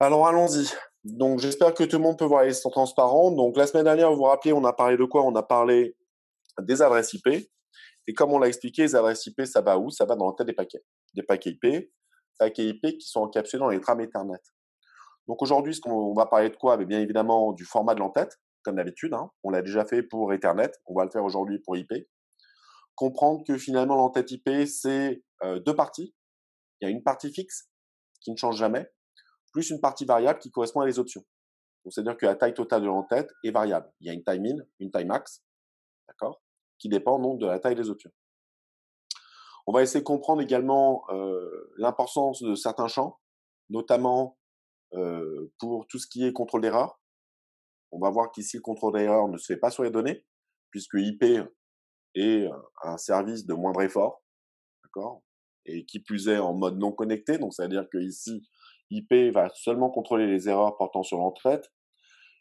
Alors allons-y. Donc j'espère que tout le monde peut voir les sont transparents. Donc la semaine dernière, vous vous rappelez, on a parlé de quoi? On a parlé des adresses IP. Et comme on l'a expliqué, les adresses IP, ça va où? Ça va dans la tête des paquets. Des paquets IP qui sont encapsulés dans les trames Ethernet. Donc aujourd'hui, on va parler de quoi? Bien évidemment du format de l'entête, comme d'habitude, hein. On l'a déjà fait pour Ethernet, on va le faire aujourd'hui pour IP. Comprendre que finalement l'entête IP, c'est deux parties. Il y a une partie fixe qui ne change jamais, plus une partie variable qui correspond à les options. Donc, c'est-à-dire que la taille totale de l'entête est variable. Il y a une taille min, une taille max, d'accord, qui dépend donc de la taille des options. On va essayer de comprendre également l'importance de certains champs, notamment pour tout ce qui est contrôle d'erreur. On va voir qu'ici, le contrôle d'erreur ne se fait pas sur les données, puisque IP est un service de moindre effort, d'accord, et qui plus est en mode non connecté. Donc, ça veut dire que ici, IP va seulement contrôler les erreurs portant sur l'entête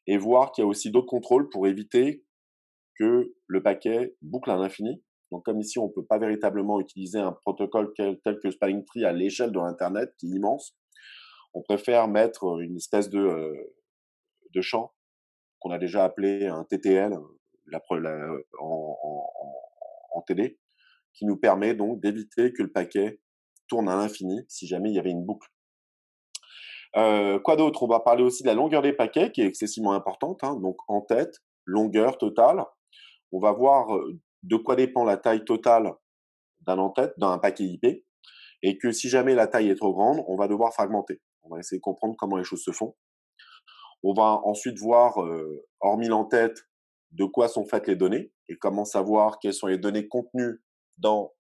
et voir qu'il y a aussi d'autres contrôles pour éviter que le paquet boucle à l'infini. Donc, comme ici, on ne peut pas véritablement utiliser un protocole tel que Spanning Tree à l'échelle de l'Internet, qui est immense, on préfère mettre une espèce de champ qu'on a déjà appelé un TTL en TD, qui nous permet donc d'éviter que le paquet tourne à l'infini si jamais il y avait une boucle. Quoi d'autre? On va parler aussi de la longueur des paquets, qui est excessivement importante, hein, donc en tête, longueur totale. On va voir de quoi dépend la taille totale d'un en-tête, d'un paquet IP, et que si jamais la taille est trop grande, on va devoir fragmenter. On va essayer de comprendre comment les choses se font. On va ensuite voir, hormis l'en-tête, de quoi sont faites les données et comment savoir quelles sont les données contenues dans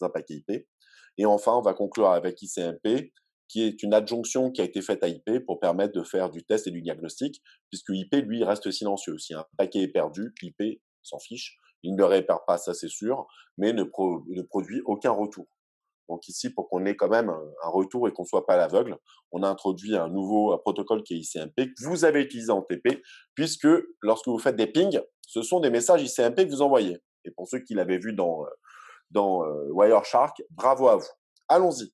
un paquet IP. Et enfin, on va conclure avec ICMP, qui est une adjonction qui a été faite à IP pour permettre de faire du test et du diagnostic, puisque IP, lui, reste silencieux. Si un paquet est perdu, IP s'en fiche. Il ne le répare pas, ça c'est sûr, mais ne produit aucun retour. Donc ici, pour qu'on ait quand même un retour et qu'on ne soit pas à l'aveugle, on a introduit un nouveau protocole qui est ICMP, que vous avez utilisé en TP, puisque lorsque vous faites des pings, ce sont des messages ICMP que vous envoyez. Et pour ceux qui l'avaient vu dans Wireshark, bravo à vous. Allons-y.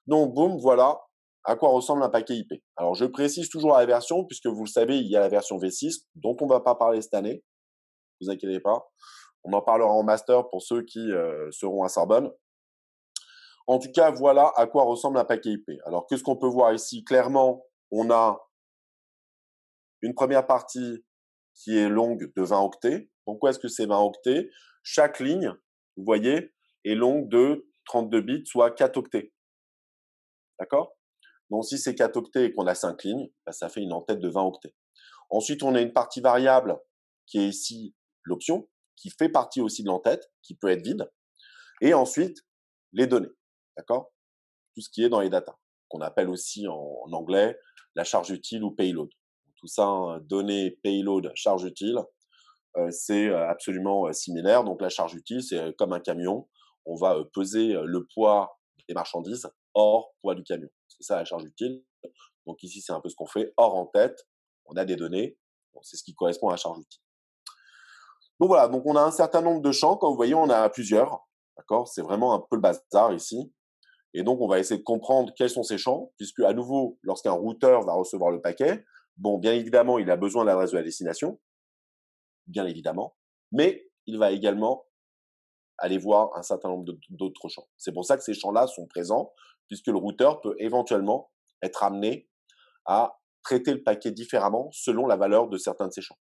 Donc, boum, voilà à quoi ressemble un paquet IP. Alors, je précise toujours la version, puisque vous le savez, il y a la version V6, dont on ne va pas parler cette année. Ne vous inquiétez pas. On en parlera en master pour ceux qui seront à Sorbonne. En tout cas, voilà à quoi ressemble un paquet IP. Alors, qu'est-ce qu'on peut voir ici? Clairement, on a une première partie qui est longue de 20 octets. Pourquoi est-ce que c'est 20 octets? Chaque ligne, vous voyez, est longue de 32 bits, soit 4 octets. D'accord? Donc, si c'est 4 octets et qu'on a 5 lignes, ça fait une en-tête de 20 octets. Ensuite, on a une partie variable qui est ici l'option, qui fait partie aussi de l'en-tête, qui peut être vide. Et ensuite, les données. D'accord? Tout ce qui est dans les data, qu'on appelle aussi en anglais la charge utile ou payload. Tout ça, hein, données, payload, charge utile, c'est absolument similaire. Donc la charge utile, c'est comme un camion. On va peser le poids des marchandises hors poids du camion. C'est ça la charge utile. Donc ici, c'est un peu ce qu'on fait. Hors en tête, on a des données. Donc, c'est ce qui correspond à la charge utile. Donc voilà, donc on a un certain nombre de champs. Comme vous voyez, on a plusieurs. D'accord? C'est vraiment un peu le bazar ici. Et donc, on va essayer de comprendre quels sont ces champs, puisque à nouveau, lorsqu'un routeur va recevoir le paquet, bon, bien évidemment, il a besoin de l'adresse de la destination, bien évidemment, mais il va également aller voir un certain nombre d'autres champs. C'est pour ça que ces champs-là sont présents, puisque le routeur peut éventuellement être amené à traiter le paquet différemment selon la valeur de certains de ces champs.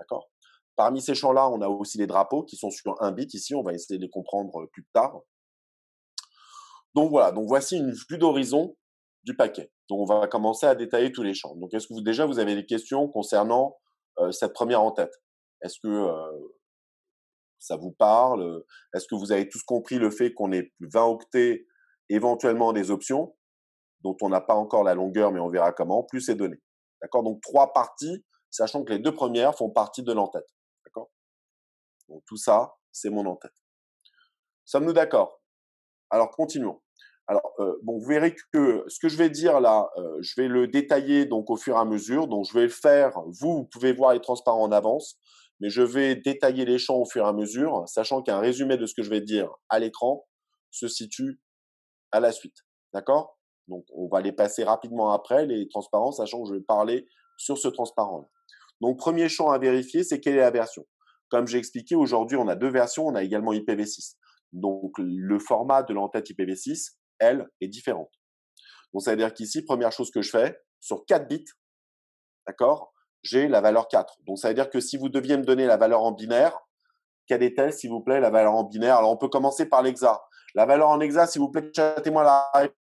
D'accord? Parmi ces champs-là, on a aussi les drapeaux qui sont sur un bit. Ici, on va essayer de les comprendre plus tard. Donc voilà, donc voici une vue d'horizon du paquet. Donc on va commencer à détailler tous les champs. Donc est-ce que déjà vous avez des questions concernant cette première en-tête? Est-ce que ça vous parle? Est-ce que vous avez tous compris le fait qu'on ait 20 octets éventuellement des options dont on n'a pas encore la longueur, mais on verra comment, plus ces données. D'accord? Donc 3 parties, sachant que les 2 premières font partie de l'en-tête. D'accord? Donc tout ça, c'est mon en-tête. Sommes-nous d'accord? Alors continuons. Alors, bon, vous verrez que ce que je vais dire là, je vais le détailler donc au fur et à mesure. Donc, je vais le faire. Vous pouvez voir les transparents en avance, mais je vais détailler les champs au fur et à mesure, sachant qu'un résumé de ce que je vais dire à l'écran se situe à la suite. D'accord? Donc, on va les passer rapidement après, les transparents, sachant que je vais parler sur ce transparent-là. Donc, premier champ à vérifier, c'est quelle est la version. Comme j'ai expliqué, aujourd'hui, on a deux versions. On a également IPv6. Donc, le format de l'entête IPv6, elle, est différente. Donc, ça veut dire qu'ici, première chose que je fais, sur 4 bits, d'accord, j'ai la valeur 4. Donc, ça veut dire que si vous deviez me donner la valeur en binaire, quelle est-elle, s'il vous plaît, la valeur en binaire? Alors, on peut commencer par l'hexa. La valeur en hexa, s'il vous plaît, chatez-moi la réponse.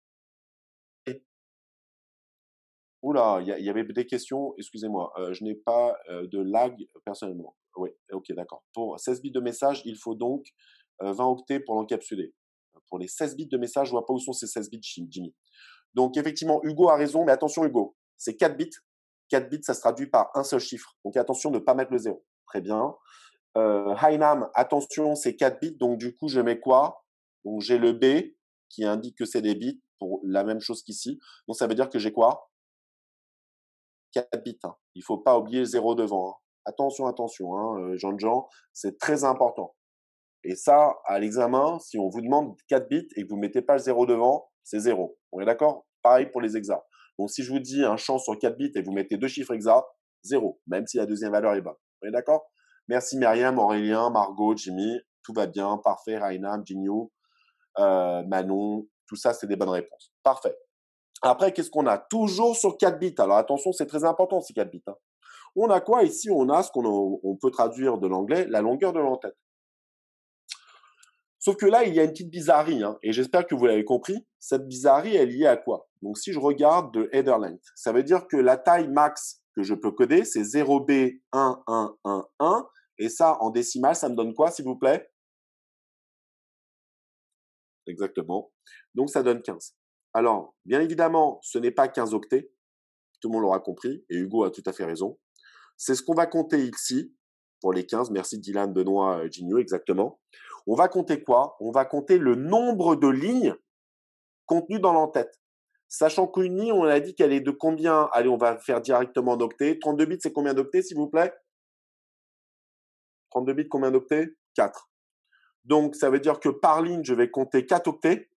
Oula, il y avait des questions, excusez-moi, je n'ai pas de lag personnellement. Oui, ok, d'accord. Pour 16 bits de message, il faut donc 20 octets pour l'encapsuler. Pour les 16 bits de message, je vois pas où sont ces 16 bits, Jimmy. Donc, effectivement, Hugo a raison, mais attention, Hugo, c'est 4 bits. 4 bits, ça se traduit par un seul chiffre. Donc, attention de ne pas mettre le 0. Très bien. Hainam, attention, c'est 4 bits, donc du coup, je mets quoi? Donc, j'ai le B qui indique que c'est des bits pour la même chose qu'ici. Donc, ça veut dire que j'ai quoi? 4 bits. Hein. Il ne faut pas oublier le 0 devant. Hein. Attention, attention, hein, Jean-Jean, c'est très important. Et ça, à l'examen, si on vous demande 4 bits et que vous ne mettez pas le 0 devant, c'est 0. On est d'accord? Pareil pour les hexas. Donc, si je vous dis un champ sur 4 bits et vous mettez deux chiffres hexas, 0, même si la deuxième valeur est bonne. On est d'accord? Merci Myriam, Aurélien, Margot, Jimmy. Tout va bien. Parfait. Rainam, Jinyu, Manon. Tout ça, c'est des bonnes réponses. Parfait. Après, qu'est-ce qu'on a? Toujours sur 4 bits. Alors, attention, c'est très important, ces 4 bits. Hein. On a quoi ici? On a ce qu'on peut traduire de l'anglais, la longueur de l'entête. Sauf que là, il y a une petite bizarrerie, hein, et j'espère que vous l'avez compris. Cette bizarrerie est liée à quoi? Donc, si je regarde de header length, ça veut dire que la taille max que je peux coder, c'est 0B1111, et ça, en décimale, ça me donne quoi, s'il vous plaît? Exactement. Donc, ça donne 15. Alors, bien évidemment, ce n'est pas 15 octets, tout le monde l'aura compris, et Hugo a tout à fait raison. C'est ce qu'on va compter ici, pour les 15. Merci Dylan, Benoît, Gigno, exactement. On va compter quoi? On va compter le nombre de lignes contenues dans l'entête. Sachant qu'une ligne, on a dit qu'elle est de combien? Allez, on va faire directement en octets. 32 bits, c'est combien d'octets, s'il vous plaît? 32 bits, combien d'octets? 4. Donc, ça veut dire que par ligne, je vais compter 4 octets.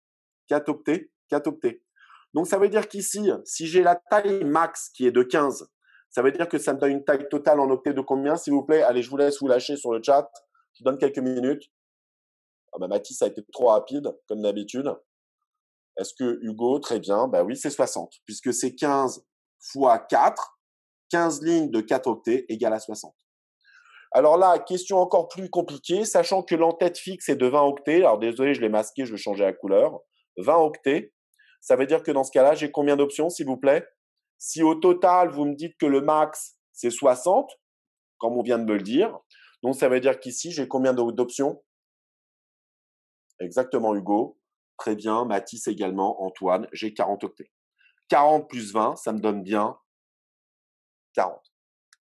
4 octets, 4 octets. Donc, ça veut dire qu'ici, si j'ai la taille max qui est de 15, ça veut dire que ça me donne une taille totale en octets de combien, s'il vous plaît? Allez, je vous laisse vous lâcher sur le chat. Je vous donne quelques minutes. Ah bah, Mathis a été trop rapide, comme d'habitude. Est-ce que Hugo, très bien, bah oui, c'est 60, puisque c'est 15 fois 4, 15 lignes de 4 octets égale à 60. Alors là, question encore plus compliquée, sachant que l'entête fixe est de 20 octets. Alors désolé, je l'ai masqué, je vais changer la couleur. 20 octets. Ça veut dire que dans ce cas-là, j'ai combien d'options, s'il vous plaît? Si au total, vous me dites que le max, c'est 60, comme on vient de me le dire, donc ça veut dire qu'ici, j'ai combien d'options? Exactement, Hugo. Très bien. Mathis également. Antoine, j'ai 40 octets. 40 plus 20, ça me donne bien 40.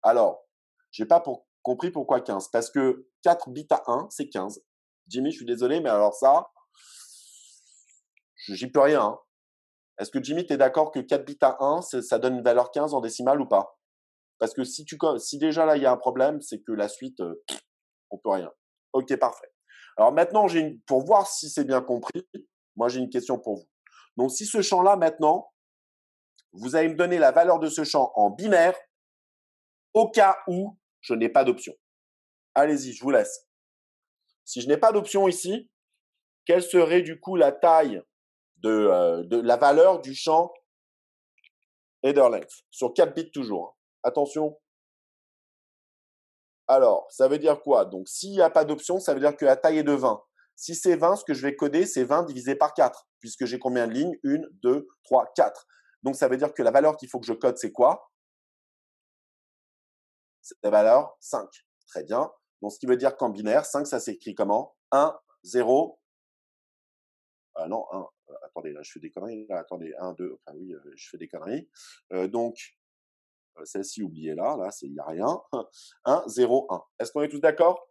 Alors, j'ai pas compris pourquoi 15. Parce que 4 bits à 1, c'est 15. Jimmy, je suis désolé, mais alors ça, j'y peux rien. Hein. Est-ce que Jimmy, tu es d'accord que 4 bits à 1, ça donne une valeur 15 en décimale ou pas? Parce que si déjà là, il y a un problème, c'est que la suite, on peut rien. Ok, parfait. Alors maintenant, pour voir si c'est bien compris, moi j'ai une question pour vous. Donc si ce champ-là, maintenant, vous allez me donner la valeur de ce champ en binaire, au cas où je n'ai pas d'option. Allez-y, je vous laisse. Si je n'ai pas d'option ici, quelle serait du coup la taille de la valeur du champ header length sur 4 bits toujours. Hein. Attention. Alors, ça veut dire quoi? Donc, s'il n'y a pas d'option, ça veut dire que la taille est de 20. Si c'est 20, ce que je vais coder, c'est 20 divisé par 4, puisque j'ai combien de lignes? 1, 2, 3, 4. Donc, ça veut dire que la valeur qu'il faut que je code, c'est quoi? C'est la valeur 5. Très bien. Donc, ce qui veut dire qu'en binaire, 5, ça s'écrit comment? 1, 0. Ah non, 1. Attendez, là, je fais des conneries. Là, attendez, 1, 2. Enfin, oui, je fais des conneries. Donc, celle-ci, oubliez-la. Là, il n'y a rien. 1, 0, 1. Est-ce qu'on est tous d'accord?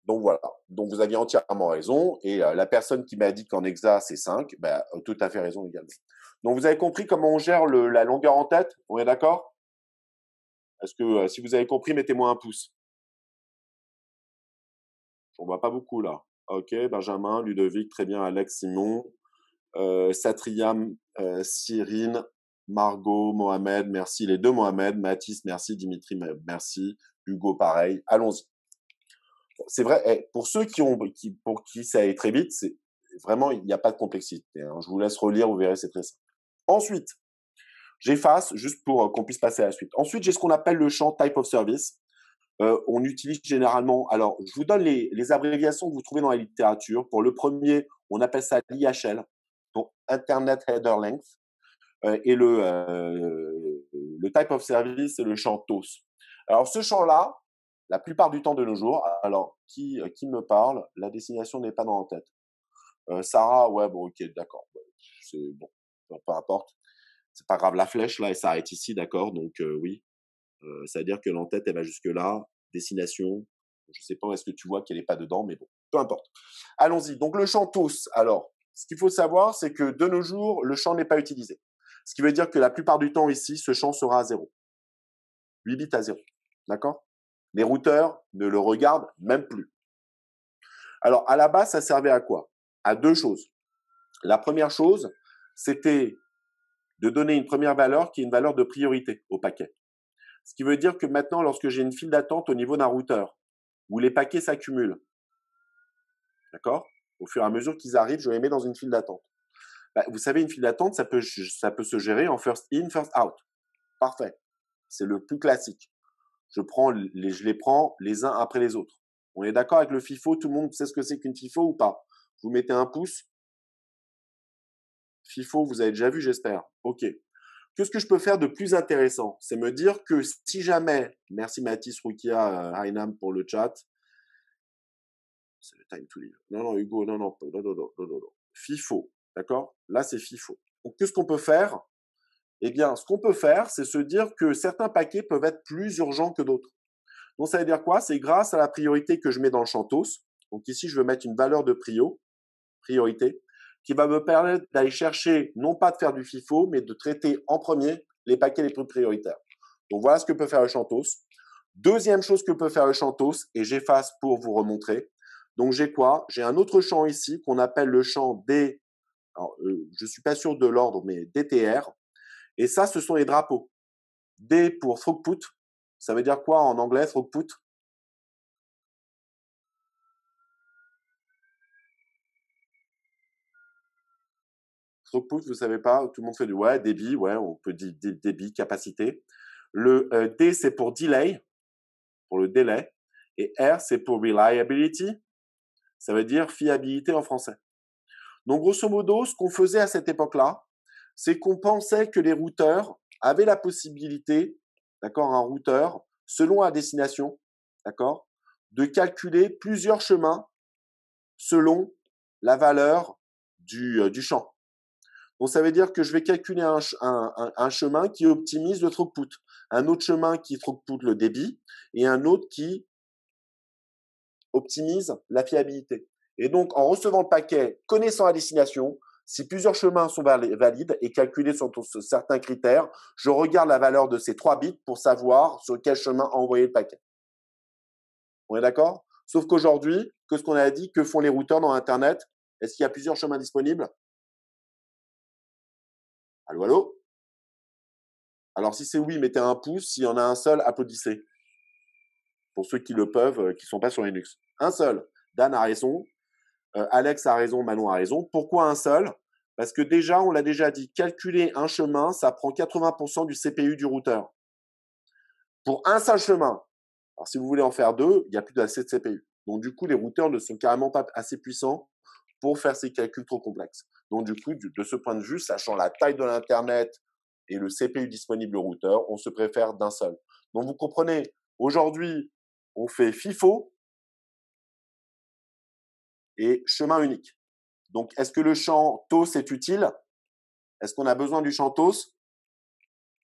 Donc voilà, donc vous aviez entièrement raison. Et la personne qui m'a dit qu'en hexa c'est 5, bah, a tout à fait raison également. Donc vous avez compris comment on gère la longueur en tête? On est d'accord? Est-ce que si vous avez compris, mettez-moi un pouce. On voit pas beaucoup là. Ok, Benjamin, Ludovic, très bien, Alex, Simon. Satriam, Cyrine, Margot, Mohamed, merci. Les deux Mohamed, Mathis, merci. Dimitri, merci. Hugo, pareil. Allons-y. C'est vrai, pour ceux pour qui ça allait très vite, c'est vraiment, il n'y a pas de complexité, hein. Je vous laisse relire, vous verrez, c'est très simple. Ensuite, j'efface juste pour qu'on puisse passer à la suite. Ensuite, j'ai ce qu'on appelle le champ Type of Service. On utilise généralement, alors je vous donne les abréviations que vous trouvez dans la littérature. Pour le premier, on appelle ça l'IHL, pour Internet Header Length. Et le Type of Service, c'est le champ TOS. Alors ce champ-là, la plupart du temps de nos jours, alors qui me parle, la destination n'est pas dans la tête. Sarah, ouais, bon, ok, d'accord. C'est bon, peu importe. C'est pas grave, la flèche, là, elle s'arrête ici, d'accord. Donc, oui, ça veut dire que l'entête, elle va jusque-là. Destination, je sais pas où est-ce que tu vois qu'elle n'est pas dedans, mais bon, peu importe. Allons-y. Donc, le champ TOS. Alors, ce qu'il faut savoir, c'est que de nos jours, le champ n'est pas utilisé. Ce qui veut dire que la plupart du temps, ici, ce champ sera à 0. 8 bits à 0. D'accord? Les routeurs ne le regardent même plus. Alors, à la base, ça servait à quoi? À deux choses. La première chose, c'était de donner une première valeur qui est une valeur de priorité au paquet. Ce qui veut dire que maintenant, lorsque j'ai une file d'attente au niveau d'un routeur, où les paquets s'accumulent, d'accord? Au fur et à mesure qu'ils arrivent, je les mets dans une file d'attente. Bah, vous savez, une file d'attente, ça peut se gérer en first in, first out. Parfait. C'est le plus classique. Je les prends les uns après les autres. On est d'accord avec le FIFO? Tout le monde sait ce que c'est qu'une FIFO ou pas? Vous mettez un pouce. FIFO, vous avez déjà vu, j'espère. OK. Qu'est-ce que je peux faire de plus intéressant? C'est me dire que si jamais, merci Mathis, Rukia, Hainam pour le chat. C'est le time to live. Non, Hugo, non. FIFO, d'accord? Là, c'est FIFO. Donc, qu'est-ce qu'on peut faire? Eh bien, ce qu'on peut faire, c'est se dire que certains paquets peuvent être plus urgents que d'autres. Donc, ça veut dire quoi? C'est grâce à la priorité que je mets dans le champ TOS. Donc, ici, je veux mettre une valeur de priorité, qui va me permettre d'aller chercher, non pas de faire du FIFO, mais de traiter en premier les paquets les plus prioritaires. Donc, voilà ce que peut faire le champ TOS. Deuxième chose que peut faire le champ TOS, et j'efface pour vous remontrer. Donc, j'ai quoi? J'ai un autre champ ici qu'on appelle le champ D. Alors, je suis pas sûr de l'ordre, mais DTR. Et ça, ce sont les drapeaux. D pour throughput. Ça veut dire quoi en anglais, throughput? Throughput, vous savez pas, tout le monde fait du ouais, débit, ouais, on peut dire débit, capacité. Le D, c'est pour delay, pour le délai. Et R, c'est pour reliability. Ça veut dire fiabilité en français. Donc, grosso modo, ce qu'on faisait à cette époque-là, c'est qu'on pensait que les routeurs avaient la possibilité, d'accord, un routeur, selon la destination, d'accord, de calculer plusieurs chemins selon la valeur du champ. Donc, ça veut dire que je vais calculer un chemin qui optimise le throughput, un autre chemin qui throughput le débit et un autre qui optimise la fiabilité. Et donc, en recevant le paquet, connaissant la destination, si plusieurs chemins sont valides et calculés sur certains critères, je regarde la valeur de ces 3 bits pour savoir sur quel chemin envoyer le paquet. On est d'accord? Sauf qu'aujourd'hui, que ce qu'on a dit, que font les routeurs dans Internet? Est-ce qu'il y a plusieurs chemins disponibles? Allô, allô? Alors, si c'est oui, mettez un pouce. S'il y en a un seul, applaudissez. Pour ceux qui le peuvent, qui ne sont pas sur Linux. Un seul. Dan a raison. Alex a raison, Manon a raison. Pourquoi un seul? Parce que déjà, on l'a déjà dit, calculer un chemin, ça prend 80% du CPU du routeur. Pour un seul chemin. Alors, si vous voulez en faire deux, il n'y a plus d'assez de CPU. Donc, du coup, les routeurs ne sont carrément pas assez puissants pour faire ces calculs trop complexes. Donc, du coup, de ce point de vue, sachant la taille de l'Internet et le CPU disponible au routeur, on se préfère d'un seul. Donc, vous comprenez, aujourd'hui, on fait FIFO et chemin unique. Donc, est-ce que le champ TOS est utile? Est-ce qu'on a besoin du champ TOS?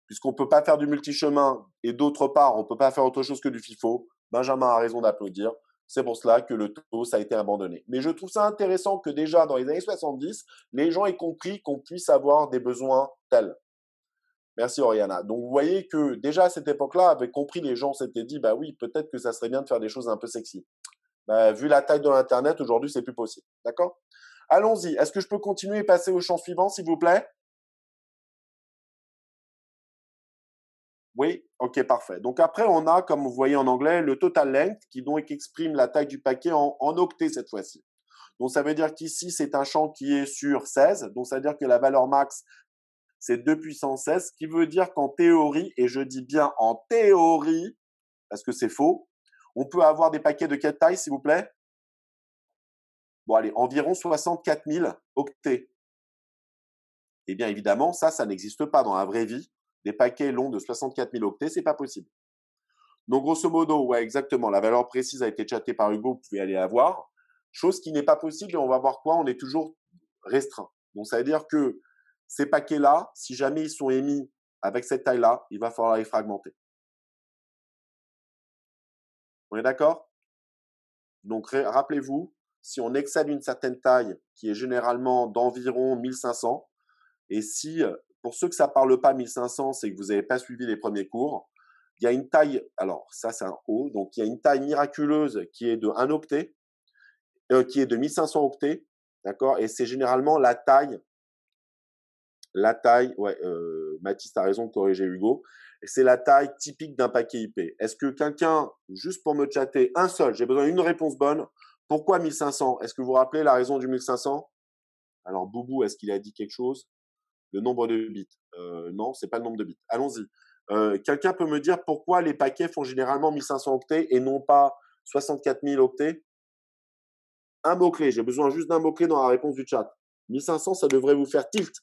Puisqu'on ne peut pas faire du multi-chemin et d'autre part, on ne peut pas faire autre chose que du FIFO. Benjamin a raison d'applaudir. C'est pour cela que le TOS a été abandonné. Mais je trouve ça intéressant que déjà dans les années 70, les gens aient compris qu'on puisse avoir des besoins tels. Merci Oriana. Donc vous voyez que déjà à cette époque-là, avec compris, les gens s'étaient dit, bah oui, peut-être que ça serait bien de faire des choses un peu sexy. Bah, vu la taille de l'Internet, aujourd'hui, c'est plus possible. D'accord? Allons-y. Est-ce que je peux continuer et passer au champ suivant, s'il vous plaît? Oui, ok, parfait. Donc après, on a, comme vous voyez en anglais, le total length qui donc exprime la taille du paquet en octets cette fois-ci. Donc ça veut dire qu'ici, c'est un champ qui est sur 16. Donc ça veut dire que la valeur max, c'est 2 puissance 16, ce qui veut dire qu'en théorie, et je dis bien en théorie, parce que c'est faux, on peut avoir des paquets de quelle taille, s'il vous plaît? Bon, allez, environ 64 000 octets. Eh bien, évidemment, ça n'existe pas dans la vraie vie. Des paquets longs de 64 000 octets, c'est pas possible. Donc, grosso modo, ouais, exactement. La valeur précise a été chattée par Hugo, vous pouvez aller la voir. Chose qui n'est pas possible, et on va voir quoi? On est toujours restreint. Donc, ça veut dire que ces paquets-là, si jamais ils sont émis avec cette taille-là, il va falloir les fragmenter. On est d'accord? Donc, rappelez-vous, si on excède une certaine taille, qui est généralement d'environ 1500, et si, pour ceux que ça ne parle pas 1500, c'est que vous n'avez pas suivi les premiers cours, il y a une taille, alors ça c'est un O, donc il y a une taille miraculeuse qui est de 1 octet, qui est de 1500 octets, d'accord? Et c'est généralement ouais, Mathis, tu as raison de corriger Hugo, c'est la taille typique d'un paquet IP. Est-ce que quelqu'un, juste pour me chatter, un seul, j'ai besoin d'une réponse bonne, pourquoi 1500? Est-ce que vous vous rappelez la raison du 1500? Alors Boubou, est-ce qu'il a dit quelque chose? Le nombre de bits. Non, c'est pas le nombre de bits. Allons-y. Quelqu'un peut me dire pourquoi les paquets font généralement 1500 octets et non pas 64 000 octets? Un mot-clé. J'ai besoin juste d'un mot-clé dans la réponse du chat. 1500, ça devrait vous faire tilt.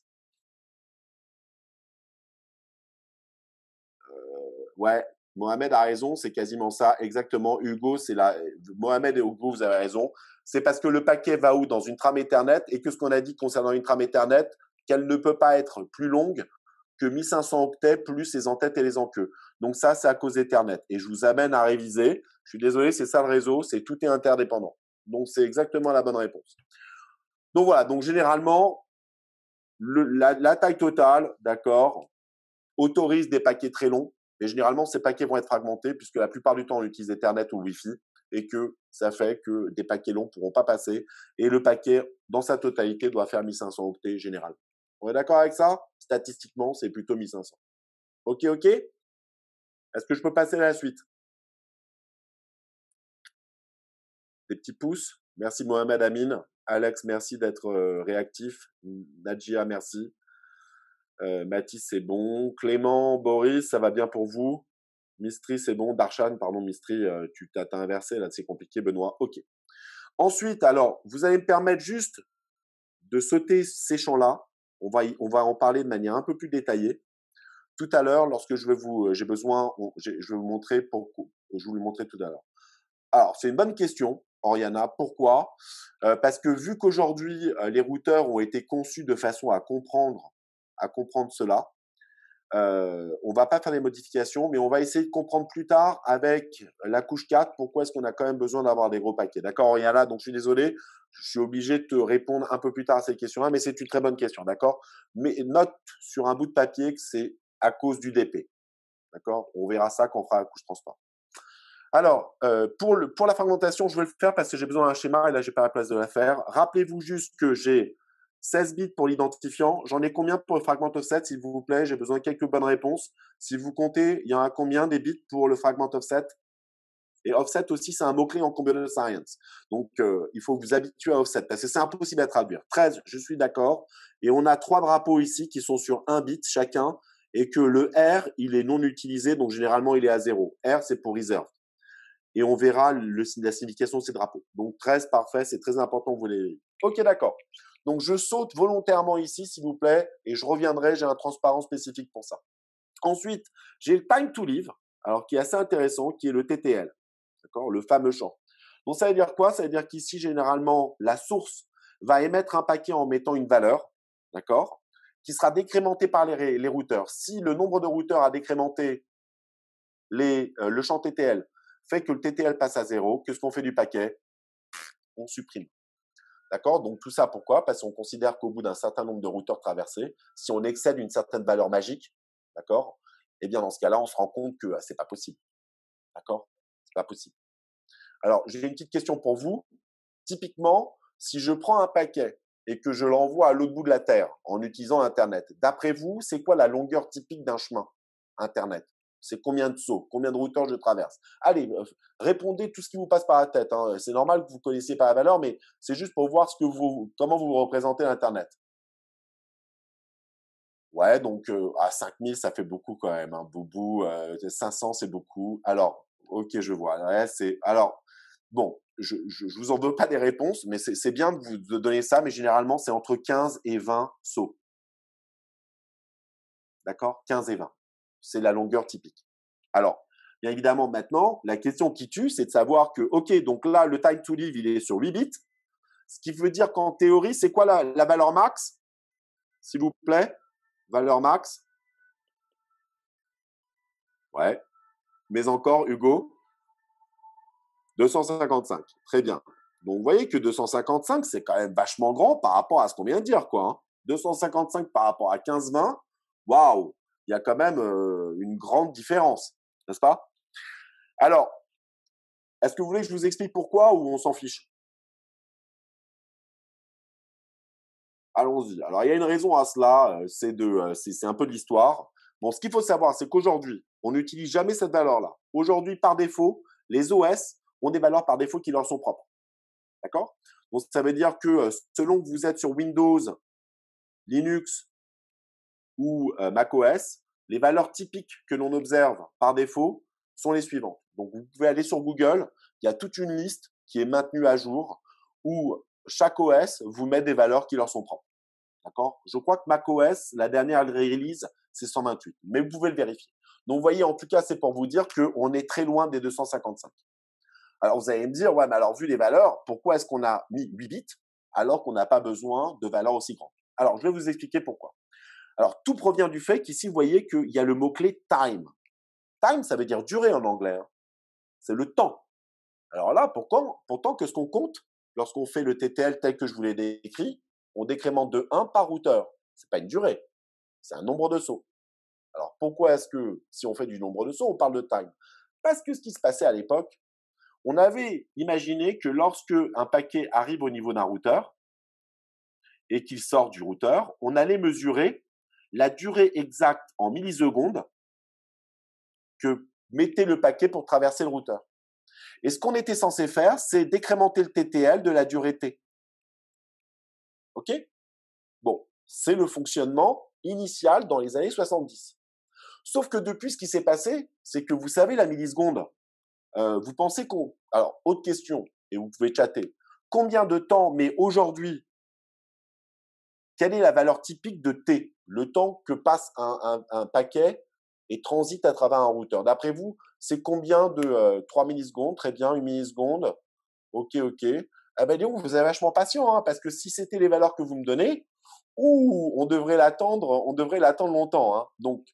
Ouais, Mohamed a raison, c'est quasiment ça. Exactement. Hugo, c'est la. Mohamed et Hugo, vous avez raison. C'est parce que le paquet va où? Dans une trame Ethernet, et que ce qu'on a dit concernant une trame Ethernet, qu'elle ne peut pas être plus longue que 1500 octets plus les en-têtes et les en-queues. Donc ça, c'est à cause d'Ethernet. Et je vous amène à réviser. Je suis désolé, c'est ça le réseau, c'est tout est interdépendant. Donc c'est exactement la bonne réponse. Donc voilà, donc généralement, la taille totale, d'accord, autorise des paquets très longs. Et généralement, ces paquets vont être fragmentés puisque la plupart du temps, on utilise Ethernet ou Wi-Fi et que ça fait que des paquets longs ne pourront pas passer. Et le paquet, dans sa totalité, doit faire 1500 octets généralement. On est d'accord avec ça? Statistiquement, c'est plutôt 1500. Ok, ok? Est-ce que je peux passer à la suite? Des petits pouces. Merci Mohamed Amin. Alex, merci d'être réactif. Nadjia, merci. Mathis, c'est bon. Clément, Boris, ça va bien pour vous? Mistri, c'est bon. Darshan, pardon, Mistri, tu t'as inversé, là, c'est compliqué. Benoît, ok. Ensuite, alors, vous allez me permettre juste de sauter ces champs-là. On va en parler de manière un peu plus détaillée. Tout à l'heure, lorsque j'ai besoin, je vais vous montrer pourquoi. Je vous le montrer tout à l'heure. Alors, c'est une bonne question, Oriana. Pourquoi? Parce que vu qu'aujourd'hui, les routeurs ont été conçus de façon à comprendre cela, on va pas faire les modifications, mais on va essayer de comprendre plus tard avec la couche 4 pourquoi est-ce qu'on a quand même besoin d'avoir des gros paquets. D'accord, Oriana? Donc, je suis désolé, je suis obligé de te répondre un peu plus tard à ces questions-là, mais c'est une très bonne question, d'accord? Mais note sur un bout de papier que c'est à cause du DP. D'accord? On verra ça quand on fera la couche transport. Alors, pour la fragmentation, je vais le faire parce que j'ai besoin d'un schéma et là, j'ai pas la place de la faire. Rappelez-vous juste que j'ai 16 bits pour l'identifiant. J'en ai combien pour le fragment offset, s'il vous plaît? J'ai besoin de quelques bonnes réponses. Si vous comptez, il y en a combien des bits pour le fragment offset? Et offset aussi, c'est un mot-clé en computer science. Donc, il faut vous habituer à offset parce que c'est impossible à traduire. 13, je suis d'accord. Et on a 3 drapeaux ici qui sont sur 1 bit chacun et que le R, il est non utilisé, donc généralement, il est à 0. R, c'est pour reserve. Et on verra la signification de ces drapeaux. Donc 13, parfait, c'est très important que vous les. Ok, d'accord. Donc je saute volontairement ici, s'il vous plaît, et je reviendrai, j'ai un transparent spécifique pour ça. Ensuite, j'ai le time to live, alors qui est assez intéressant, qui est le TTL, d'accord, le fameux champ. Donc ça veut dire quoi? Ça veut dire qu'ici, généralement, la source va émettre un paquet en mettant une valeur, d'accord, qui sera décrémentée par les routeurs. Si le nombre de routeurs a décrémenté le champ TTL fait que le TTL passe à 0, qu'est-ce qu'on fait du paquet? On supprime. D'accord? Donc tout ça, pourquoi? Parce qu'on considère qu'au bout d'un certain nombre de routeurs traversés, si on excède une certaine valeur magique, d'accord? Eh bien, dans ce cas-là, on se rend compte que c'est pas possible. D'accord? C'est pas possible. Alors, j'ai une petite question pour vous. Typiquement, si je prends un paquet et que je l'envoie à l'autre bout de la Terre en utilisant Internet. D'après vous, c'est quoi la longueur typique d'un chemin Internet? C'est combien de sauts? Combien de routeurs je traverse? Allez, répondez tout ce qui vous passe par la tête, hein. C'est normal que vous ne connaissiez pas la valeur, mais c'est juste pour voir comment vous représentez l'Internet. Ouais, donc à 5000, ça fait beaucoup quand même, hein. Boubou, 500, c'est beaucoup. Alors, ok, je vois. Ouais, alors, bon, je vous en veux pas des réponses, mais c'est bien de vous de donner ça, mais généralement, c'est entre 15 et 20 sauts. D'accord? 15 et 20. C'est la longueur typique. Alors, bien évidemment, maintenant, la question qui tue, c'est de savoir que, ok, donc là, le time to live, il est sur 8 bits. Ce qui veut dire qu'en théorie, c'est quoi la valeur max? S'il vous plaît? Valeur max? Ouais. Mais encore, Hugo? 255. Très bien. Donc, vous voyez que 255, c'est quand même vachement grand par rapport à ce qu'on vient de dire, quoi, hein. 255 par rapport à 15-20, waouh, il y a quand même une grande différence, n'est-ce pas? Alors, est-ce que vous voulez que je vous explique pourquoi ou on s'en fiche? Allons-y. Alors, il y a une raison à cela, c'est un peu de l'histoire. Bon, ce qu'il faut savoir, c'est qu'aujourd'hui, on n'utilise jamais cette valeur-là. Aujourd'hui, par défaut, les OS ont des valeurs par défaut qui leur sont propres. D'accord? Donc, ça veut dire que selon que vous êtes sur Windows, Linux ou macOS, les valeurs typiques que l'on observe par défaut sont les suivantes. Donc, vous pouvez aller sur Google, il y a toute une liste qui est maintenue à jour où chaque OS vous met des valeurs qui leur sont propres. D'accord? Je crois que macOS, la dernière release, c'est 128, mais vous pouvez le vérifier. Donc, vous voyez, en tout cas, c'est pour vous dire qu'on est très loin des 255. Alors, vous allez me dire, ouais, mais alors, vu les valeurs, pourquoi est-ce qu'on a mis 8 bits alors qu'on n'a pas besoin de valeurs aussi grandes? Alors, je vais vous expliquer pourquoi. Alors, tout provient du fait qu'ici, vous voyez qu'il y a le mot-clé time. Time, ça veut dire durée en anglais, hein. C'est le temps. Alors là, pourtant que ce qu'on compte, lorsqu'on fait le TTL tel que je vous l'ai décrit, on décrémente de 1 par routeur. Ce n'est pas une durée, c'est un nombre de sauts. Alors, pourquoi est-ce que, si on fait du nombre de sauts, on parle de time? Parce que ce qui se passait à l'époque, on avait imaginé que lorsque un paquet arrive au niveau d'un routeur et qu'il sort du routeur, on allait mesurer la durée exacte en millisecondes que mettait le paquet pour traverser le routeur. Et ce qu'on était censé faire, c'est décrémenter le TTL de la durée T. OK? Bon, c'est le fonctionnement initial dans les années 70. Sauf que depuis, ce qui s'est passé, c'est que vous savez, la milliseconde, vous pensez qu'on... Alors, autre question, et vous pouvez chatter. Combien de temps met aujourd'hui, quelle est la valeur typique de T, le temps que passe un paquet et transite à travers un routeur? D'après vous, c'est combien de 3 millisecondes? Très bien, 1 milliseconde. Ok, ok. Ah ben, disons, vous êtes vachement patient, hein, parce que si c'était les valeurs que vous me donnez, on devrait l'attendre longtemps, hein. Donc,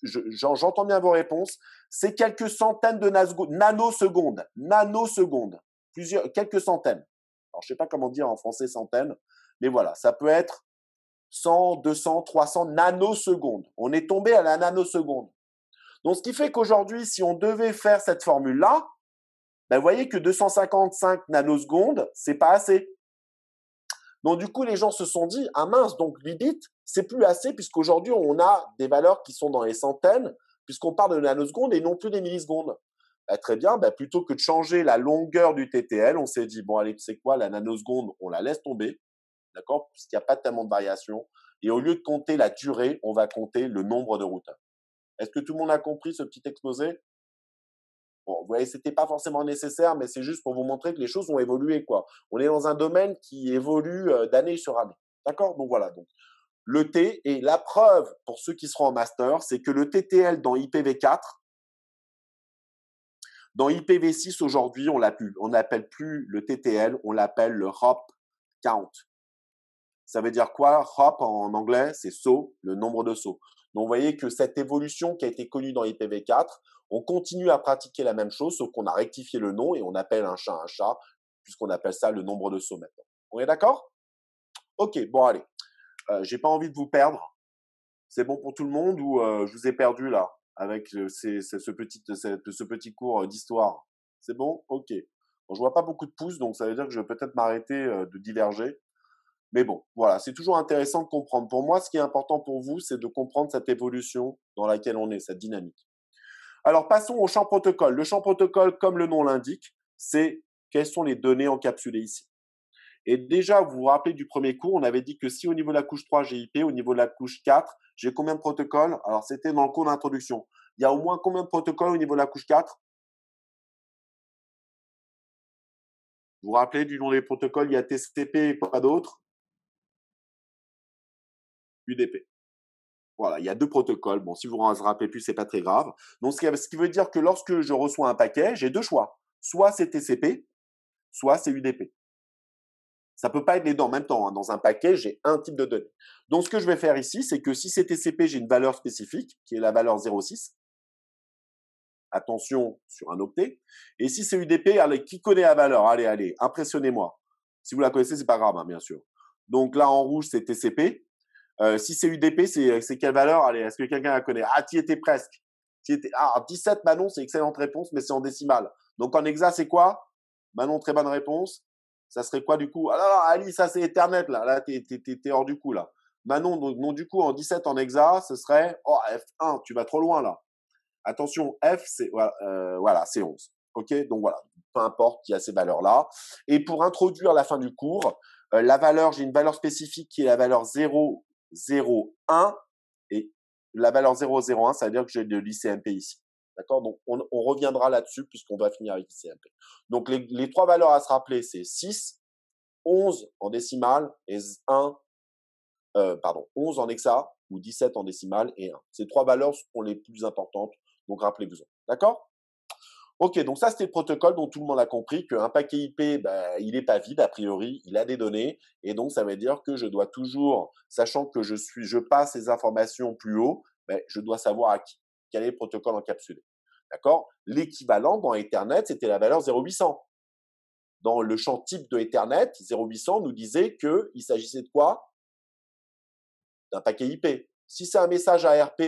j'entends bien vos réponses. C'est quelques centaines de nanosecondes, quelques centaines. Alors, je sais pas comment dire en français centaines, mais voilà, ça peut être 100, 200, 300 nanosecondes. On est tombé à la nanoseconde. Donc, ce qui fait qu'aujourd'hui, si on devait faire cette formule-là, ben, vous voyez que 255 nanosecondes, c'est pas assez. Donc, du coup, les gens se sont dit, ah mince, donc 8 bits, c'est plus assez, puisqu'aujourd'hui, on a des valeurs qui sont dans les centaines, puisqu'on parle de nanosecondes et non plus des millisecondes. Ben, très bien, ben, plutôt que de changer la longueur du TTL, on s'est dit, bon, allez, c'est quoi, la nanoseconde, on la laisse tomber, d'accord, puisqu'il n'y a pas tellement de variation. Et au lieu de compter la durée, on va compter le nombre de routeurs. Est-ce que tout le monde a compris ce petit exposé? Bon, vous voyez, c'était pas forcément nécessaire, mais c'est juste pour vous montrer que les choses ont évolué, quoi. On est dans un domaine qui évolue d'année sur année. D'accord? Donc voilà. Donc, le T, et la preuve pour ceux qui seront en master, c'est que le TTL dans IPv4, dans IPv6 aujourd'hui, on n'appelle plus le TTL, on l'appelle le hop count. Ça veut dire quoi? Hop en anglais, c'est saut, le nombre de sauts. Donc, vous voyez que cette évolution qui a été connue dans IPv4, on continue à pratiquer la même chose, sauf qu'on a rectifié le nom et on appelle un chat, puisqu'on appelle ça le nombre de sauts maintenant. On est d'accord? Ok, bon, allez. J'ai pas envie de vous perdre. C'est bon pour tout le monde ou je vous ai perdu là, avec ce petit cours d'histoire? C'est bon? Ok. Bon, je vois pas beaucoup de pouces, donc ça veut dire que je vais peut-être m'arrêter de diverger. Mais bon, voilà, c'est toujours intéressant de comprendre. Pour moi, ce qui est important pour vous, c'est de comprendre cette évolution dans laquelle on est, cette dynamique. Alors, passons au champ protocole. Le champ protocole, comme le nom l'indique, c'est quelles sont les données encapsulées ici. Et déjà, vous vous rappelez du premier cours, on avait dit que si au niveau de la couche 3, j'ai IP, au niveau de la couche 4, j'ai combien de protocoles? Alors, c'était dans le cours d'introduction. Il y a au moins combien de protocoles au niveau de la couche 4? Vous vous rappelez du nom des protocoles? Il y a TCP et quoi d'autre? UDP. Voilà, il y a deux protocoles. Bon, si vous ne vous rappelez plus, c'est pas très grave. Donc, ce qui veut dire que lorsque je reçois un paquet, j'ai deux choix. Soit c'est TCP, soit c'est UDP. Ça peut pas être les deux en même temps, hein. Dans un paquet, j'ai un type de données. Donc, ce que je vais faire ici, c'est que si c'est TCP, j'ai une valeur spécifique, qui est la valeur 0,6. Attention sur un octet. Et si c'est UDP, allez, qui connaît la valeur? Allez, allez, impressionnez-moi. Si vous la connaissez, c'est pas grave, hein, bien sûr. Donc là, en rouge, c'est TCP. Si c'est UDP, c'est quelle valeur? Allez, est-ce que quelqu'un la connaît? Ah, tu y étais presque. Ah, 17, Manon, c'est excellente réponse, mais c'est en décimale. Donc en hexa, c'est quoi? Manon, très bonne réponse. Ça serait quoi du coup? Ah non, Ali, ça c'est Ethernet là. Là, t'es hors du coup là. Manon, donc, non, du coup, en 17 en hexa, ce serait. Oh, F1, tu vas trop loin là. Attention, F, c'est voilà, c'est 11. OK? Donc voilà, peu importe, il y a ces valeurs-là. Et pour introduire la fin du cours, la valeur, j'ai une valeur spécifique qui est la valeur 0,01 et la valeur 0,01, ça veut dire que j'ai de l'ICMP ici. D'accord? Donc, on reviendra là-dessus puisqu'on va finir avec l'ICMP. Donc, les trois valeurs à se rappeler, c'est 6, 11 en décimale et 11 en hexa ou 17 en décimale et 1. Ces trois valeurs sont les plus importantes, donc rappelez-vous-en. D'accord? Ok, donc ça c'était le protocole dont tout le monde a compris qu'un paquet IP, il n'est pas vide a priori, il a des données, et donc ça veut dire que je dois toujours, sachant que je passe ces informations plus haut, je dois savoir à qui, quel est le protocole encapsulé. D'accord? L'équivalent dans Ethernet, c'était la valeur 0800. Dans le champ type de Ethernet, 0800 nous disait qu'il s'agissait de quoi? D'un paquet IP. Si c'est un message ARP,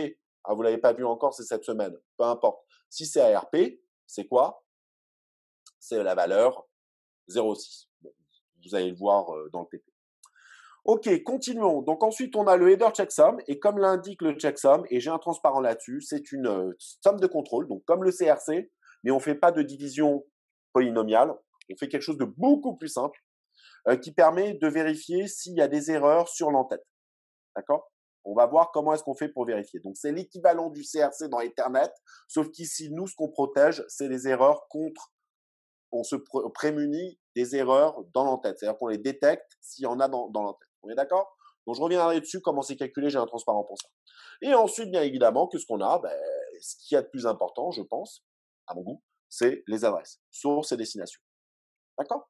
vous ne l'avez pas vu encore, c'est cette semaine, peu importe. Si c'est ARP, c'est quoi? C'est la valeur 0,6. Bon, vous allez le voir dans le TP. Ok, continuons. Donc ensuite, on a le header checksum, et comme l'indique le checksum, et j'ai un transparent là-dessus, c'est une somme de contrôle, donc comme le CRC, mais on ne fait pas de division polynomiale, on fait quelque chose de beaucoup plus simple, qui permet de vérifier s'il y a des erreurs sur l'entête. D'accord? On va voir comment est-ce qu'on fait pour vérifier. Donc, c'est l'équivalent du CRC dans Ethernet, sauf qu'ici, nous, ce qu'on protège, c'est les erreurs contre. On se prémunit des erreurs dans l'entête. C'est-à-dire qu'on les détecte s'il y en a dans l'entête. On est d'accord? Donc, je reviendrai dessus, comment c'est calculé, j'ai un transparent pour ça. Et ensuite, bien évidemment, que ce qu'on a, ce qu'il y a de plus important, je pense, à mon goût, c'est les adresses, source et destination. D'accord?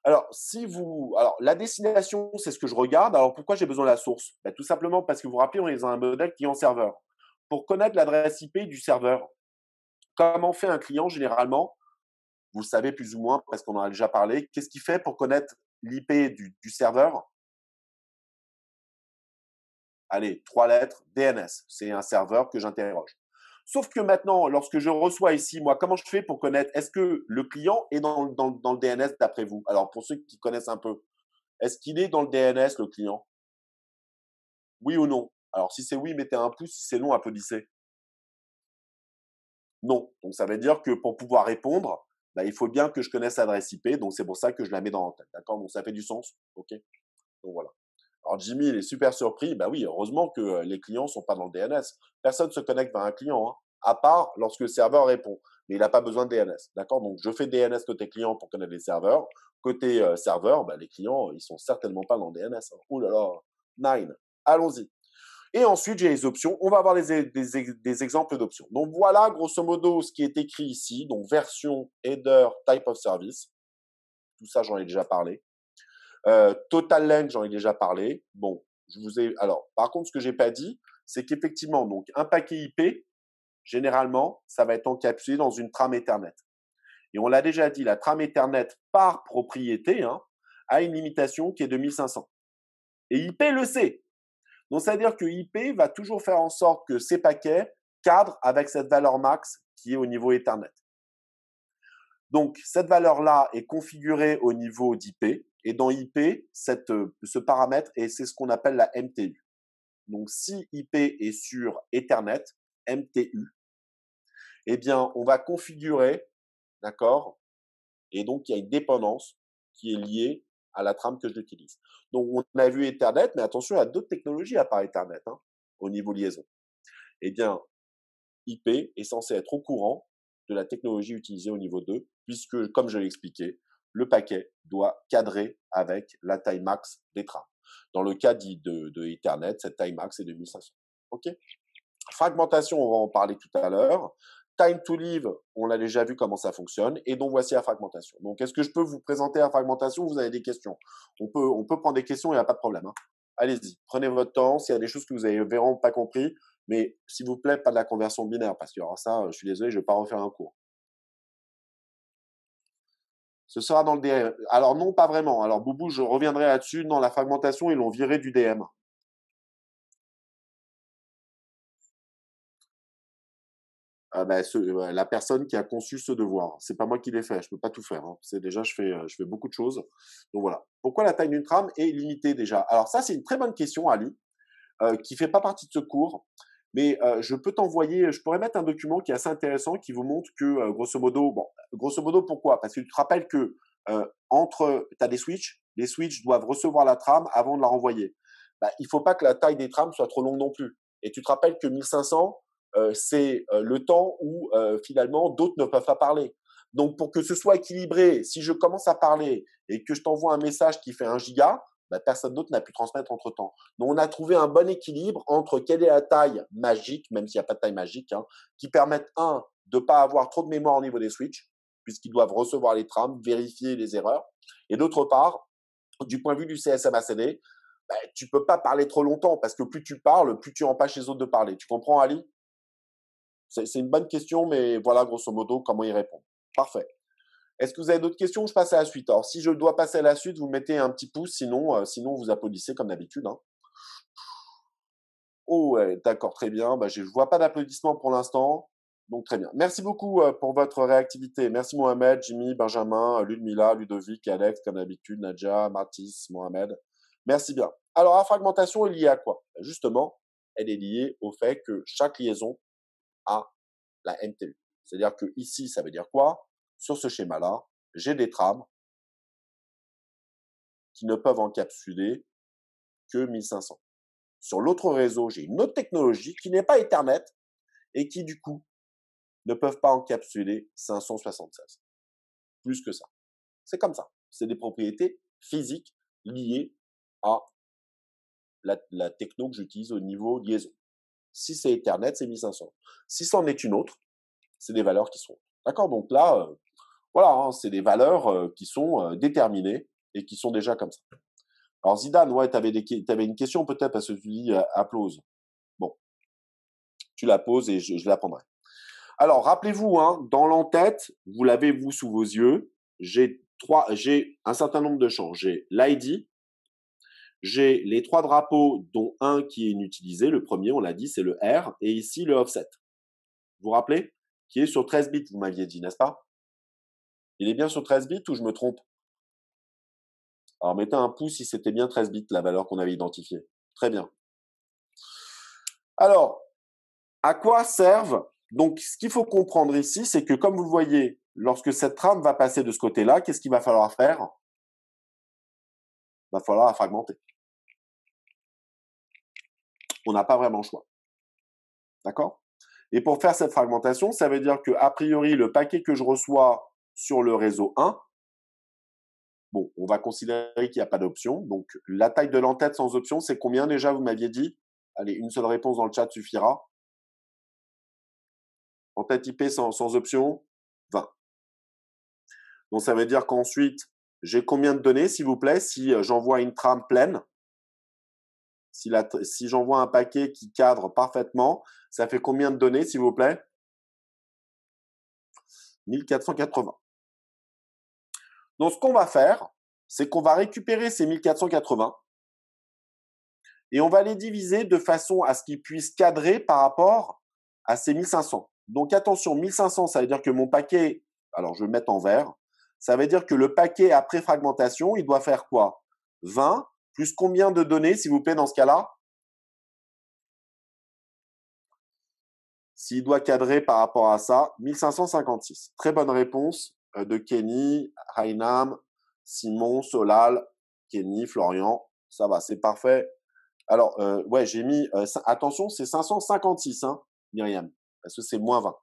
Alors, la destination, c'est ce que je regarde. Alors, pourquoi j'ai besoin de la source? Tout simplement parce que vous vous rappelez, on est dans un modèle client-serveur. Pour connaître l'adresse IP du serveur, comment fait un client généralement? Vous le savez plus ou moins parce qu'on en a déjà parlé. Qu'est-ce qu'il fait pour connaître l'IP du serveur? Allez, 3 lettres, DNS. C'est un serveur que j'interroge. Sauf que maintenant, lorsque je reçois ici, moi, comment je fais pour connaître, est-ce que le client est dans le DNS d'après vous? Alors, pour ceux qui connaissent un peu, est-ce qu'il est dans le DNS, le client? Oui ou non? Alors, si c'est oui, mettez un pouce. Si c'est non, applaudissez. Non. Donc, ça veut dire que pour pouvoir répondre, il faut bien que je connaisse l'adresse IP. Donc, c'est pour ça que je la mets dans l'entête. D'accord? Donc, ça fait du sens. OK? Donc, voilà. Alors, Jimmy, il est super surpris. Oui, heureusement que les clients sont pas dans le DNS. Personne ne se connecte vers un client, hein, à part lorsque le serveur répond. Mais il n'a pas besoin de DNS. D'accord? Donc, je fais DNS côté client pour connaître les serveurs. Côté serveur, les clients, ils sont certainement pas dans le DNS. Hein. Ouh là là. Nine. Allons-y. Et ensuite, j'ai les options. On va avoir des exemples d'options. Donc, voilà, grosso modo, ce qui est écrit ici. Donc, version, header, type of service. Tout ça, j'en ai déjà parlé. Total length, j'en ai déjà parlé. Bon, alors, par contre, ce que j'ai pas dit, c'est qu'effectivement, donc, un paquet IP, généralement, ça va être encapsulé dans une trame Ethernet. Et on l'a déjà dit, la trame Ethernet, par propriété, a une limitation qui est de 1500. Et IP le sait. Donc, c'est-à-dire que IP va toujours faire en sorte que ces paquets cadrent avec cette valeur max qui est au niveau Ethernet. Donc, cette valeur-là est configurée au niveau d'IP. Et dans IP, ce paramètre, et c'est ce qu'on appelle la MTU. Donc, si IP est sur Ethernet, MTU, eh bien, on va configurer, d'accord? Et donc, il y a une dépendance qui est liée à la trame que j'utilise. Donc, on a vu Ethernet, mais attention, il y a d'autres technologies à part Ethernet, hein, au niveau liaison. Eh bien, IP est censé être au courant de la technologie utilisée au niveau 2, puisque, comme je l'ai expliqué, le paquet doit cadrer avec la taille max des trames. Dans le cas dit de Ethernet, cette taille max est de 1500. OK? Fragmentation, on va en parler tout à l'heure. Time to live, on a déjà vu comment ça fonctionne. Et donc, voici la fragmentation. Donc, est-ce que je peux vous présenter la fragmentation? Vous avez des questions? On peut prendre des questions, il n'y a pas de problème, hein. Allez-y, prenez votre temps. S'il y a des choses que vous avez vraiment pas compris, mais s'il vous plaît, pas de la conversion binaire, parce qu'il y aura ça, je suis désolé, je ne vais pas refaire un cours. Ce sera dans le DM. Alors non, pas vraiment. Alors Boubou, je reviendrai là-dessus. Non, la fragmentation, ils l'ont viré du DM. La personne qui a conçu ce devoir. C'est pas moi qui l'ai fait, je peux pas tout faire, hein. C'est déjà, je fais beaucoup de choses. Donc voilà. Pourquoi la taille d'une trame est limitée déjà? Alors ça, c'est une très bonne question, Ali, qui fait pas partie de ce cours. Mais je peux t'envoyer, je pourrais mettre un document qui est assez intéressant, qui vous montre que, grosso modo, pourquoi? Parce que tu te rappelles que tu as des switches, les switches doivent recevoir la trame avant de la renvoyer. Bah, il faut pas que la taille des trames soit trop longue non plus. Et tu te rappelles que 1500, c'est le temps où finalement d'autres ne peuvent pas parler. Donc pour que ce soit équilibré, si je commence à parler et que je t'envoie un message qui fait 1 giga, bah, personne d'autre n'a pu transmettre entre-temps. Donc on a trouvé un bon équilibre entre quelle est la taille magique, même s'il n'y a pas de taille magique, hein, qui permettent, de ne pas avoir trop de mémoire au niveau des switches, puisqu'ils doivent recevoir les trames, vérifier les erreurs. Et d'autre part, du point de vue du CSMACD, bah, tu ne peux pas parler trop longtemps, parce que plus tu parles, plus tu empêches les autres de parler. Tu comprends, Ali? C'est une bonne question, mais voilà grosso modo comment y répondre. Parfait. Est-ce que vous avez d'autres questions? Je passe à la suite. Alors, si je dois passer à la suite, vous mettez un petit pouce, sinon vous applaudissez comme d'habitude, hein. Oh, ouais, d'accord, très bien. Bah, je ne vois pas d'applaudissements pour l'instant. Donc, très bien. Merci beaucoup pour votre réactivité. Merci Mohamed, Jimmy, Benjamin, Ludmila, Ludovic, Alex, comme d'habitude, Nadja, Mathis, Mohamed. Merci bien. Alors, la fragmentation est liée à quoi? Justement, elle est liée au fait que chaque liaison a la MTU. C'est-à-dire que ici, ça veut dire quoi? Sur ce schéma-là, j'ai des trames qui ne peuvent encapsuler que 1500. Sur l'autre réseau, j'ai une autre technologie qui n'est pas Ethernet et qui, du coup, ne peuvent pas encapsuler 576. Plus que ça. C'est comme ça. C'est des propriétés physiques liées à la techno que j'utilise au niveau liaison. Si c'est Ethernet, c'est 1500. Si c'en est une autre, c'est des valeurs qui sont. D'accord? Donc là, voilà, hein, c'est des valeurs qui sont déterminées et qui sont déjà comme ça. Alors Zidane, ouais, tu avais une question peut-être parce que tu dis applause. Bon, tu la poses et je la prendrai. Alors rappelez-vous, hein, dans l'entête, vous l'avez vous sous vos yeux, j'ai un certain nombre de champs. J'ai l'ID, j'ai les 3 drapeaux dont un qui est inutilisé. Le premier, on l'a dit, c'est le R, et ici le offset. Vous vous rappelez? Qui est sur 13 bits, vous m'aviez dit, n'est-ce pas? Il est bien sur 13 bits ou je me trompe? Alors mettez un pouce si c'était bien 13 bits, la valeur qu'on avait identifiée. Très bien. Alors, à quoi servent? Donc, ce qu'il faut comprendre ici, c'est que comme vous le voyez, lorsque cette trame va passer de ce côté-là, qu'est-ce qu'il va falloir faire? Il va falloir la fragmenter. On n'a pas vraiment le choix. D'accord? Et pour faire cette fragmentation, ça veut dire que, a priori, le paquet que je reçois sur le réseau 1, bon, on va considérer qu'il n'y a pas d'option. Donc, la taille de l'entête sans option, c'est combien déjà, vous m'aviez dit? Allez, une seule réponse dans le chat suffira. Entête IP sans option, 20. Donc, ça veut dire qu'ensuite, j'ai combien de données, s'il vous plaît, si j'envoie une trame pleine? Si j'envoie un paquet qui cadre parfaitement, ça fait combien de données, s'il vous plaît? 1480. Donc, ce qu'on va faire, c'est qu'on va récupérer ces 1480 et on va les diviser de façon à ce qu'ils puissent cadrer par rapport à ces 1500. Donc, attention, 1500, ça veut dire que mon paquet, alors je vais le mettre en vert, Ça veut dire que le paquet après fragmentation, il doit faire quoi? 20 plus combien de données, s'il vous plaît, dans ce cas-là? S'il doit cadrer par rapport à ça, 1556. Très bonne réponse de Kenny, Rainam, Simon, Solal, Kenny, Florian. Ça va, c'est parfait. Alors, ouais, j'ai mis, attention, c'est 556, hein, Myriam, parce que c'est moins 20.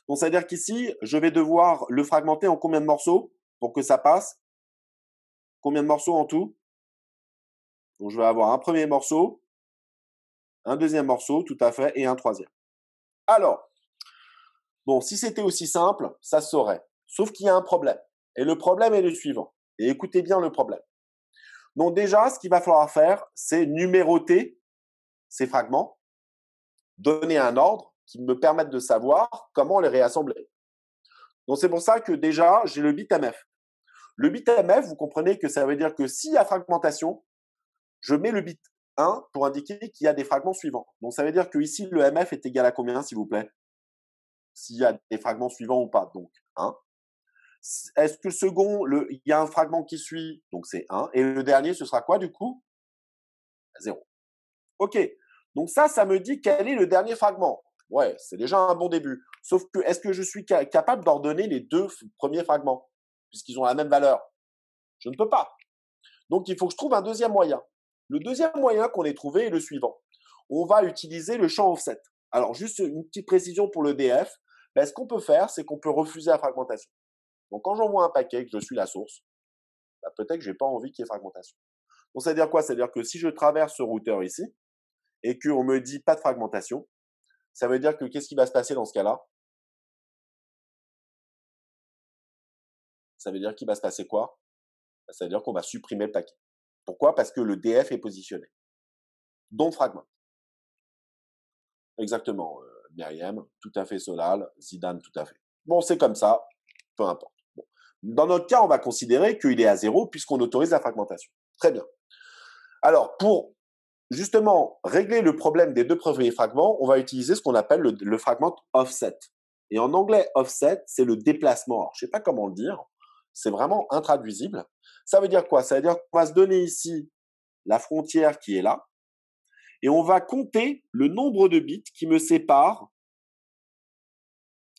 Donc, ça veut dire qu'ici, je vais devoir le fragmenter en combien de morceaux pour que ça passe? Combien de morceaux en tout? Donc, je vais avoir un premier morceau, un deuxième morceau, tout à fait, et un troisième. Alors, bon, si c'était aussi simple, ça se saurait. Sauf qu'il y a un problème. Et le problème est le suivant. Et écoutez bien le problème. Donc déjà, ce qu'il va falloir faire, c'est numéroter ces fragments, donner un ordre qui me permette de savoir comment les réassembler. Donc c'est pour ça que déjà, j'ai le bit MF. Le bit MF, vous comprenez que ça veut dire que s'il y a fragmentation, je mets le bit 1 pour indiquer qu'il y a des fragments suivants. Donc ça veut dire que ici, le MF est égal à combien, s'il vous plaît? S'il y a des fragments suivants ou pas. Donc 1. Est-ce que le second, il y a un fragment qui suit, donc c'est 1. Et le dernier, ce sera quoi du coup? 0. OK. Donc ça me dit quel est le dernier fragment. Ouais, c'est déjà un bon début. Sauf que, est-ce que je suis capable d'ordonner les deux premiers fragments, puisqu'ils ont la même valeur? Je ne peux pas. Donc, il faut que je trouve un deuxième moyen. Le deuxième moyen qu'on ait trouvé est le suivant. On va utiliser le champ offset. Alors, juste une petite précision pour le DF. Ben, ce qu'on peut faire, c'est qu'on peut refuser la fragmentation. Donc, quand j'envoie un paquet, que je suis la source, ben, peut-être que je n'ai pas envie qu'il y ait fragmentation. Donc, ça veut dire quoi? Ça veut dire que si je traverse ce routeur ici et qu'on me dit pas de fragmentation, ça veut dire que qu'est-ce qui va se passer dans ce cas-là? Ça veut dire qu'il va se passer quoi? Ça veut dire qu'on va supprimer le paquet. Pourquoi? Parce que le DF est positionné. Donc, fragment. Exactement, Myriam, tout à fait Solal, Zidane, tout à fait. Bon, c'est comme ça, peu importe. Bon. Dans notre cas, on va considérer qu'il est à 0 puisqu'on autorise la fragmentation. Très bien. Alors, pour justement régler le problème des deux premiers fragments, on va utiliser ce qu'on appelle le fragment offset. Et en anglais, offset, c'est le déplacement. Alors, je ne sais pas comment le dire, c'est vraiment intraduisible. Ça veut dire quoi? Ça veut dire qu'on va se donner ici la frontière qui est là, et on va compter le nombre de bits qui me séparent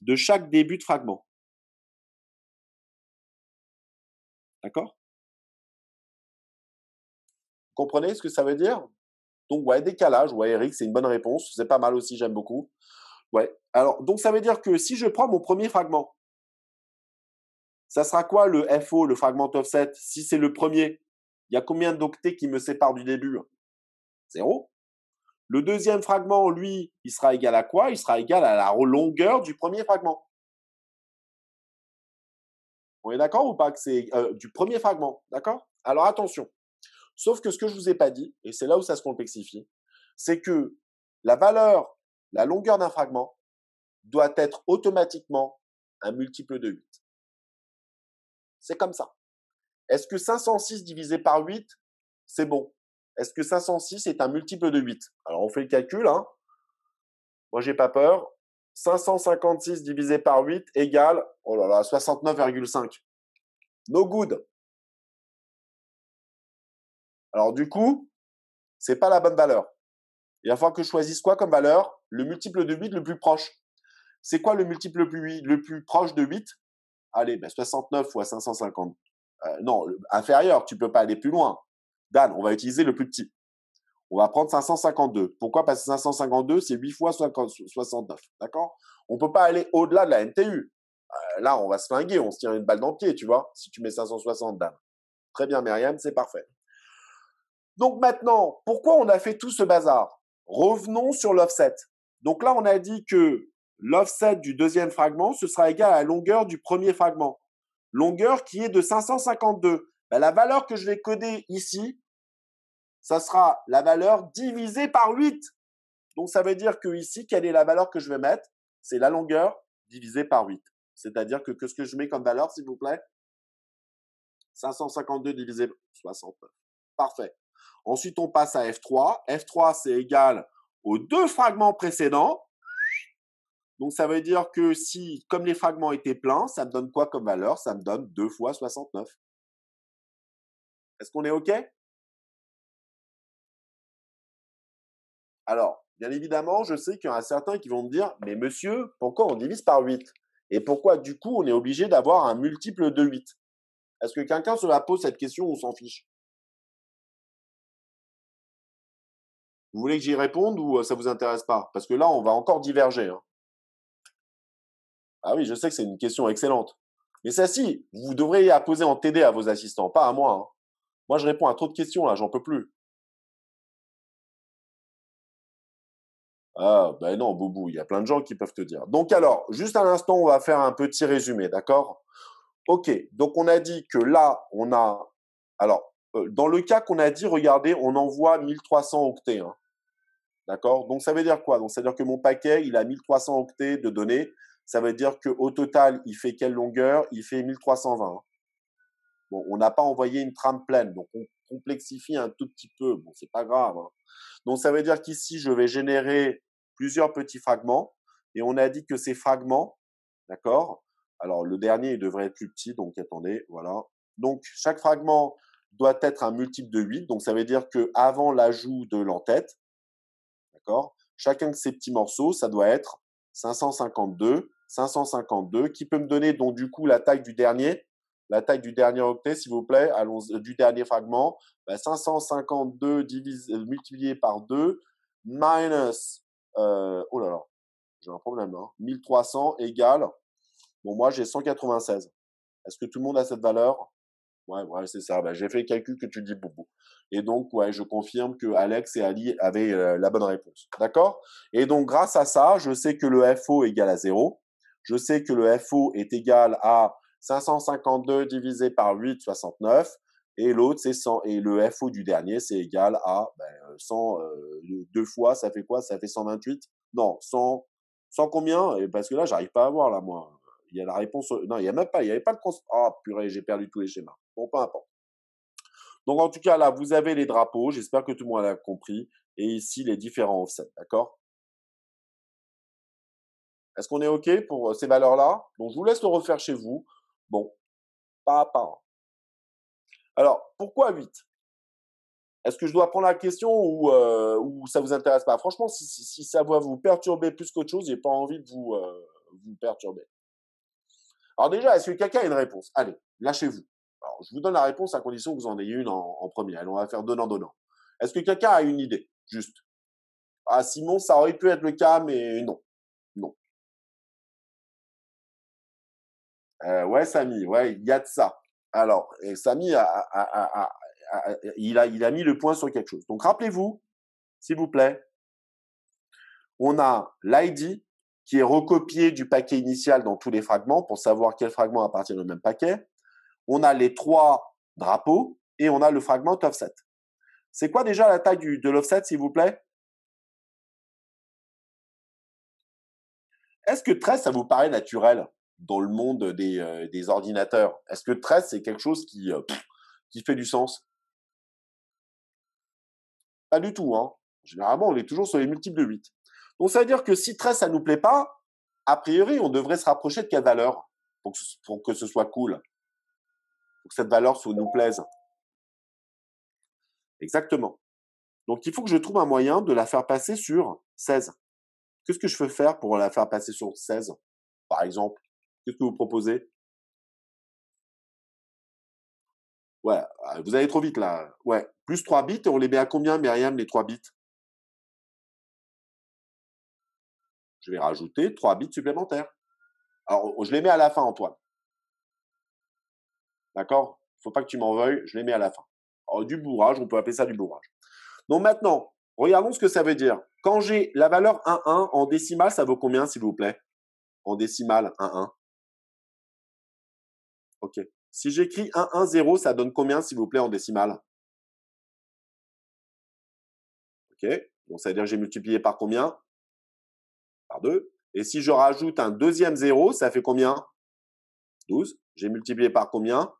de chaque début de fragment. D'accord? Vous comprenez ce que ça veut dire? Donc, ouais, décalage. Ouais, Eric, c'est une bonne réponse. C'est pas mal aussi, j'aime beaucoup. Ouais. Alors, donc, ça veut dire que si je prends mon premier fragment, ça sera quoi le FO, le fragment offset? Si c'est le premier, il y a combien d'octets qui me séparent du début? 0. Le deuxième fragment, lui, il sera égal à quoi? Il sera égal à la longueur du premier fragment. On est d'accord ou pas que c'est du premier fragment? D'accord? Alors, attention. Sauf que ce que je ne vous ai pas dit, et c'est là où ça se complexifie, c'est que la valeur, la longueur d'un fragment doit être automatiquement un multiple de 8. C'est comme ça. Est-ce que 506 divisé par 8, c'est bon? Est-ce que 506 est un multiple de 8? Alors, on fait le calcul. Hein. Moi, j'ai pas peur. 556 divisé par 8 égale, oh là là, 69,5. No good. Alors, du coup, c'est pas la bonne valeur. Il va falloir que je choisisse quoi comme valeur? Le multiple de 8 le plus proche. C'est quoi le multiple le plus proche de 8? Allez, ben 69 fois 550. Non, inférieur, tu ne peux pas aller plus loin. Dan, on va utiliser le plus petit. On va prendre 552. Pourquoi? Parce que 552, c'est 8 fois 69. D'accord? On ne peut pas aller au-delà de la NTU. Là, on va se flinguer, on se tire une balle dans le pied, tu vois, si tu mets 560, Dan. Très bien, Myriam, c'est parfait. Donc maintenant, pourquoi on a fait tout ce bazar? Revenons sur l'offset. Donc là, on a dit que l'offset du deuxième fragment, ce sera égal à la longueur du premier fragment. Longueur qui est de 552. Ben, la valeur que je vais coder ici, ça sera la valeur divisée par 8. Donc ça veut dire que ici, quelle est la valeur que je vais mettre? C'est la longueur divisée par 8. C'est-à-dire que ce que je mets comme valeur, s'il vous plaît? 552 divisé par 69. Parfait. Ensuite, on passe à F3. F3, c'est égal aux deux fragments précédents. Donc, ça veut dire que si, comme les fragments étaient pleins, ça me donne quoi comme valeur? Ça me donne 2 fois 69. Est-ce qu'on est OK? Alors, bien évidemment, je sais qu'il y en a certains qui vont me dire, mais monsieur, pourquoi on divise par 8? Et pourquoi, du coup, on est obligé d'avoir un multiple de 8? Est-ce que quelqu'un se la pose cette question ou on s'en fiche? Vous voulez que j'y réponde ou ça vous intéresse pas? Parce que là, on va encore diverger, hein. Ah oui, je sais que c'est une question excellente. Mais celle-ci, vous devriez la poser en TD à vos assistants, pas à moi, hein. Moi, je réponds à trop de questions, là, j'en peux plus. Ah, ben non, Boubou, il y a plein de gens qui peuvent te dire. Donc alors, juste à l'instant, on va faire un petit résumé, d'accord? Ok, donc on a dit que là, on a… Alors, dans le cas qu'on a dit, regardez, on envoie 1300 octets, hein, d'accord? Donc ça veut dire quoi? Donc ça veut dire que mon paquet, il a 1300 octets de données. Ça veut dire qu'au total, il fait quelle longueur? Il fait 1320, hein. Bon, on n'a pas envoyé une trame pleine, donc on complexifie un tout petit peu. Bon, c'est pas grave, hein. Donc ça veut dire qu'ici, je vais générer plusieurs petits fragments. Et on a dit que ces fragments, d'accord? Alors le dernier, il devrait être plus petit, donc attendez, voilà. Donc chaque fragment doit être un multiple de 8. Donc ça veut dire qu'avant l'ajout de l'entête, d'accord? Chacun de ces petits morceaux, ça doit être 552, 552, qui peut me donner donc du coup la taille du dernier octet, s'il vous plaît, allons, du dernier fragment, 552 multiplié par 2, minus, oh là là, j'ai un problème, hein, 1300 égale, bon, moi j'ai 196. Est-ce que tout le monde a cette valeur? Ouais, ouais, c'est ça. J'ai fait le calcul que tu dis, Boubou. Et donc, ouais, je confirme que Alex et Ali avaient la bonne réponse. D'accord? Et donc, grâce à ça, je sais que le FO égale à 0. Je sais que le FO est égal à 552 divisé par 8, 69. Et l'autre, c'est 100. Et le FO du dernier, c'est égal à 100. Deux fois, ça fait quoi? Ça fait 128? Non, 100. 100 combien? Et parce que là, j'arrive pas à voir, là, moi. Il y a la réponse. Non, il n'y a même pas. Il n'y avait pas de. Ah, purée, j'ai perdu tous les schémas. Bon, peu importe. Donc, en tout cas, là, vous avez les drapeaux. J'espère que tout le monde a compris. Et ici, les différents offsets. D'accord? Est-ce qu'on est OK pour ces valeurs-là? Donc, je vous laisse le refaire chez vous. Bon, pas à pas. Alors, pourquoi 8? Est-ce que je dois prendre la question ou ça vous intéresse pas? Franchement, si ça va vous perturber plus qu'autre chose, j'ai pas envie de vous perturber. Alors déjà, est-ce que quelqu'un a une réponse? Allez, lâchez-vous. Alors, je vous donne la réponse à condition que vous en ayez une en premier. Allez, on va faire donnant-donnant. Est-ce que quelqu'un a une idée? Juste. Ah, Simon, ça aurait pu être le cas, mais non. Non. Ouais, Samy, ouais, il y a de ça. Alors, et Samy, il a mis le point sur quelque chose. Donc, rappelez-vous, s'il vous plaît, on a l'ID qui est recopié du paquet initial dans tous les fragments pour savoir quel fragment appartient au même paquet. On a les 3 drapeaux et on a le fragment offset. C'est quoi déjà la taille de l'offset, s'il vous plaît? Est-ce que 13, ça vous paraît naturel dans le monde des ordinateurs? Est-ce que 13, c'est quelque chose qui fait du sens? Pas du tout, hein. Généralement, on est toujours sur les multiples de 8. Donc, ça veut dire que si 13, ça ne nous plaît pas, a priori, on devrait se rapprocher de quelle valeur pour que ce soit cool, pour que cette valeur nous plaise? Exactement. Donc, il faut que je trouve un moyen de la faire passer sur 16. Qu'est-ce que je peux faire pour la faire passer sur 16, par exemple? Qu'est-ce que vous proposez? Ouais, vous allez trop vite là. Ouais, plus 3 bits, et on les met à combien, Myriam, les 3 bits? Je vais rajouter 3 bits supplémentaires. Alors, je les mets à la fin, Antoine. D'accord? Il ne faut pas que tu m'en veuilles, je les mets à la fin. Alors, du bourrage, on peut appeler ça du bourrage. Donc maintenant, regardons ce que ça veut dire. Quand j'ai la valeur 1,1 en décimale, ça vaut combien, s'il vous plaît? En décimale, 1,1. OK. Si j'écris 1,1,0, ça donne combien, s'il vous plaît, en décimale? OK. Donc, ça veut dire que j'ai multiplié par combien? Par 2. Et si je rajoute un deuxième 0, ça fait combien? 12. J'ai multiplié par combien?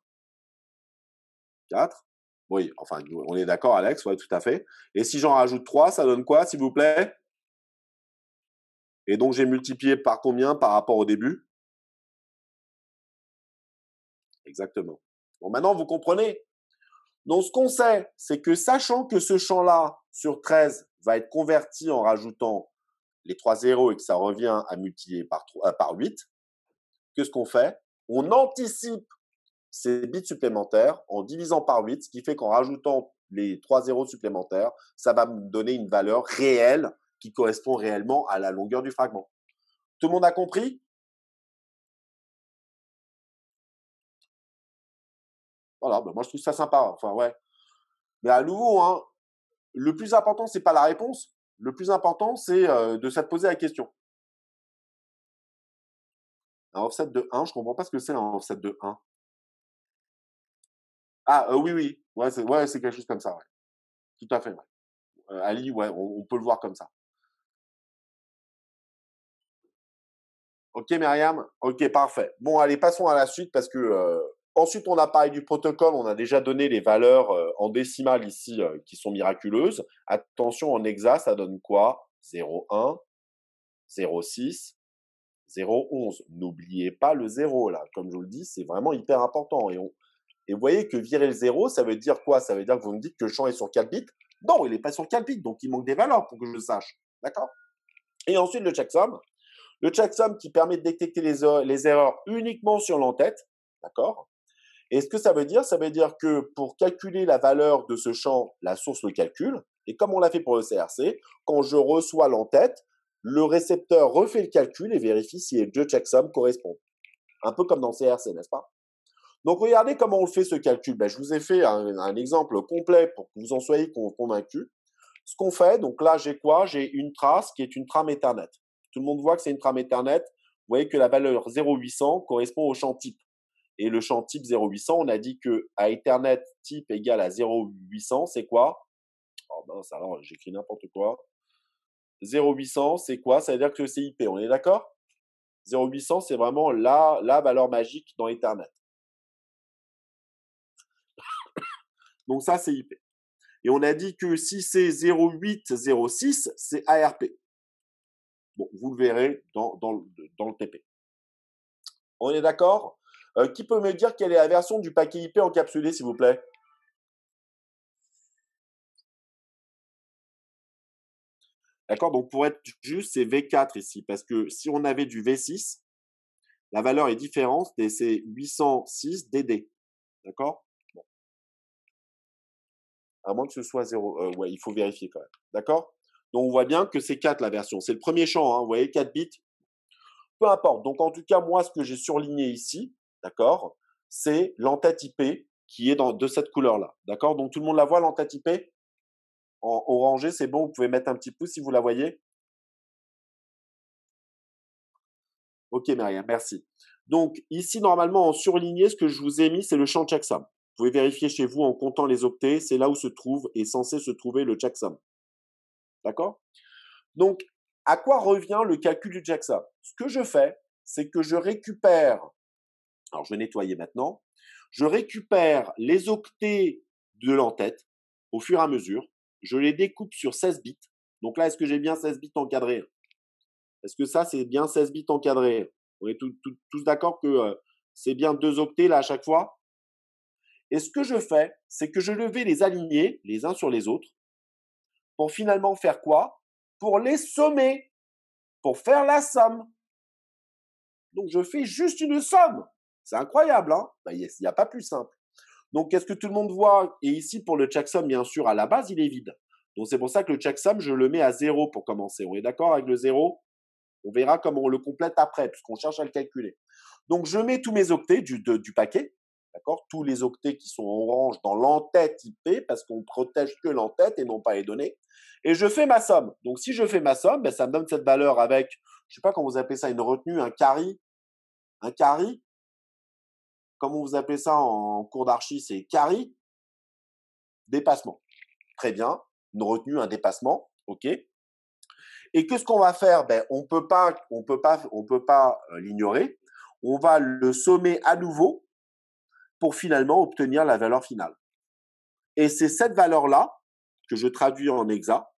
4. Oui, enfin, on est d'accord, Alex, oui, tout à fait. Et si j'en rajoute 3, ça donne quoi, s'il vous plaît? Et donc, j'ai multiplié par combien par rapport au début? Exactement. Bon, maintenant, vous comprenez. Donc, ce qu'on sait, c'est que sachant que ce champ-là, sur 13, va être converti en rajoutant les 3 zéros et que ça revient à multiplier par 8, qu'est-ce qu'on fait? On anticipe ces bits supplémentaires en divisant par 8, ce qui fait qu'en rajoutant les 3 zéros supplémentaires, ça va me donner une valeur réelle qui correspond réellement à la longueur du fragment. Tout le monde a compris? Voilà, ben moi je trouve ça sympa. Enfin, ouais. Mais à nouveau, hein, le plus important, c'est pas la réponse. Le plus important, c'est de se poser la question. Un offset de 1, je comprends pas ce que c'est un offset de 1. Ah, oui, oui. Ouais, c'est quelque chose comme ça, ouais. Tout à fait, ouais. Ali, ouais, on peut le voir comme ça. Ok, Myriam? Ok, parfait. Bon, allez, passons à la suite parce que ensuite, on a parlé du protocole. On a déjà donné les valeurs en décimales ici qui sont miraculeuses. Attention, en hexa, ça donne quoi? 0,1, 0,6, 0,11. N'oubliez pas le 0 là. Comme je vous le dis, c'est vraiment hyper important. Et vous voyez que virer le 0, ça veut dire quoi? Ça veut dire que vous me dites que le champ est sur 4 bits. Non, il n'est pas sur 4 bits, donc il manque des valeurs pour que je le sache. D'accord? Et ensuite, le checksum. Le checksum qui permet de détecter les erreurs uniquement sur l'entête. D'accord? Et ce que ça veut dire? Ça veut dire que pour calculer la valeur de ce champ, la source le calcule. Et comme on l'a fait pour le CRC, quand je reçois l'entête, le récepteur refait le calcul et vérifie si les deux checksums correspondent. Un peu comme dans le CRC, n'est-ce pas? Donc, regardez comment on fait ce calcul. Ben, je vous ai fait un exemple complet pour que vous en soyez convaincus. Ce qu'on fait, donc là, j'ai quoi? J'ai une trace qui est une trame Ethernet. Tout le monde voit que c'est une trame Ethernet. Vous voyez que la valeur 0800 correspond au champ type. Et le champ type 0800, on a dit que à Ethernet type égale à 0800, c'est quoi? Oh mince, alors j'écris n'importe quoi. 0800, c'est quoi? Ça veut dire que c'est IP. On est d'accord? 0800, c'est vraiment la valeur magique dans Ethernet. Donc ça, c'est IP. Et on a dit que si c'est 0806, c'est ARP. Bon, vous le verrez dans le TP. On est d'accord? Qui peut me dire quelle est la version du paquet IP encapsulé, s'il vous plaît? D'accord? Donc, pour être juste, c'est V4 ici. Parce que si on avait du V6, la valeur est différente et c'est 806 DD. D'accord? Bon. À moins que ce soit 0. Ouais, il faut vérifier quand même. D'accord? Donc, on voit bien que c'est 4 la version. C'est le premier champ. Hein, vous voyez, 4 bits. Peu importe. Donc, en tout cas, moi, ce que j'ai surligné ici, d'accord, c'est l'entête IP qui est de cette couleur-là. D'accord? Donc, tout le monde la voit, l'entête IP? En orangé, c'est bon. Vous pouvez mettre un petit pouce si vous la voyez. Ok, Myriam, merci. Donc, ici, normalement, en surligné, ce que je vous ai mis, c'est le champ checksum. Vous pouvez vérifier chez vous en comptant les octets. C'est là où est censé se trouver le checksum. D'accord? Donc, à quoi revient le calcul du checksum? Ce que je fais, c'est que je récupère, alors je vais nettoyer maintenant, je récupère les octets de l'entête au fur et à mesure. Je les découpe sur 16 bits. Donc là, est-ce que j'ai bien 16 bits encadrés? Est-ce que ça, c'est bien 16 bits encadrés? On est tous d'accord que c'est bien 2 octets là à chaque fois? Et ce que je fais, c'est que je vais les aligner les uns sur les autres pour finalement faire quoi? Pour les sommer, pour faire la somme. Donc, je fais juste une somme. C'est incroyable, hein? Ben, il n'y a pas plus simple. Donc, qu'est-ce que tout le monde voit? Et ici, pour le checksum, bien sûr, à la base, il est vide. Donc, c'est pour ça que le checksum, je le mets à 0 pour commencer. On est d'accord avec le 0? On verra comment on le complète après, puisqu'on cherche à le calculer. Donc, je mets tous mes octets du paquet, d'accord? Tous les octets qui sont orange dans l'entête IP, parce qu'on protège que l'entête et non pas les données. Et je fais ma somme. Donc, si je fais ma somme, ben, ça me donne cette valeur avec, je ne sais pas comment vous appelez ça, une retenue, un carry. Un carry, comment vous appelez ça en cours d'archi? C'est carry, dépassement. Très bien. Une retenue, un dépassement. OK. Et qu'est-ce qu'on va faire? Ben, on peut pas l'ignorer. On va le sommer à nouveau pour finalement obtenir la valeur finale. Et c'est cette valeur-là que je traduis en hexa.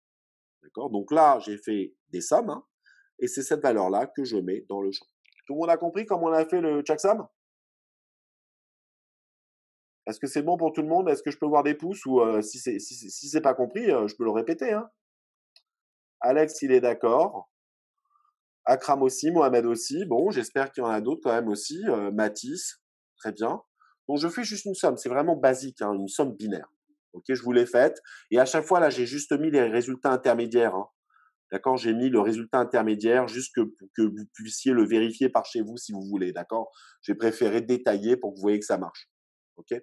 D'accord? Donc là, j'ai fait des sommes. Hein, et c'est cette valeur-là que je mets dans le champ. Tout le monde a compris comment on a fait le checksum? Est-ce que c'est bon pour tout le monde? Est-ce que je peux voir des pouces ou si c'est pas compris, je peux le répéter, hein? Alex, il est d'accord. Akram aussi, Mohamed aussi. Bon, j'espère qu'il y en a d'autres quand même aussi. Mathis, très bien. Donc, je fais juste une somme. C'est vraiment basique, hein, une somme binaire. Ok, je vous l'ai faite. Et à chaque fois, là, j'ai juste mis les résultats intermédiaires, hein. D'accord? J'ai mis le résultat intermédiaire juste pour que vous puissiez le vérifier par chez vous si vous voulez. D'accord? J'ai préféré détailler pour que vous voyez que ça marche. Ok?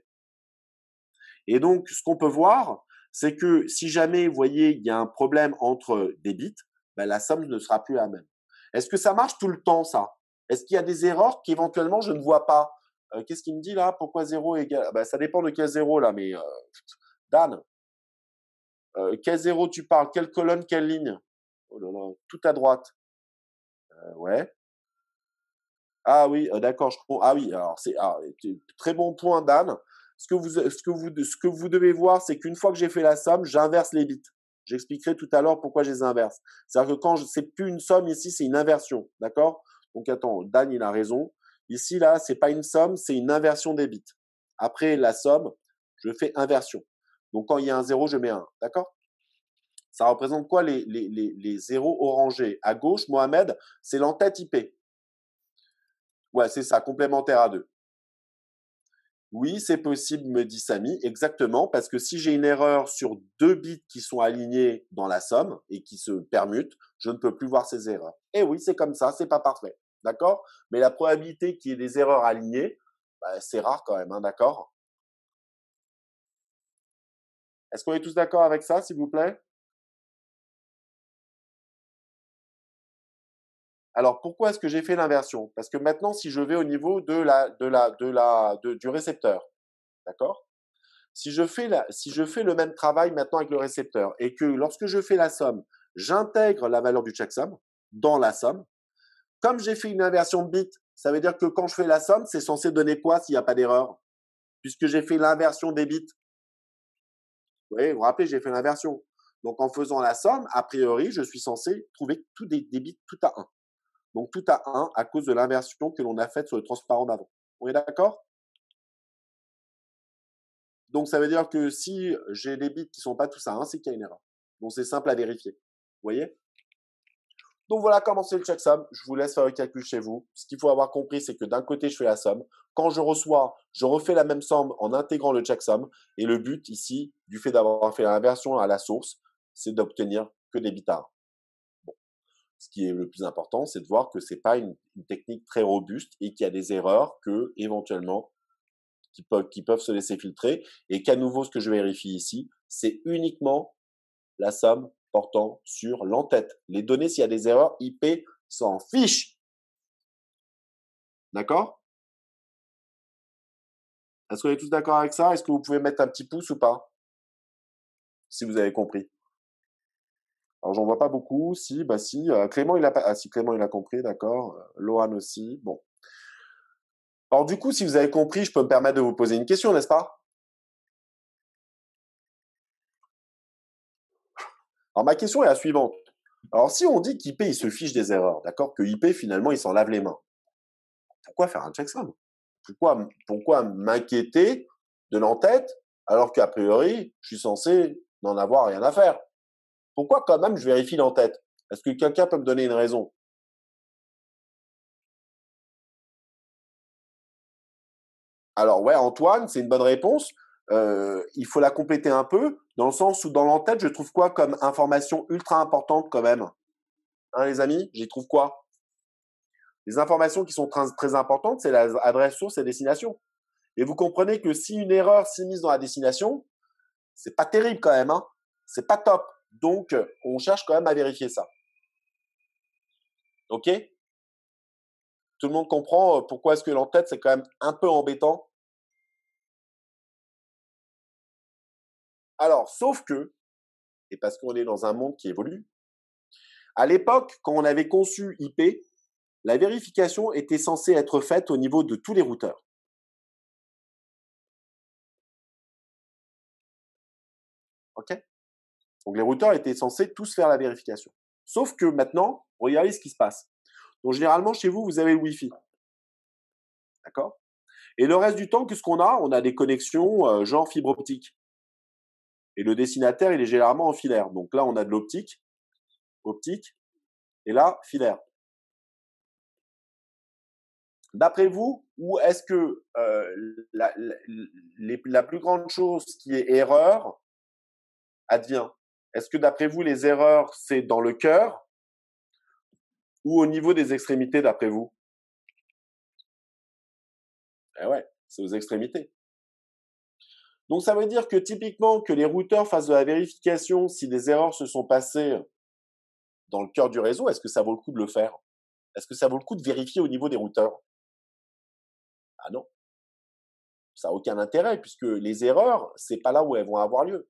Et donc, ce qu'on peut voir, c'est que si jamais, vous voyez, il y a un problème entre des bits, ben, la somme ne sera plus la même. Est-ce que ça marche tout le temps, ça? Est-ce qu'il y a des erreurs qu'éventuellement je ne vois pas? Qu'est-ce qu'il me dit là? Pourquoi 0 égale? Ben, ça dépend de quel 0 là, mais Dan, quel 0 tu parles? Quelle colonne, quelle ligne? Oh là là, tout à droite. Ouais. Ah oui, d'accord, je comprends. Ah oui, alors très bon point, Dan. Ce que vous devez voir, c'est qu'une fois que j'ai fait la somme, j'inverse les bits. J'expliquerai tout à l'heure pourquoi je les inverse. C'est-à-dire que c'est plus une somme ici, c'est une inversion, d'accord? Donc attends, Dan, il a raison. Ici, là, c'est pas une somme, c'est une inversion des bits. Après la somme, je fais inversion. Donc quand il y a un 0, je mets un, d'accord? Ça représente quoi les zéros orangés? À gauche, Mohamed, c'est l'entête IP. Ouais, c'est ça, complémentaire à 2. Oui, c'est possible, me dit Samy, exactement, parce que si j'ai une erreur sur 2 bits qui sont alignés dans la somme et qui se permutent, je ne peux plus voir ces erreurs. Et oui, c'est comme ça, c'est pas parfait, d'accord? Mais la probabilité qu'il y ait des erreurs alignées, bah, c'est rare quand même, hein, d'accord? Est-ce qu'on est tous d'accord avec ça, s'il vous plaît? Alors, pourquoi est-ce que j'ai fait l'inversion? Parce que maintenant, si je vais au niveau du récepteur, d'accord? Si je fais le même travail maintenant avec le récepteur et que lorsque je fais la somme, j'intègre la valeur du checksum dans la somme, comme j'ai fait une inversion de bit, ça veut dire que quand je fais la somme, c'est censé donner quoi s'il n'y a pas d'erreur? Puisque j'ai fait l'inversion des bits. Vous voyez, vous vous rappelez, j'ai fait l'inversion. Donc en faisant la somme, a priori, je suis censé trouver tous des bits tout à 1. Donc tout à 1 à cause de l'inversion que l'on a faite sur le transparent d'avant. On est d'accord? Donc ça veut dire que si j'ai des bits qui ne sont pas tous à 1, c'est qu'il y a une erreur. Donc c'est simple à vérifier. Vous voyez? Donc voilà comment c'est le checksum. Je vous laisse faire le calcul chez vous. Ce qu'il faut avoir compris, c'est que d'un côté, je fais la somme. Quand je reçois, je refais la même somme en intégrant le checksum. Et le but ici, du fait d'avoir fait l'inversion à la source, c'est d'obtenir que des bits à 1. Bon. Ce qui est le plus important, c'est de voir que ce n'est pas une technique très robuste et qu'il y a des erreurs que, éventuellement, qui peuvent se laisser filtrer. Et qu'à nouveau, ce que je vérifie ici, c'est uniquement la somme portant sur l'entête. Les données, s'il y a des erreurs, IP s'en fiche. D'accord? Est-ce qu'on est tous d'accord avec ça? Est-ce que vous pouvez mettre un petit pouce ou pas? Si vous avez compris. Alors, j'en vois pas beaucoup. Si, bah si. Clément, il a pas. Ah, si, Clément, il a compris, d'accord. Lohan aussi. Bon. Alors, du coup, si vous avez compris, je peux me permettre de vous poser une question, n'est-ce pas? Alors, ma question est la suivante. Alors, si on dit qu'IP, il se fiche des erreurs, d'accord? Que IP, finalement, il s'en lave les mains. Pourquoi faire un checksum? Pourquoi m'inquiéter de l'entête alors qu'a priori, je suis censé n'en avoir rien à faire? Pourquoi quand même je vérifie l'entête? Est-ce que quelqu'un peut me donner une raison? Alors ouais, Antoine, c'est une bonne réponse. Il faut la compléter un peu, dans le sens où dans l'entête, je trouve quoi comme information ultra importante quand même? Hein, les amis, j'y trouve quoi? Les informations qui sont très importantes, c'est l'adresse source et destination. Et vous comprenez que si une erreur s'est mise dans la destination, c'est pas terrible quand même, hein. C'est pas top. Donc, on cherche quand même à vérifier ça. OK? Tout le monde comprend pourquoi est-ce que l'entête, c'est quand même un peu embêtant? Alors, sauf que, et parce qu'on est dans un monde qui évolue, à l'époque, quand on avait conçu IP, la vérification était censée être faite au niveau de tous les routeurs. OK? Donc, les routeurs étaient censés tous faire la vérification. Sauf que maintenant, Regardez ce qui se passe. Donc, généralement, chez vous, vous avez le Wi-Fi. D'accord? Et le reste du temps, qu'est-ce qu'on a? On a des connexions genre fibre optique. Et le destinataire, il est généralement en filaire. Donc là, on a de l'optique, optique, et là, filaire. D'après vous, où est-ce que la plus grande chose qui est erreur advient? Est-ce que d'après vous, les erreurs, c'est dans le cœur ou au niveau des extrémités, d'après vous? Eh ouais, c'est aux extrémités. Donc ça veut dire que typiquement que les routeurs fassent de la vérification si des erreurs se sont passées dans le cœur du réseau, est-ce que ça vaut le coup de le faire? Est-ce que ça vaut le coup de vérifier au niveau des routeurs? Ah non, ça n'a aucun intérêt puisque les erreurs, c'est pas là où elles vont avoir lieu.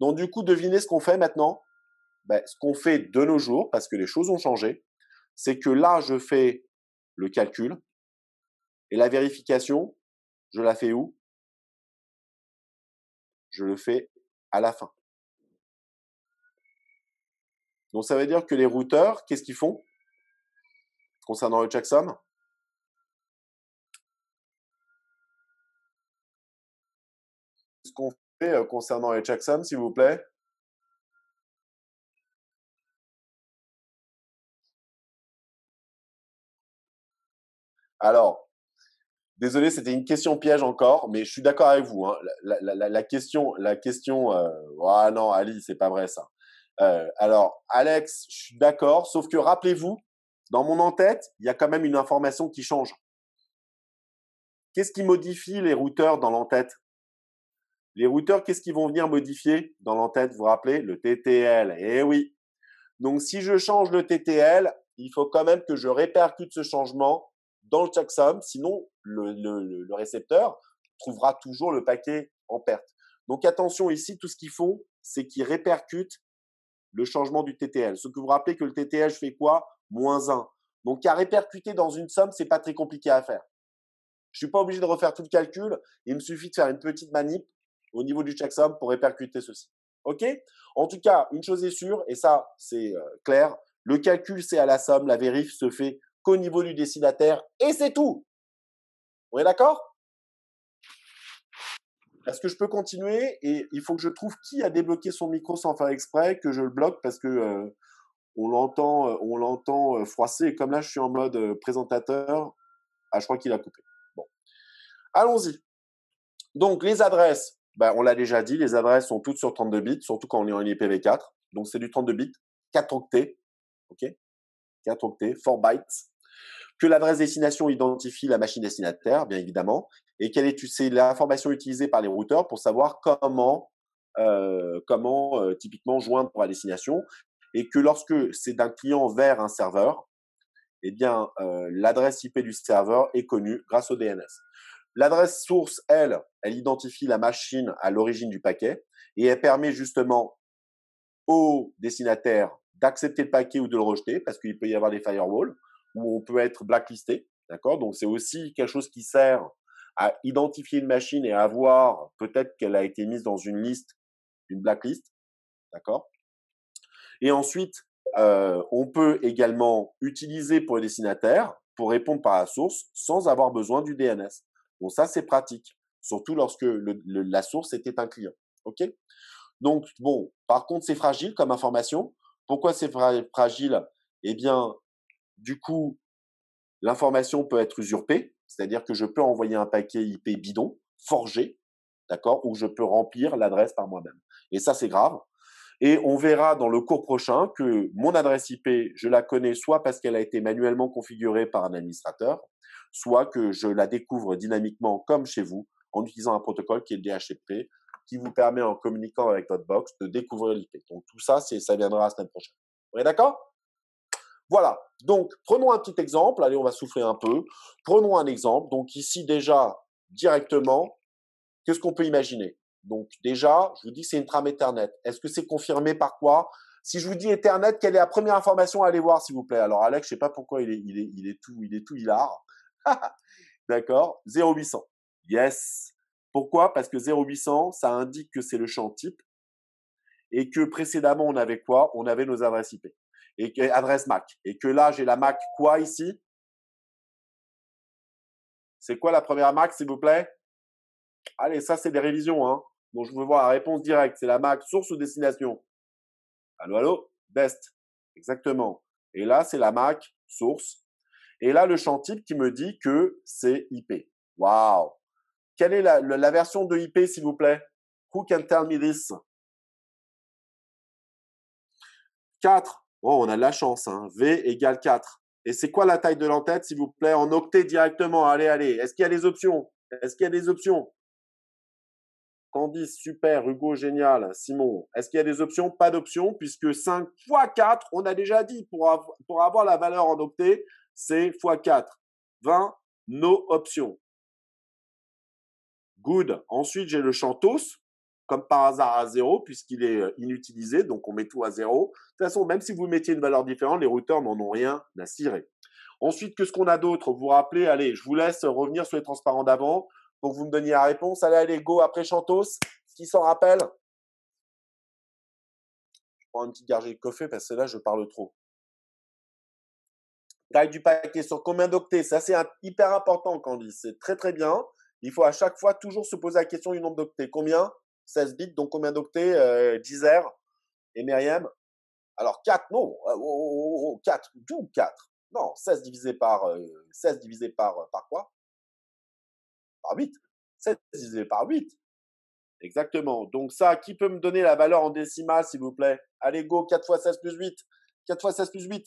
Donc du coup, devinez ce qu'on fait maintenant. Ben, ce qu'on fait de nos jours, parce que les choses ont changé, c'est que là, je fais le calcul et la vérification, je la fais où? Je le fais à la fin. Donc ça veut dire que les routeurs, qu'est-ce qu'ils font concernant le checksum? Ce qu'on fait concernant les checksums, s'il vous plaît? Alors, désolé, c'était une question piège encore, mais je suis d'accord avec vous. Hein. La question, ah non, Ali, c'est pas vrai ça. Alors, Alex, je suis d'accord, sauf que rappelez-vous, dans mon en-tête, il y a quand même une information qui change. Qu'est-ce qui modifie les routeurs dans l'en-tête? Les routeurs, qu'est-ce qu'ils vont venir modifier dans l'en-tête? Vous vous rappelez? Le TTL. Eh oui. Donc, si je change le TTL, il faut quand même que je répercute ce changement dans le checksum. Sinon, le récepteur trouvera toujours le paquet en perte. Donc, attention ici, tout ce qu'ils font, c'est qu'ils répercutent le changement du TTL. Ce que vous vous rappelez que le TTL, je fais quoi? -1. Donc, à répercuter dans une somme, c'est pas très compliqué à faire. Je suis pas obligé de refaire tout le calcul. Il me suffit de faire une petite manip au niveau du checksum pour répercuter ceci. OK? En tout cas, une chose est sûre, et ça, c'est clair, le calcul, c'est à la somme, la vérif se fait qu'au niveau du destinataire, et c'est tout. On est d'accord? Est-ce que je peux continuer? Et il faut que je trouve qui a débloqué son micro sans faire exprès, que je le bloque parce que on l'entend froisser. Et comme là, je suis en mode présentateur, ah, je crois qu'il a coupé. Bon, allons-y. Donc, les adresses, ben, on l'a déjà dit, les adresses sont toutes sur 32 bits, surtout quand on est en IPv4. Donc, c'est du 32 bits, 4 octets, OK? 4 octets, 4 bytes. Que l'adresse destination identifie la machine destinataire, bien évidemment, et c'est l'information utilisée par les routeurs pour savoir comment typiquement joindre la destination, et que lorsque c'est d'un client vers un serveur, eh bien, l'adresse IP du serveur est connue grâce au DNS. L'adresse source, elle identifie la machine à l'origine du paquet et elle permet justement au destinataire d'accepter le paquet ou de le rejeter, parce qu'il peut y avoir des firewalls où on peut être blacklisté, d'accord? Donc, c'est aussi quelque chose qui sert à identifier une machine et à voir peut-être qu'elle a été mise dans une liste, une blacklist, d'accord? Et ensuite, on peut également utiliser pour le destinataire pour répondre par la source sans avoir besoin du DNS. Donc ça, c'est pratique, surtout lorsque la source était un client. OK? Donc, bon, par contre, c'est fragile comme information. Pourquoi c'est fragile? Eh bien, du coup, l'information peut être usurpée, c'est-à-dire que je peux envoyer un paquet IP bidon, forgé, d'accord, ou je peux remplir l'adresse par moi-même. Et ça, c'est grave. Et on verra dans le cours prochain que mon adresse IP, je la connais soit parce qu'elle a été manuellement configurée par un administrateur, soit que je la découvre dynamiquement comme chez vous en utilisant un protocole qui est le DHCP, qui vous permet en communiquant avec votre box de découvrir l'IP. Donc tout ça, ça viendra la semaine prochaine. On est d'accord? Voilà. Donc prenons un petit exemple. Allez, on va souffler un peu. Prenons un exemple. Donc ici déjà, directement, qu'est-ce qu'on peut imaginer? Donc déjà, je vous dis que c'est une trame Ethernet. Est-ce que c'est confirmé par quoi? Si je vous dis Ethernet, quelle est la première information à aller voir, s'il vous plaît? Alors Alex, je sais pas pourquoi il est tout hilar. D'accord? 0800. Yes. Pourquoi? Parce que 0800, ça indique que c'est le champ type et que précédemment, on avait quoi? On avait nos adresses IP. et adresse MAC. Et que là, j'ai la MAC quoi ici? C'est quoi la première MAC, s'il vous plaît? Allez, ça, c'est des révisions. Hein. Donc, je veux voir la réponse directe. C'est la MAC source ou destination? Allô, allô? Best. Exactement. Et là, c'est la MAC source. Et là, le champ type qui me dit que c'est IP. Waouh! Quelle est la version de IP, s'il vous plaît? Who can tell me this? 4. Oh, on a de la chance. Hein. V égale 4. Et c'est quoi la taille de l'entête, s'il vous plaît? En octets directement. Allez, allez. Est-ce qu'il y a des options? Est-ce qu'il y a des options? Candice, super. Hugo, génial. Simon, est-ce qu'il y a des options? Pas d'options, puisque 5 fois 4, on a déjà dit, pour avoir la valeur en octets, c'est fois 4. 20, no options. Good. Ensuite, j'ai le champ TOS, comme par hasard à 0, puisqu'il est inutilisé, donc on met tout à 0. De toute façon, même si vous mettiez une valeur différente, les routeurs n'en ont rien à cirer. Ensuite, qu'est-ce qu'on a d'autre? Vous vous rappelez? Allez, je vous laisse revenir sur les transparents d'avant pour que vous me donniez la réponse. Allez, allez, go, après Chantos. Qui s'en rappelle? Je prends une petite gorgée de café parce que là, je parle trop. Taille du paquet sur combien d'octets? Ça, c'est hyper important, Candice. C'est très, très bien. Il faut à chaque fois toujours se poser la question du nombre d'octets. Combien? 16 bits, donc combien d'octets? Jizer et Myriam? Alors 4, non. 4, d'où 4? Non, 16 divisé par, 16 divisé par quoi? Par 8. 16 divisé par 8. Exactement. Donc ça, qui peut me donner la valeur en décimale, s'il vous plaît? Allez, go, 4 fois 16 plus 8. 4 fois 16 plus 8.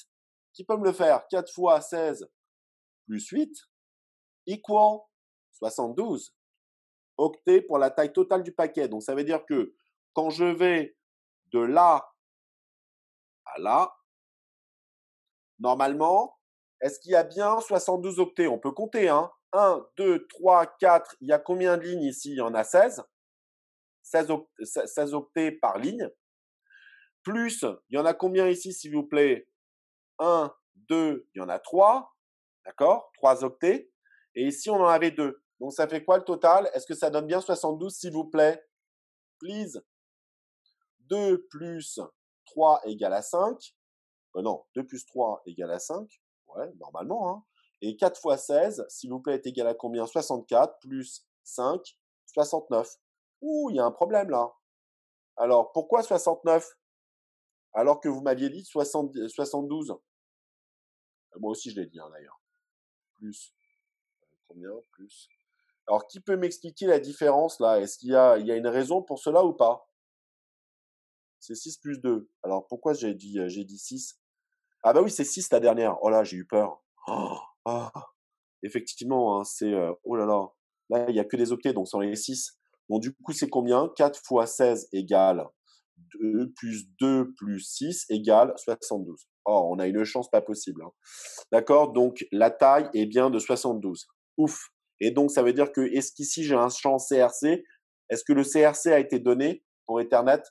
Qui peut me le faire? 4 fois 16 plus 8 equal 72 octets pour la taille totale du paquet. Donc, ça veut dire que quand je vais de là à là, normalement, est-ce qu'il y a bien 72 octets? On peut compter. Hein. 1, 2, 3, 4. Il y a combien de lignes ici? Il y en a 16. 16 octets par ligne. Plus, il y en a combien ici, s'il vous plaît? 1, 2, il y en a 3. D'accord? 3 octets. Et ici, on en avait 2. Donc, ça fait quoi le total? Est-ce que ça donne bien 72, s'il vous plaît? Please. 2 plus 3 égale à 5. Non, 2 plus 3 égale à 5. Ouais, normalement. Hein. Et 4 fois 16, s'il vous plaît, est égal à combien? 64 plus 5, 69. Ouh, il y a un problème là. Alors, pourquoi 69? Alors que vous m'aviez dit 72. Moi aussi, je l'ai dit hein, d'ailleurs. Plus. Combien? Plus. Alors, qui peut m'expliquer la différence là? Est-ce qu'il y a une raison pour cela ou pas? C'est 6 plus 2. Alors, pourquoi j'ai dit 6? Ah bah oui, c'est 6 la dernière. Oh là, j'ai eu peur. Oh, ah. Effectivement, hein, c'est… oh là là. Là, il n'y a que des octets, donc c'en est 6. Donc du coup, c'est combien? 4 fois 16 égale 2 plus 6 égale 72. Oh, on a une chance pas possible. Hein. D'accord? Donc la taille est bien de 72. Ouf. Et donc, ça veut dire que, est-ce qu'ici, j'ai un champ CRC? Est-ce que le CRC a été donné pour Ethernet?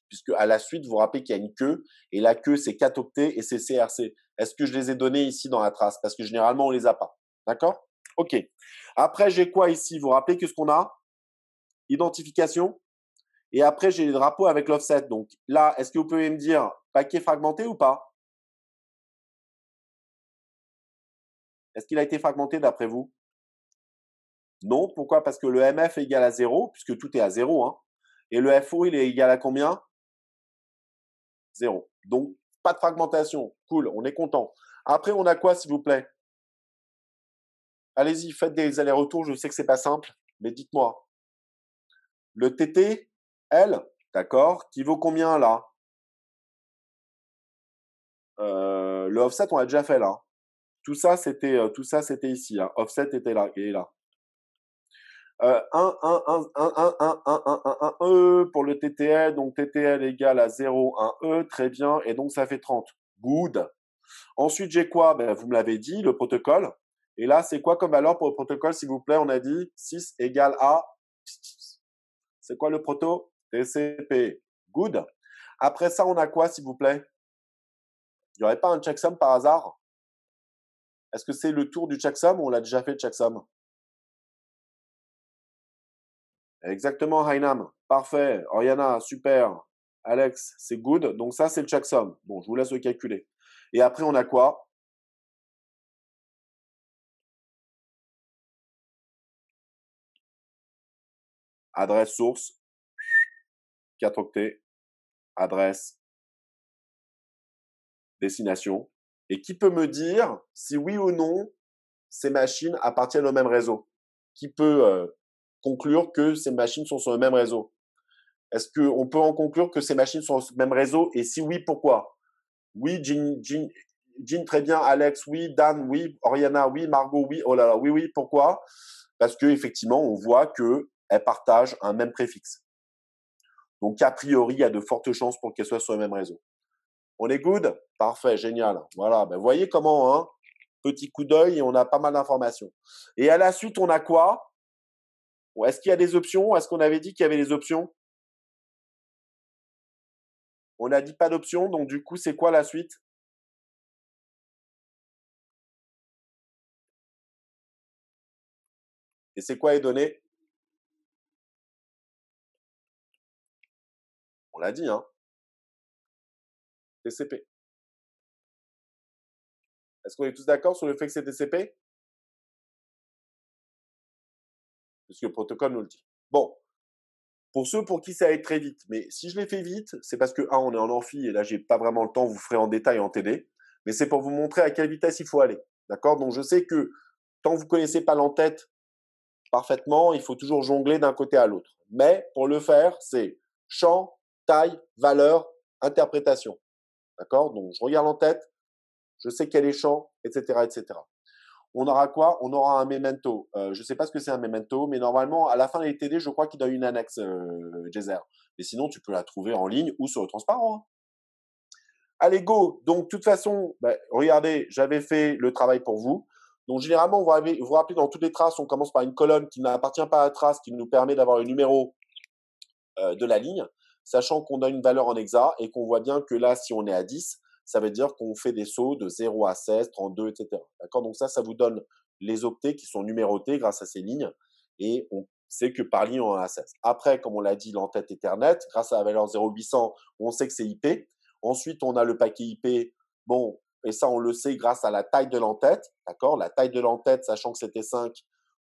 Puisque à la suite, vous vous rappelez qu'il y a une queue, et la queue, c'est 4 octets et c'est CRC. Est-ce que je les ai donnés ici dans la trace? Parce que généralement, on les a pas. D'accord? OK. Après, j'ai quoi ici? Vous vous rappelez que ce qu'on a? Identification. Et après, j'ai les drapeaux avec l'offset. Donc là, est-ce que vous pouvez me dire paquet fragmenté ou pas? Est-ce qu'il a été fragmenté d'après vous? Non. Pourquoi? Parce que le MF est égal à 0, puisque tout est à 0. Hein. Et le FO, il est égal à combien? 0. Donc, pas de fragmentation. Cool, on est content. Après, on a quoi, s'il vous plaît? Allez-y, faites des allers-retours. Je sais que c'est pas simple, mais dites-moi. Le TT, L, d'accord, qui vaut combien là? Le offset, on l'a déjà fait là. Tout ça, c'était ici. Hein. Offset était là, il est là. 1, 1, 1, 1, 1, 1, 1, 1, 1, 1, E pour le TTL. Donc, TTL égale à 0, 1 E. Très bien. Et donc, ça fait 30. Good. Ensuite, j'ai quoi? Ben, vous me l'avez dit, le protocole. Et là, c'est quoi comme valeur pour le protocole, s'il vous plaît? On a dit 6 égale à… C'est quoi le proto? TCP. Good. Après ça, on a quoi, s'il vous plaît? Il n'y aurait pas un checksum par hasard? Est-ce que c'est le tour du checksum ou on l'a déjà fait le checksum? Exactement, Hainam. Parfait. Oriana, super. Alex, c'est good. Donc ça, c'est le checksum. Bon, je vous laisse le calculer. Et après, on a quoi? Adresse source, 4 octets. Adresse, destination. Et qui peut me dire si oui ou non ces machines appartiennent au même réseau? Qui peut conclure que ces machines sont sur le même réseau? Est-ce qu'on peut en conclure que ces machines sont sur le même réseau? Et si oui, pourquoi? Oui, Jean, très bien. Alex, oui. Dan, oui. Oriana, oui. Margot, oui. Oh là là, oui, oui. Pourquoi? Parce qu'effectivement, on voit qu'elles partagent un même préfixe. Donc, a priori, il y a de fortes chances pour qu'elles soient sur le même réseau. On est good? Parfait, génial. Voilà, ben, voyez comment, hein, petit coup d'œil et on a pas mal d'informations. Et à la suite, on a quoi? Est-ce qu'il y a des options? Est-ce qu'on avait dit qu'il y avait des options? On n'a dit pas d'options, donc du coup, c'est quoi la suite? Et c'est quoi les données? On l'a dit, hein, TCP. Est-ce qu'on est tous d'accord sur le fait que c'est TCP? Puisque le protocole nous le dit. Bon, pour ceux pour qui ça va être très vite, mais si je l'ai fait vite, c'est parce que, on est en amphi et là, j'ai pas vraiment le temps, vous ferez en détail en TD, mais c'est pour vous montrer à quelle vitesse il faut aller. D'accord? Donc, je sais que tant que vous connaissez pas l'entête parfaitement, il faut toujours jongler d'un côté à l'autre. Mais pour le faire, c'est champ, taille, valeur, interprétation. D'accord? Donc, je regarde l'entête, je sais quel est champ, etc., etc. On aura quoi? On aura un memento. Je ne sais pas ce que c'est un memento, mais normalement, à la fin des TD, je crois qu'il donne une annexe, Jezer. Mais sinon, tu peux la trouver en ligne ou sur le transparent, hein. Allez, go. Donc, de toute façon, regardez, j'avais fait le travail pour vous. Donc, généralement, vous vous rappelez, dans toutes les traces, on commence par une colonne qui n'appartient pas à la trace, qui nous permet d'avoir le numéro de la ligne, sachant qu'on a une valeur en hexa et qu'on voit bien que là, si on est à 10, ça veut dire qu'on fait des sauts de 0 à 16, 32, etc. D'accord? Donc ça vous donne les octets qui sont numérotés grâce à ces lignes et on sait que par ligne, on en a 16. Après, comme on l'a dit, l'entête Ethernet, grâce à la valeur 0800, on sait que c'est IP. Ensuite, on a le paquet IP. Bon, et ça, on le sait grâce à la taille de l'entête. D'accord? La taille de l'entête, sachant que c'était 5,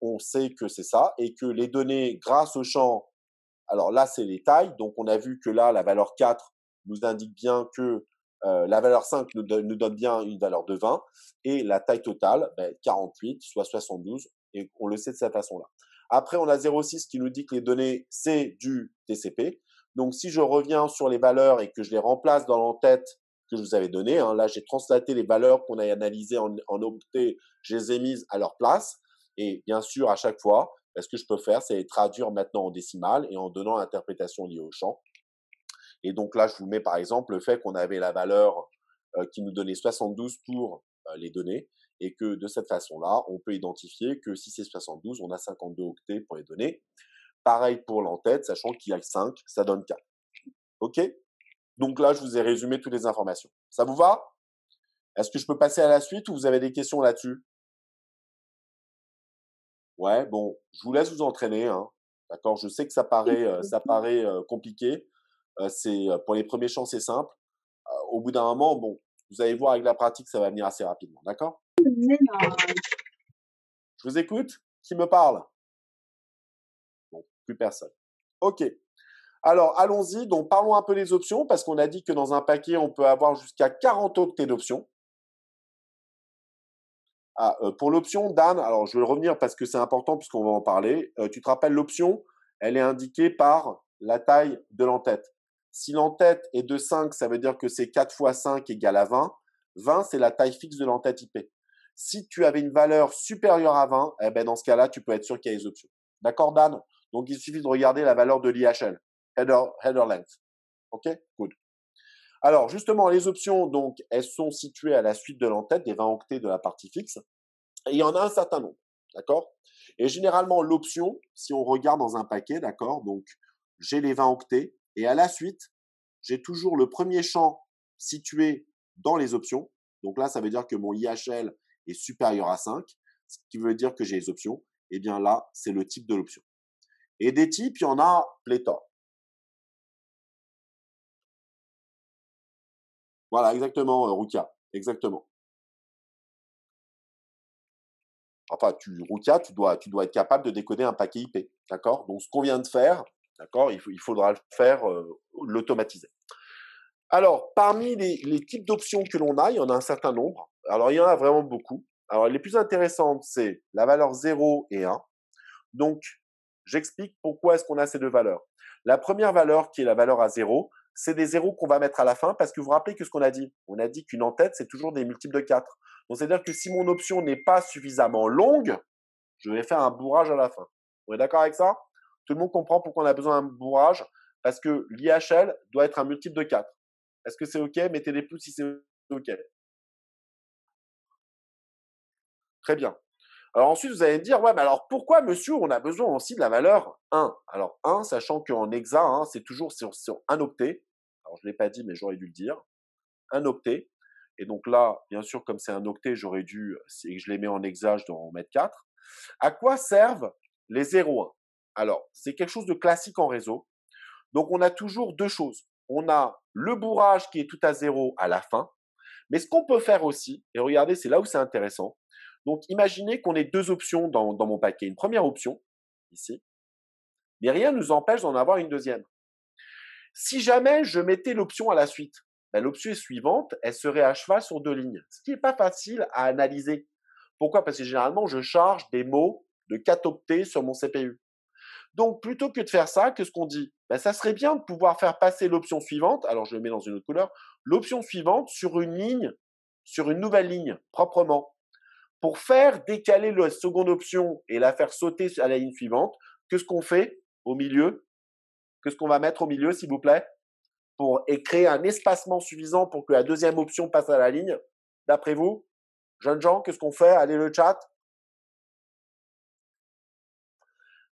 on sait que c'est ça et que les données, grâce au champ, alors là, c'est les tailles. Donc, on a vu que là, la valeur 4 nous indique bien que la valeur 5 nous donne bien une valeur de 20. Et la taille totale, 48, soit 72. Et on le sait de cette façon-là. Après, on a 0,6 qui nous dit que les données, c'est du TCP. Donc, si je reviens sur les valeurs et que je les remplace dans l'entête que je vous avais donné, hein, là, j'ai translaté les valeurs qu'on a analysées en octets, je les ai mises à leur place. Et bien sûr, à chaque fois, ce que je peux faire, c'est traduire maintenant en décimales et en donnant l'interprétation liée au champ. Et donc là, je vous mets par exemple le fait qu'on avait la valeur qui nous donnait 72 pour les données et que de cette façon-là, on peut identifier que si c'est 72, on a 52 octets pour les données. Pareil pour l'entête, sachant qu'il y a 5, ça donne 4. OK? Donc là, je vous ai résumé toutes les informations. Ça vous va? Est-ce que je peux passer à la suite ou vous avez des questions là-dessus? Ouais, bon, je vous laisse vous entraîner, hein. D'accord? Je sais que ça paraît compliqué. C'est pour les premiers champs, c'est simple. Au bout d'un moment, bon, vous allez voir avec la pratique, ça va venir assez rapidement. D'accord? Je vous écoute. Qui me parle? Bon, plus personne. Ok. Alors, allons-y. Donc, parlons un peu des options parce qu'on a dit que dans un paquet, on peut avoir jusqu'à 40 octets d'options. Pour l'option, Dan, alors je vais revenir parce que c'est important puisqu'on va en parler. Tu te rappelles l'option? Elle est indiquée par la taille de l'entête. Si l'entête est de 5, ça veut dire que c'est 4 fois 5 égale à 20. 20, c'est la taille fixe de l'entête IP. Si tu avais une valeur supérieure à 20, eh ben dans ce cas-là, tu peux être sûr qu'il y a les options. D'accord, Dan? Donc, il suffit de regarder la valeur de l'IHL, header length. OK? Good. Alors, justement, les options, donc, elles sont situées à la suite de l'entête, des 20 octets de la partie fixe. Et il y en a un certain nombre, d'accord? Et généralement, l'option, si on regarde dans un paquet, d'accord, donc j'ai les 20 octets, et à la suite, j'ai toujours le premier champ situé dans les options. Donc là, ça veut dire que mon IHL est supérieur à 5, ce qui veut dire que j'ai les options. Et bien là, c'est le type de l'option. Et des types, il y en a pléthore. Voilà, exactement, Rukia. Exactement. Enfin, Rukia, tu dois être capable de décoder un paquet IP. D'accord? Donc, ce qu'on vient de faire, d'accord, il faudra le faire, l'automatiser. Alors, parmi les types d'options que l'on a, il y en a un certain nombre. Alors, il y en a vraiment beaucoup. Alors, les plus intéressantes, c'est la valeur 0 et 1. Donc, j'explique pourquoi est-ce qu'on a ces deux valeurs. La première valeur, qui est la valeur à 0, c'est des zéros qu'on va mettre à la fin parce que vous vous rappelez que ce qu'on a dit, on a dit qu'une en-tête, c'est toujours des multiples de 4. Donc, c'est-à-dire que si mon option n'est pas suffisamment longue, je vais faire un bourrage à la fin. On est d'accord avec ça? Tout le monde comprend pourquoi on a besoin d'un bourrage? Parce que l'IHL doit être un multiple de 4. Est-ce que c'est OK? Mettez des pouces si c'est OK. Très bien. Alors ensuite, vous allez me dire, ouais, mais alors pourquoi, monsieur, on a besoin aussi de la valeur 1? Alors 1, sachant qu'en hexa, hein, c'est toujours sur un octet. Alors je ne l'ai pas dit, mais j'aurais dû le dire. Un octet. Et donc là, bien sûr, comme c'est un octet, j'aurais dû, et je les mets en hexa, je dois en mettre 4. À quoi servent les 0,1? Alors, c'est quelque chose de classique en réseau. Donc, on a toujours deux choses. On a le bourrage qui est tout à 0 à la fin. Mais ce qu'on peut faire aussi, et regardez, c'est là où c'est intéressant. Donc, imaginez qu'on ait deux options dans mon paquet. Une première option, ici, mais rien ne nous empêche d'en avoir une deuxième. Si jamais je mettais l'option à la suite, ben, l'option suivante, elle serait à cheval sur deux lignes, ce qui n'est pas facile à analyser. Pourquoi? Parce que généralement, je charge des mots de 4 octets sur mon CPU. Donc, plutôt que de faire ça, qu'est-ce qu'on dit? Ben, ça serait bien de pouvoir faire passer l'option suivante, alors je le mets dans une autre couleur, l'option suivante sur une ligne, sur une nouvelle ligne, proprement. Pour faire décaler la seconde option et la faire sauter à la ligne suivante, qu'est-ce qu'on fait au milieu? Qu'est-ce qu'on va mettre au milieu, s'il vous plaît? Pour créer un espacement suffisant pour que la deuxième option passe à la ligne. D'après vous, jeunes gens, qu'est-ce qu'on fait? Allez, le chat.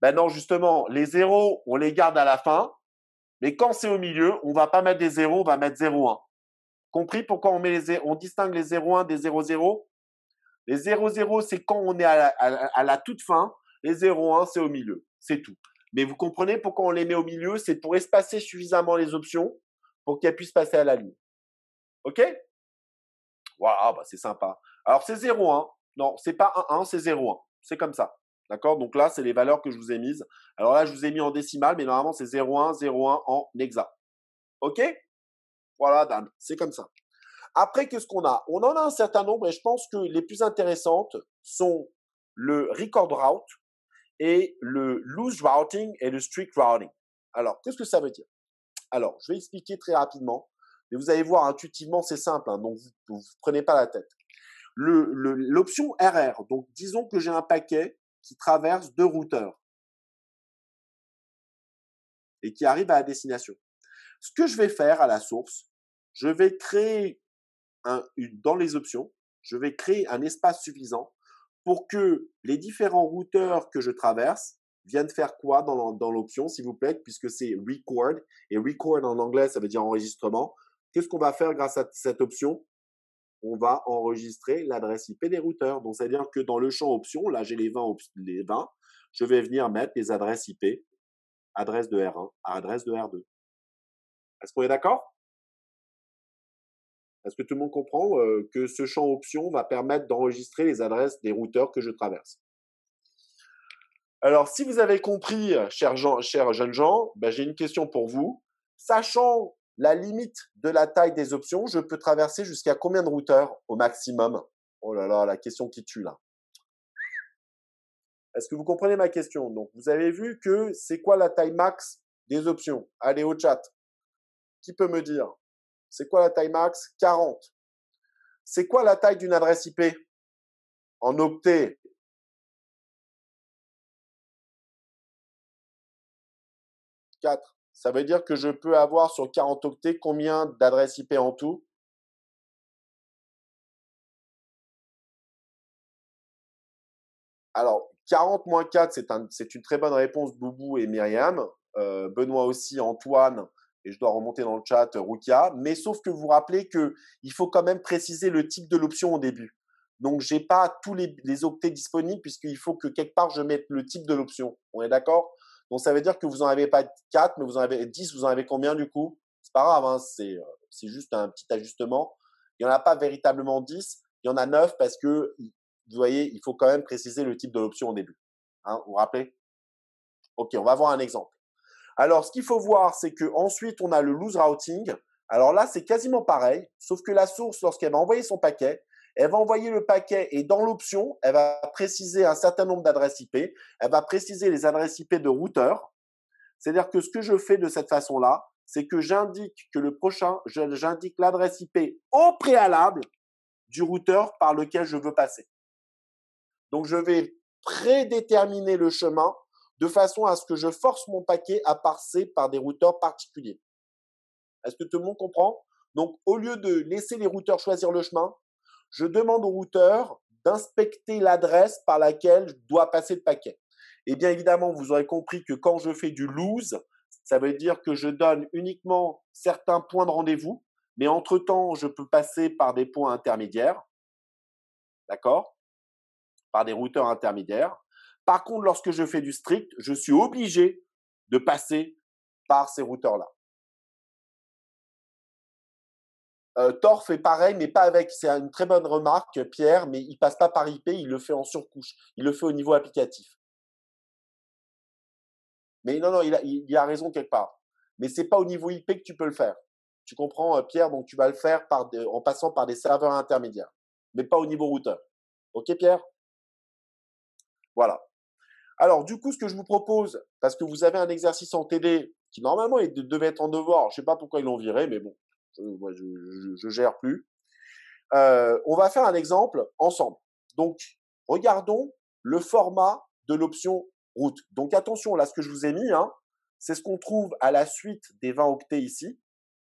Ben non, justement, les zéros, on les garde à la fin. Mais quand c'est au milieu, on ne va pas mettre des zéros, on va mettre 0,1. Compris pourquoi on distingue les 0,1 des 0,0? Les 0,0, c'est quand on est à la toute fin. Les 0,1, c'est au milieu. C'est tout. Mais vous comprenez pourquoi on les met au milieu? C'est pour espacer suffisamment les options pour qu'elles puissent passer à la ligne. OK? Voilà, bah c'est sympa. Alors, c'est 0,1. Non, c'est pas 1,1, c'est 0,1. C'est comme ça. D'accord? Donc là, c'est les valeurs que je vous ai mises. Alors là, je vous ai mis en décimale, mais normalement, c'est 0,1, 0,1 en hexa. OK? Voilà, Dan. C'est comme ça. Après, qu'est-ce qu'on a? On en a un certain nombre et je pense que les plus intéressantes sont le record route et le loose routing et le strict routing. Alors, qu'est-ce que ça veut dire? Alors, je vais expliquer très rapidement, mais vous allez voir intuitivement, c'est simple, hein, donc vous ne prenez pas la tête. L'option RR, donc disons que j'ai un paquet qui traverse deux routeurs et qui arrive à la destination. Ce que je vais faire à la source, je vais créer dans les options, je vais créer un espace suffisant pour que les différents routeurs que je traverse viennent faire quoi dans l'option, s'il vous plaît, puisque c'est record, et record en anglais, ça veut dire enregistrement. Qu'est-ce qu'on va faire grâce à cette option? On va enregistrer l'adresse IP des routeurs. Donc, c'est-à-dire que dans le champ options, là, j'ai les 20, je vais venir mettre les adresses IP, adresse de R1 à adresse de R2. Est-ce qu'on est d'accord? Est-ce que tout le monde comprend que ce champ options va permettre d'enregistrer les adresses des routeurs que je traverse? Alors, si vous avez compris, chers jeunes gens, ben, j'ai une question pour vous. Sachant la limite de la taille des options, je peux traverser jusqu'à combien de routeurs au maximum? Oh là là, la question qui tue là. Est-ce que vous comprenez ma question? Donc, vous avez vu que c'est quoi la taille max des options? Allez au chat. Qui peut me dire? C'est quoi la taille max? 40. C'est quoi la taille d'une adresse IP? En octets? 4. Ça veut dire que je peux avoir sur 40 octets combien d'adresses IP en tout? Alors, 40 moins 4, c'est une très bonne réponse, Boubou et Myriam. Benoît aussi, Antoine, et je dois remonter dans le chat, Rukia. Mais sauf que vous vous rappelez qu'il faut quand même préciser le type de l'option au début. Donc, je n'ai pas tous les octets disponibles puisqu'il faut que quelque part je mette le type de l'option. On est d'accord? Donc, ça veut dire que vous n'en avez pas 4, mais vous en avez 10. Vous en avez combien du coup? C'est pas grave, hein, c'est juste un petit ajustement. Il n'y en a pas véritablement 10, il y en a 9 parce que, vous voyez, il faut quand même préciser le type de l'option au début. Hein, vous vous rappelez? Ok, on va voir un exemple. Alors, ce qu'il faut voir, c'est qu'ensuite, on a le loose routing. Alors là, c'est quasiment pareil, sauf que la source, lorsqu'elle va envoyer son paquet, elle va envoyer le paquet et dans l'option, elle va préciser un certain nombre d'adresses IP. Elle va préciser les adresses IP de routeur. C'est-à-dire que ce que je fais de cette façon-là, c'est que j'indique que j'indique l'adresse IP au préalable du routeur par lequel je veux passer. Donc, je vais prédéterminer le chemin de façon à ce que je force mon paquet à passer par des routeurs particuliers. Est-ce que tout le monde comprend? Donc, au lieu de laisser les routeurs choisir le chemin, je demande au routeur d'inspecter l'adresse par laquelle doit passer le paquet. Et bien évidemment, vous aurez compris que quand je fais du loose, ça veut dire que je donne uniquement certains points de rendez-vous, mais entre-temps, je peux passer par des points intermédiaires, d'accord? Par des routeurs intermédiaires. Par contre, lorsque je fais du strict, je suis obligé de passer par ces routeurs-là. Tor fait pareil, mais pas avec. C'est une très bonne remarque, Pierre, mais il passe pas par IP, il le fait en surcouche. Il le fait au niveau applicatif. Mais non, il a raison quelque part. Mais c'est pas au niveau IP que tu peux le faire. Tu comprends, Pierre? Donc tu vas le faire en passant par des serveurs intermédiaires, mais pas au niveau routeur. Ok, Pierre? Voilà. Alors, du coup, ce que je vous propose, parce que vous avez un exercice en TD qui normalement devait être en devoir, je ne sais pas pourquoi ils l'ont viré, mais bon, moi, je gère plus. On va faire un exemple ensemble. Donc, regardons le format de l'option route. Donc, attention, là, ce que je vous ai mis, hein, c'est ce qu'on trouve à la suite des 20 octets ici.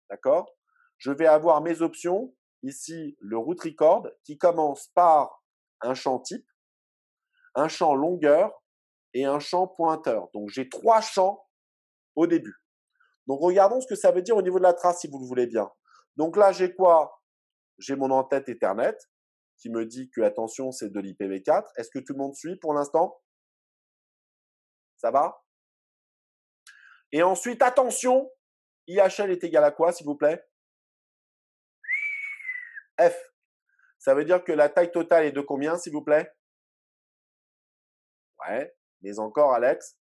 D'accord? Je vais avoir mes options, ici, le route record, qui commence par un champ type, un champ longueur et un champ pointeur. Donc, j'ai 3 champs au début. Donc, regardons ce que ça veut dire au niveau de la trace, si vous le voulez bien. Donc là, j'ai quoi? J'ai mon en-tête Ethernet qui me dit que, attention, c'est de l'IPv4. Est-ce que tout le monde suit pour l'instant? Ça va? Et ensuite, attention, IHL est égal à quoi, s'il vous plaît? F. Ça veut dire que la taille totale est de combien, s'il vous plaît? Ouais, mais encore, Alex?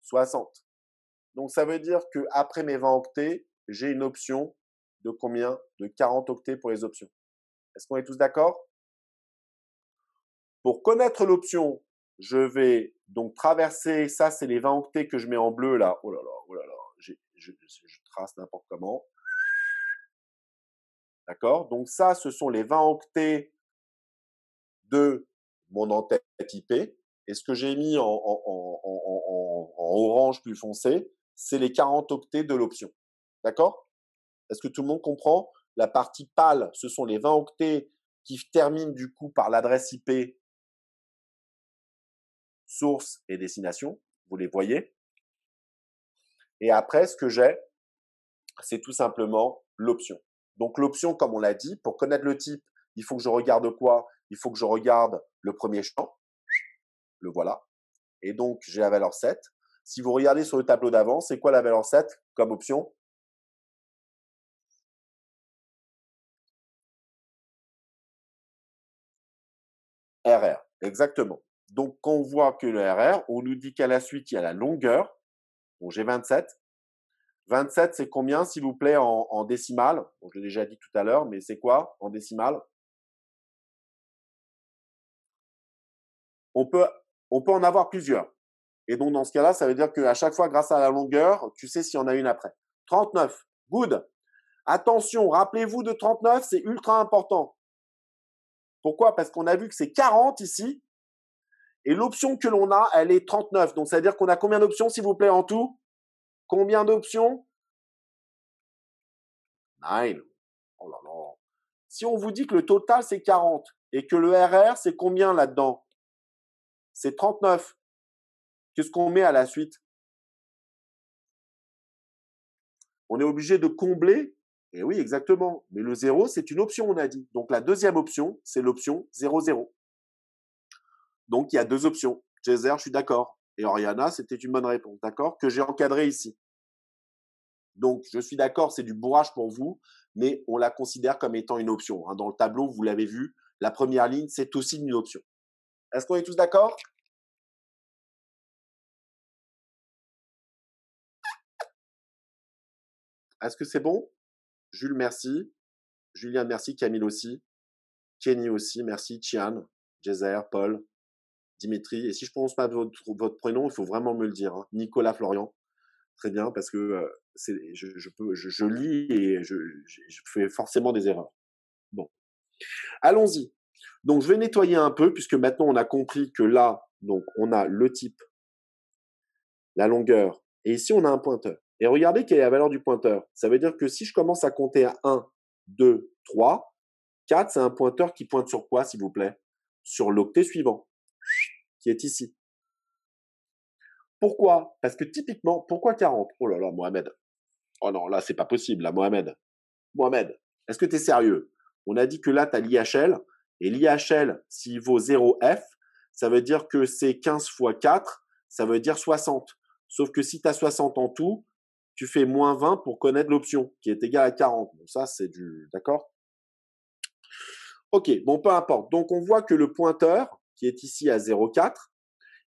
60. Donc, ça veut dire qu'après mes 20 octets, j'ai une option de combien? De 40 octets pour les options. Est-ce qu'on est tous d'accord? Pour connaître l'option, je vais donc traverser, ça c'est les 20 octets que je mets en bleu là. Oh là là, je trace n'importe comment. D'accord? Donc ça, ce sont les 20 octets de mon en-tête IP. Et ce que j'ai mis en orange plus foncé, c'est les 40 octets de l'option. D'accord? Est-ce que tout le monde comprend? La partie pâle, ce sont les 20 octets qui terminent du coup par l'adresse IP source et destination. Vous les voyez. Et après, ce que j'ai, c'est tout simplement l'option. Donc l'option, comme on l'a dit, pour connaître le type, il faut que je regarde quoi? Il faut que je regarde le premier champ. Le voilà. Et donc, j'ai la valeur 7. Si vous regardez sur le tableau d'avant, c'est quoi la valeur 7 comme option? RR, exactement. Donc, quand on voit que le RR, on nous dit qu'à la suite, il y a la longueur. Donc, j'ai 27. 27, c'est combien, s'il vous plaît, en décimale? Bon, je l'ai déjà dit tout à l'heure, mais c'est quoi en décimale? On peut, on peut en avoir plusieurs. Et donc, dans ce cas-là, ça veut dire qu'à chaque fois, grâce à la longueur, tu sais s'il y en a une après. 39. Good. Attention, rappelez-vous de 39, c'est ultra important. Pourquoi? Parce qu'on a vu que c'est 40 ici. Et l'option que l'on a, elle est 39. Donc, ça veut dire qu'on a combien d'options, s'il vous plaît, en tout? Combien d'options? 9. Oh là là. Si on vous dit que le total, c'est 40 et que le RR, c'est combien là-dedans? C'est 39. Qu'est-ce qu'on met à la suite? On est obligé de combler. Et oui, exactement. Mais le 0, c'est une option, on a dit. Donc, la deuxième option, c'est l'option 0,0. Donc, il y a 2 options. Jazer, je suis d'accord. Et Oriana, c'était une bonne réponse, d'accord? Que j'ai encadré ici. Donc, je suis d'accord, c'est du bourrage pour vous, mais on la considère comme étant une option. Dans le tableau, vous l'avez vu, la première ligne, c'est aussi une option. Est-ce qu'on est tous d'accord? Est-ce que c'est bon? Jules, merci. Julien, merci. Camille aussi. Kenny aussi, merci. Tian, Jezer, Paul, Dimitri. Et si je prononce pas votre prénom, il faut vraiment me le dire. Nicolas Florian. Très bien, parce que je lis et je fais forcément des erreurs. Bon, allons-y. Donc, je vais nettoyer un peu, puisque maintenant, on a compris que là, donc, on a le type, la longueur, et ici, on a un pointeur. Et regardez quelle est la valeur du pointeur. Ça veut dire que si je commence à compter à 1, 2, 3, 4, c'est un pointeur qui pointe sur quoi, s'il vous plaît? Sur l'octet suivant, qui est ici. Pourquoi? Parce que typiquement, pourquoi 40? Oh là là, Mohamed. Oh non, là, c'est pas possible, là, Mohamed. Mohamed, est-ce que tu es sérieux? On a dit que là, tu as l'IHL, et l'IHL, s'il vaut 0F, ça veut dire que c'est 15 fois 4, ça veut dire 60. Sauf que si tu as 60 en tout, tu fais moins 20 pour connaître l'option, qui est égale à 40. Bon, ça, c'est du... D'accord? Ok, bon, peu importe. Donc, on voit que le pointeur, qui est ici à 0,4,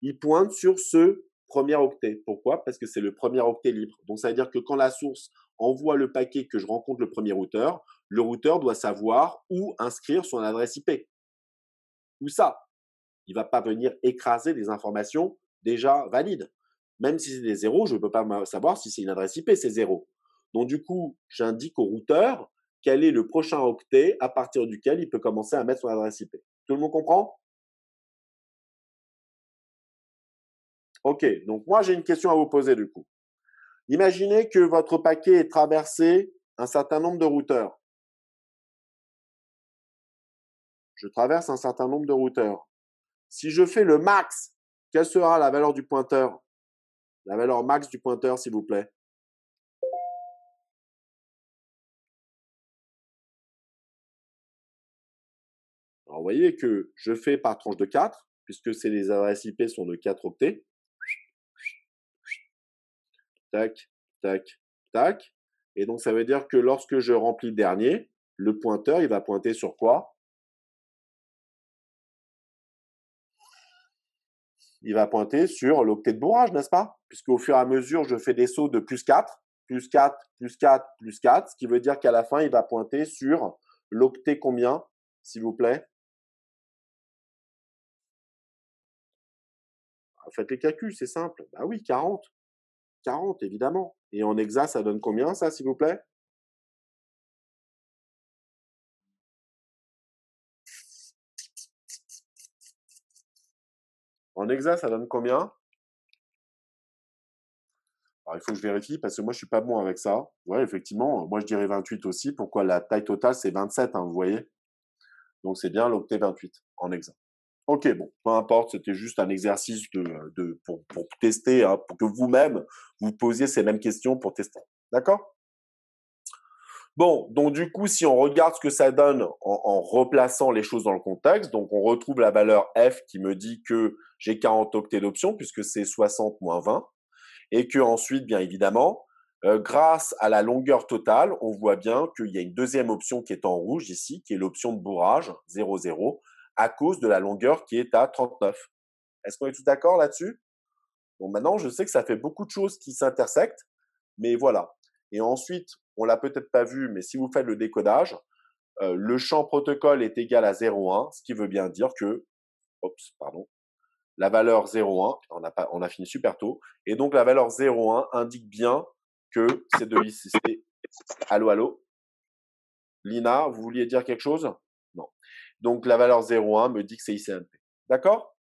il pointe sur ce premier octet. Pourquoi? Parce que c'est le premier octet libre. Donc, ça veut dire que quand la source envoie le paquet que je rencontre le premier routeur, le routeur doit savoir où inscrire son adresse IP. Où ça? Il ne va pas venir écraser des informations déjà valides. Même si c'est des zéros, je ne peux pas savoir si c'est une adresse IP, c'est 0. Donc, du coup, j'indique au routeur quel est le prochain octet à partir duquel il peut commencer à mettre son adresse IP. Tout le monde comprend? Ok, donc moi j'ai une question à vous poser du coup. Imaginez que votre paquet ait traversé un certain nombre de routeurs. Je traverse un certain nombre de routeurs. Si je fais le max, quelle sera la valeur du pointeur? La valeur max du pointeur, s'il vous plaît. Alors, vous voyez que je fais par tranche de 4, puisque les adresses IP sont de 4 octets. Tac, tac, tac. Et donc, ça veut dire que lorsque je remplis le dernier, le pointeur, il va pointer sur quoi? Il va pointer sur l'octet de bourrage, n'est-ce pas? Puisqu'au fur et à mesure, je fais des sauts de plus 4, plus 4, plus 4, plus 4, ce qui veut dire qu'à la fin, il va pointer sur l'octet combien, s'il vous plaît? Faites les calculs, c'est simple. Bah oui, 40. 40, évidemment. Et en hexa, ça donne combien, ça, s'il vous plaît? En hexa, ça donne combien? Alors, il faut que je vérifie parce que moi, je suis pas bon avec ça. Ouais, effectivement, moi, je dirais 28 aussi. Pourquoi? La taille totale, c'est 27, vous voyez? Donc, c'est bien l'octet 28 en hexa. Ok, bon, peu importe, c'était juste un exercice pour tester, pour que vous-même, vous posiez ces mêmes questions pour tester. D'accord? Bon, donc du coup, si on regarde ce que ça donne en replaçant les choses dans le contexte, donc on retrouve la valeur F qui me dit que j'ai 40 octets d'options puisque c'est 60 moins 20 et que ensuite, bien évidemment, grâce à la longueur totale, on voit bien qu'il y a une deuxième option qui est en rouge ici, qui est l'option de bourrage 00 à cause de la longueur qui est à 39. Est-ce qu'on est tous d'accord là-dessus? Bon, maintenant, je sais que ça fait beaucoup de choses qui s'intersectent, mais voilà. Et ensuite, on l'a peut-être pas vu, mais si vous faites le décodage, le champ protocole est égal à 0,1, ce qui veut bien dire que, oups, pardon, la valeur 0,1, on a fini super tôt, et donc la valeur 0,1 indique bien que c'est de l'ICC. Allô, allô? Lina, vous vouliez dire quelque chose? Non. Donc la valeur 0,1 me dit que c'est ICMP. D'accord?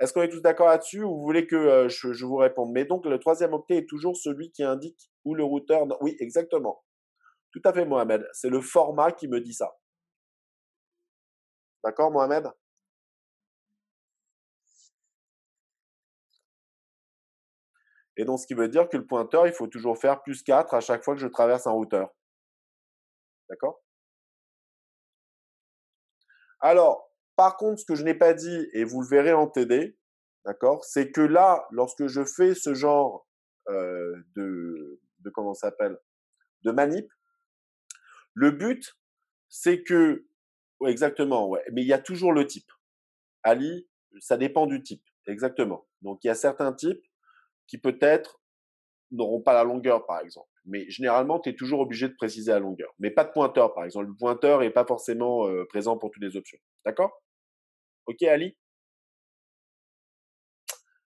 Est-ce qu'on est tous d'accord là-dessus ou vous voulez que je vous réponde? Mais donc, le troisième octet est toujours celui qui indique où le routeur... Oui, exactement. Tout à fait, Mohamed. C'est le format qui me dit ça. D'accord, Mohamed? Et donc, ce qui veut dire que le pointeur, il faut toujours faire plus 4 à chaque fois que je traverse un routeur. D'accord? Alors, par contre, ce que je n'ai pas dit, et vous le verrez en TD, d'accord, c'est que là, lorsque je fais ce genre comment ça s'appelle, de manip. Le but, c'est que, ouais, exactement, ouais, mais il y a toujours le type. Ali, ça dépend du type, exactement. Donc, il y a certains types qui peut-être n'auront pas la longueur, par exemple. Mais généralement, tu es toujours obligé de préciser la longueur. Mais pas de pointeur, par exemple. Le pointeur n'est pas forcément présent pour toutes les options. D'accord? Ok, Ali?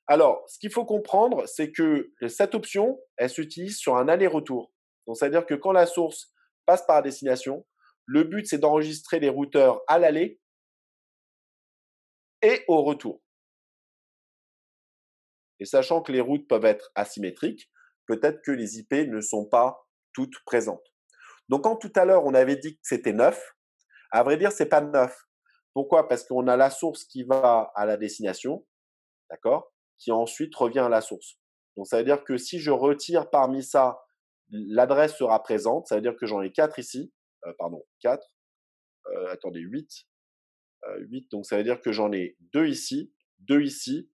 Alors, ce qu'il faut comprendre, c'est que cette option, elle s'utilise sur un aller-retour. Donc, c'est-à-dire que quand la source passe par la destination, le but, c'est d'enregistrer les routeurs à l'aller et au retour. Et sachant que les routes peuvent être asymétriques, peut-être que les IP ne sont pas toutes présentes. Donc, quand tout à l'heure, on avait dit que c'était 9, à vrai dire, c'est pas 9. Pourquoi? Parce qu'on a la source qui va à la destination, d'accord? Qui ensuite revient à la source. Donc, ça veut dire que si je retire parmi ça, l'adresse sera présente. Ça veut dire que j'en ai 4 ici. Pardon, 4. Attendez, 8. 8. Donc, ça veut dire que j'en ai 2 ici, 2 ici.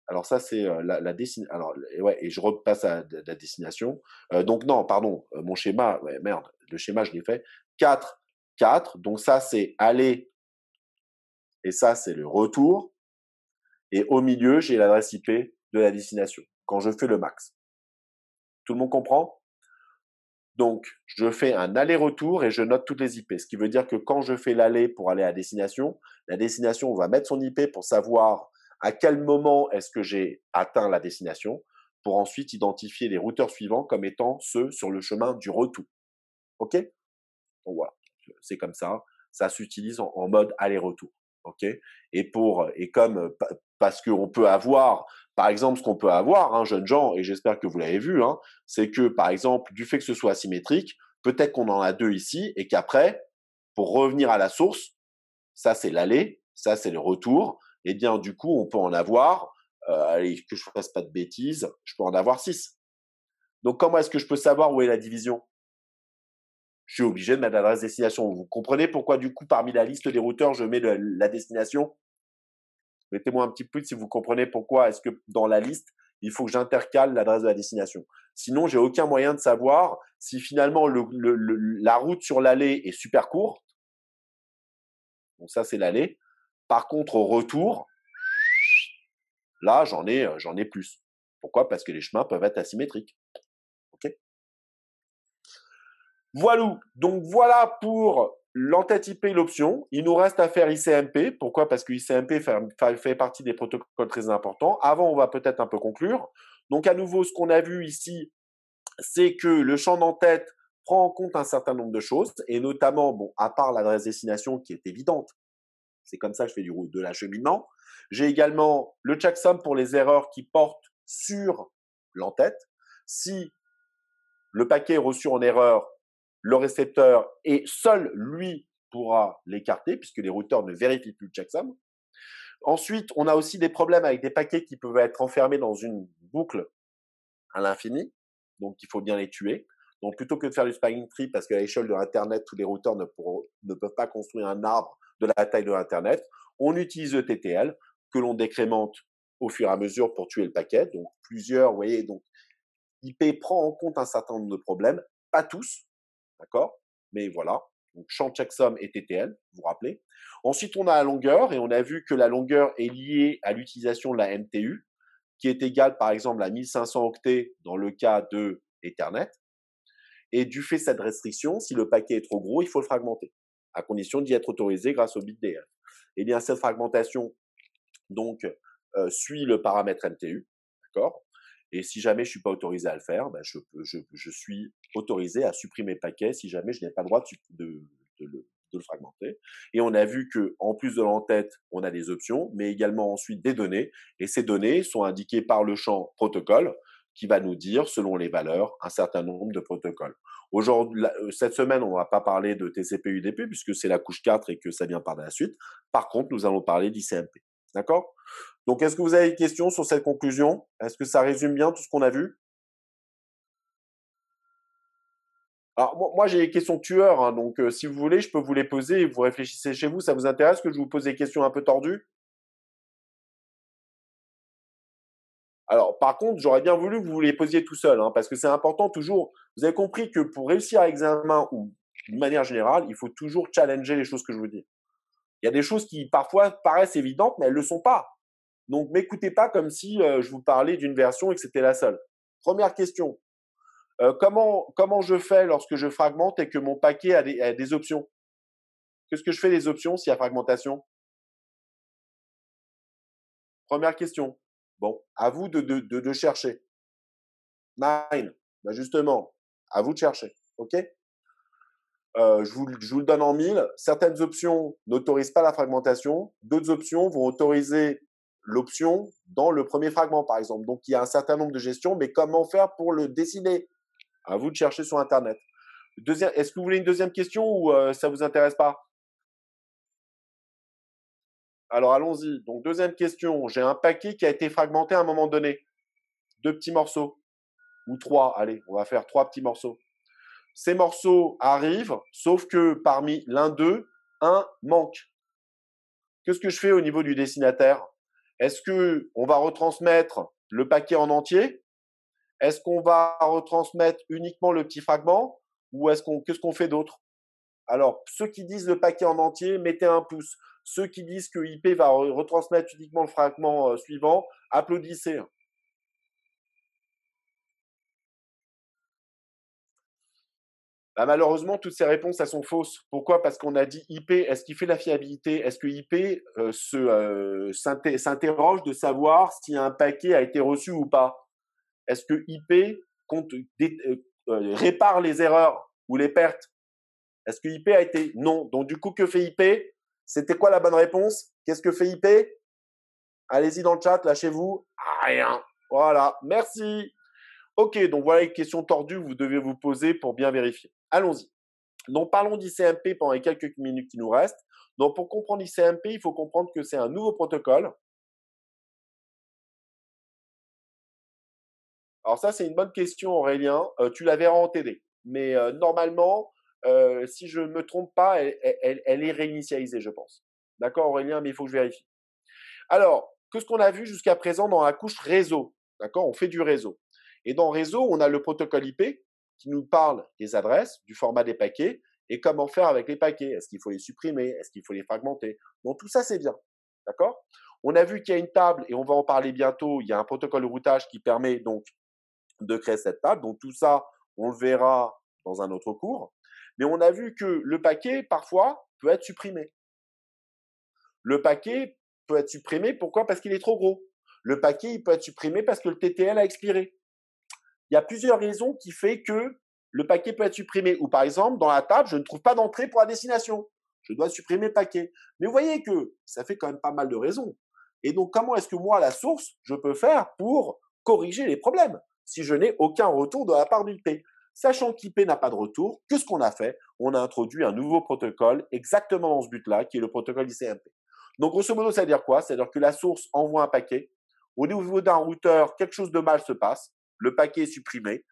Alors, ça, c'est la destination. Alors, ouais, et je repasse à la destination. Donc, non, pardon, mon schéma, ouais, merde, le schéma, je l'ai fait. 4, 4. Donc, ça, c'est aller. Et ça, c'est le retour. Et au milieu, j'ai l'adresse IP de la destination quand je fais le max. Tout le monde comprend? Donc, je fais un aller-retour et je note toutes les IP. Ce qui veut dire que quand je fais l'aller pour aller à la destination va mettre son IP pour savoir à quel moment est-ce que j'ai atteint la destination pour ensuite identifier les routeurs suivants comme étant ceux sur le chemin du retour. OK? Donc voilà, c'est comme ça. Ça s'utilise en mode aller-retour. OK? Et comme parce qu'on peut avoir, par exemple, ce qu'on peut avoir, hein, jeunes gens, et j'espère que vous l'avez vu, hein, c'est que, par exemple, du fait que ce soit asymétrique, peut-être qu'on en a 2 ici et qu'après, pour revenir à la source, ça c'est l'aller, ça c'est le retour, et bien du coup, on peut en avoir, allez, que je fasse pas de bêtises, je peux en avoir 6. Donc comment est-ce que je peux savoir où est la division? Je suis obligé de mettre l'adresse destination. Vous comprenez pourquoi, du coup, parmi la liste des routeurs, je mets la destination? Mettez-moi un petit peu si vous comprenez pourquoi est-ce que dans la liste, il faut que j'intercale l'adresse de la destination. Sinon, j'ai aucun moyen de savoir si finalement la route sur l'aller est super courte. Donc ça, c'est l'aller. Par contre, au retour, là, j'en ai plus. Pourquoi? Parce que les chemins peuvent être asymétriques. OK? Voilà, donc voilà pour l'entête IP et l'option. Il nous reste à faire ICMP. Pourquoi? Parce que ICMP fait partie des protocoles très importants. Avant, on va peut-être un peu conclure. Donc à nouveau, ce qu'on a vu ici, c'est que le champ d'entête prend en compte un certain nombre de choses, et notamment, bon, à part l'adresse destination qui est évidente, c'est comme ça que je fais de l'acheminement. J'ai également le checksum pour les erreurs qui portent sur l'entête. Si le paquet est reçu en erreur, le récepteur et seul lui pourra l'écarter puisque les routeurs ne vérifient plus le checksum. Ensuite, on a aussi des problèmes avec des paquets qui peuvent être enfermés dans une boucle à l'infini. Donc, il faut bien les tuer. Donc, plutôt que de faire du spanning tree, parce qu'à l'échelle de l'Internet, tous les routeurs ne peuvent pas construire un arbre de la taille de l'Internet, on utilise le TTL que l'on décrémente au fur et à mesure pour tuer le paquet. Donc, plusieurs, vous voyez, donc IP prend en compte un certain nombre de problèmes, pas tous, d'accord? Mais voilà. Donc, champ checksum et TTL, vous vous rappelez. Ensuite, on a la longueur, et on a vu que la longueur est liée à l'utilisation de la MTU, qui est égale, par exemple, à 1500 octets dans le cas de Ethernet. Et du fait de cette restriction, si le paquet est trop gros, il faut le fragmenter, à condition d'y être autorisé grâce au bit DF. Eh bien, cette fragmentation, donc, suit le paramètre MTU, d'accord? Et si jamais je suis pas autorisé à le faire, ben je suis autorisé à supprimer le paquet si jamais je n'ai pas le droit de le fragmenter. Et on a vu que en plus de l'entête, on a des options, mais également ensuite des données. Et ces données sont indiquées par le champ protocole qui va nous dire, selon les valeurs, un certain nombre de protocoles. Aujourd'hui, cette semaine, on ne va pas parler de TCP/UDP puisque c'est la couche 4 et que ça vient par la suite. Par contre, nous allons parler d'ICMP. D'accord? Donc, est-ce que vous avez des questions sur cette conclusion? Est-ce que ça résume bien tout ce qu'on a vu? Alors, moi j'ai des questions tueurs, hein, donc si vous voulez, je peux vous les poser et vous réfléchissez chez vous. Ça vous intéresse que je vous pose des questions un peu tordues? Alors, par contre, j'aurais bien voulu que vous les posiez tout seul, hein, parce que c'est important toujours. Vous avez compris que pour réussir à l'examen ou d'une manière générale, il faut toujours challenger les choses que je vous dis. Il y a des choses qui parfois paraissent évidentes, mais elles ne le sont pas. Donc, m'écoutez pas comme si je vous parlais d'une version et que c'était la seule. Première question. Comment je fais lorsque je fragmente et que mon paquet a des options? Qu'est-ce que je fais des options s'il y a fragmentation? Première question. Bon, à vous de chercher. Nine. Ben justement, à vous de chercher. OK? Je vous le donne en mille. Certaines options n'autorisent pas la fragmentation. D'autres options vont autoriser l'option dans le premier fragment, par exemple. Donc, il y a un certain nombre de gestions, mais comment faire pour le décider? À vous de chercher sur Internet. Est-ce que vous voulez une deuxième question ou ça vous intéresse pas? Alors, allons-y. Donc, deuxième question. J'ai un paquet qui a été fragmenté à un moment donné. 2 petits morceaux. Ou 3. Allez, on va faire 3 petits morceaux. Ces morceaux arrivent, sauf que parmi l'un d'eux, un manque. Qu'est-ce que je fais au niveau du destinataire? Est-ce qu'on va retransmettre le paquet en entier? Est-ce qu'on va retransmettre uniquement le petit fragment? Ou qu'est-ce qu'on fait d'autre? Alors, ceux qui disent le paquet en entier, mettez un pouce. Ceux qui disent que IP va retransmettre uniquement le fragment suivant, applaudissez. Bah, malheureusement, toutes ces réponses, elles sont fausses. Pourquoi? Parce qu'on a dit IP, est-ce qu'il fait la fiabilité? Est-ce que IP s'interroge de savoir si un paquet a été reçu ou pas? Est-ce que IP répare les erreurs ou les pertes? Est-ce que IP a été? Non. Donc, du coup, que fait IP? C'était quoi la bonne réponse? Qu'est-ce que fait IP? Allez-y dans le chat, lâchez-vous. Rien. Voilà. Merci. Ok, donc voilà les questions tordues que vous devez vous poser pour bien vérifier. Allons-y. Donc, parlons d'ICMP pendant les quelques minutes qui nous restent. Donc, pour comprendre ICMP, il faut comprendre que c'est un nouveau protocole. Alors ça, c'est une bonne question, Aurélien. Tu la verras en TD. Mais normalement, si je ne me trompe pas, elle est réinitialisée, je pense. D'accord, Aurélien, mais il faut que je vérifie. Alors, qu'est-ce qu'on a vu jusqu'à présent dans la couche réseau? D'accord, on fait du réseau. Et dans réseau, on a le protocole IP qui nous parle des adresses, du format des paquets et comment faire avec les paquets. Est-ce qu'il faut les supprimer? Est-ce qu'il faut les fragmenter? Donc tout ça, c'est bien. D'accord? On a vu qu'il y a une table et on va en parler bientôt. Il y a un protocole de routage qui permet donc de créer cette table. Donc tout ça, on le verra dans un autre cours. Mais on a vu que le paquet, parfois, peut être supprimé. Le paquet peut être supprimé, pourquoi? Parce qu'il est trop gros. Le paquet, il peut être supprimé parce que le TTL a expiré. Il y a plusieurs raisons qui font que le paquet peut être supprimé. Ou par exemple, dans la table, je ne trouve pas d'entrée pour la destination. Je dois supprimer le paquet. Mais vous voyez que ça fait quand même pas mal de raisons. Et donc, comment est-ce que moi, à la source, je peux faire pour corriger les problèmes si je n'ai aucun retour de la part d'IP? Sachant qu'IP n'a pas de retour, qu'est-ce qu'on a fait? On a introduit un nouveau protocole exactement dans ce but-là, qui est le protocole ICMP. Donc, grosso modo, ça veut dire quoi? C'est-à-dire que la source envoie un paquet. Au niveau d'un routeur, quelque chose de mal se passe. Le paquet est supprimé.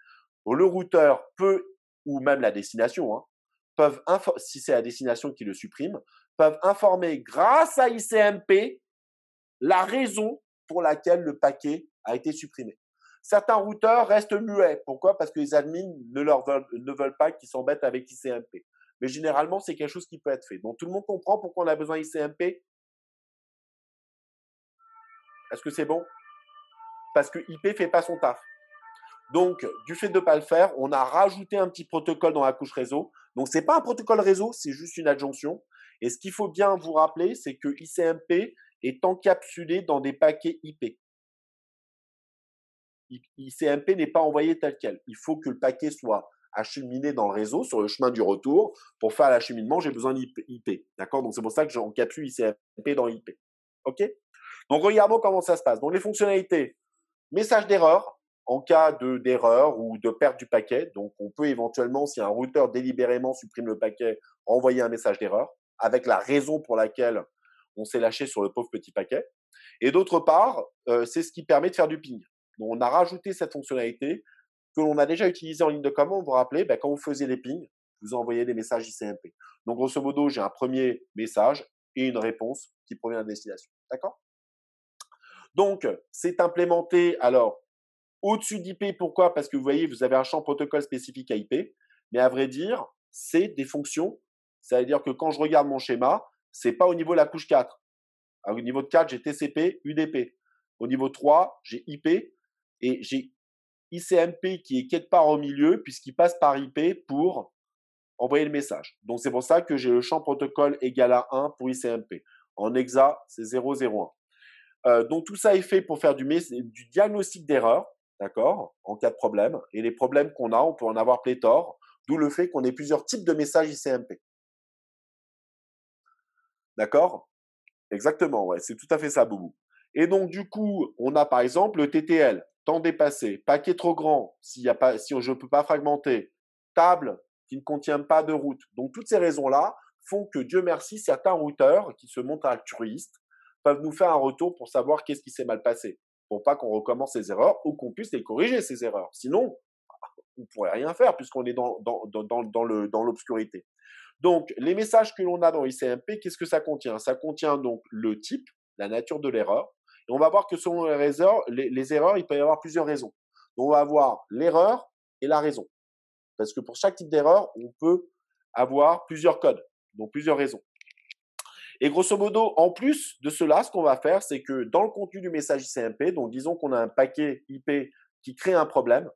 Le routeur peut, ou même la destination, hein, peuvent, si c'est la destination qui le supprime, peuvent informer grâce à ICMP la raison pour laquelle le paquet a été supprimé. Certains routeurs restent muets. Pourquoi? Parce que les admins ne veulent pas qu'ils s'embêtent avec ICMP. Mais généralement, c'est quelque chose qui peut être fait. Donc, tout le monde comprend pourquoi on a besoin d'ICMP? Est-ce que c'est bon? Parce que IP ne fait pas son taf. Donc, du fait de ne pas le faire, on a rajouté un petit protocole dans la couche réseau. Donc, ce n'est pas un protocole réseau, c'est juste une adjonction. Et ce qu'il faut bien vous rappeler, c'est que ICMP est encapsulé dans des paquets IP. ICMP n'est pas envoyé tel quel. Il faut que le paquet soit acheminé dans le réseau sur le chemin du retour. Pour faire l'acheminement, j'ai besoin d'IP. D'accord? Donc, c'est pour ça que j'encapsule ICMP dans IP. OK? Donc, regardons comment ça se passe. Donc, les fonctionnalités. Message d'erreur en cas d'erreur ou de perte du paquet. Donc, on peut éventuellement, si un routeur délibérément supprime le paquet, envoyer un message d'erreur avec la raison pour laquelle on s'est lâché sur le pauvre petit paquet. Et d'autre part, c'est ce qui permet de faire du ping. Donc, on a rajouté cette fonctionnalité que l'on a déjà utilisée en ligne de commande. Vous vous rappelez, quand vous faisiez les pings, vous envoyez des messages ICMP. Donc, grosso modo, j'ai un premier message et une réponse qui provient de la destination. D'accord? Donc, c'est implémenté, alors, au-dessus d'IP. Pourquoi? Parce que vous voyez, vous avez un champ protocole spécifique à IP. Mais à vrai dire, c'est des fonctions. Ça veut dire que quand je regarde mon schéma, c'est pas au niveau de la couche 4. Au niveau de 4, j'ai TCP, UDP. Au niveau 3, j'ai IP et j'ai ICMP qui est quelque part au milieu puisqu'il passe par IP pour envoyer le message. Donc, c'est pour ça que j'ai le champ protocole égal à 1 pour ICMP. En hexa, c'est 001. Donc, tout ça est fait pour faire du diagnostic d'erreur, d'accord, en cas de problème. Et les problèmes qu'on a, on peut en avoir pléthore, d'où le fait qu'on ait plusieurs types de messages ICMP. D'accord? Exactement, ouais, c'est tout à fait ça, Boubou. Et donc, du coup, on a par exemple le TTL, temps dépassé, paquet trop grand, si je ne peux pas fragmenter, table qui ne contient pas de route. Donc, toutes ces raisons-là font que, Dieu merci, certains routeurs qui se montrent altruistes peuvent nous faire un retour pour savoir qu'est-ce qui s'est mal passé, pour pas qu'on recommence ces erreurs ou qu'on puisse les corriger, ces erreurs. Sinon, on ne pourrait rien faire puisqu'on est dans l'obscurité. Donc, les messages que l'on a dans ICMP, qu'est-ce que ça contient? Ça contient donc le type, la nature de l'erreur. Et on va voir que selon les erreurs, il peut y avoir plusieurs raisons. Donc, on va avoir l'erreur et la raison. Parce que pour chaque type d'erreur, on peut avoir plusieurs codes, donc plusieurs raisons. Et grosso modo, en plus de cela, ce qu'on va faire, c'est que dans le contenu du message ICMP, donc disons qu'on a un paquet IP qui crée un problème,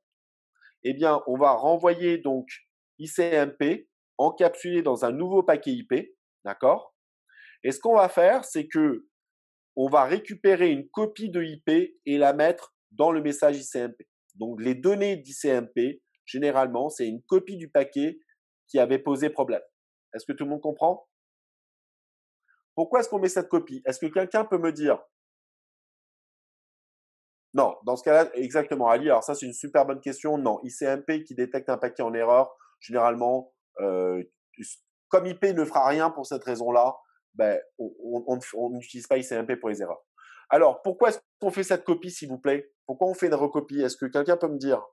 eh bien, on va renvoyer donc ICMP encapsulé dans un nouveau paquet IP, d'accord? Et ce qu'on va faire, c'est que on va récupérer une copie de IP et la mettre dans le message ICMP. Donc, les données d'ICMP, généralement, c'est une copie du paquet qui avait posé problème. Est-ce que tout le monde comprend? Pourquoi est-ce qu'on met cette copie? Est-ce que quelqu'un peut me dire? Non, dans ce cas-là, exactement, Ali. Alors ça, c'est une super bonne question. Non, ICMP qui détecte un paquet en erreur, généralement, comme IP ne fera rien pour cette raison-là, ben, on n'utilise pas ICMP pour les erreurs. Alors, pourquoi est-ce qu'on fait cette copie, s'il vous plaît? Pourquoi on fait une recopie? Est-ce que quelqu'un peut me dire?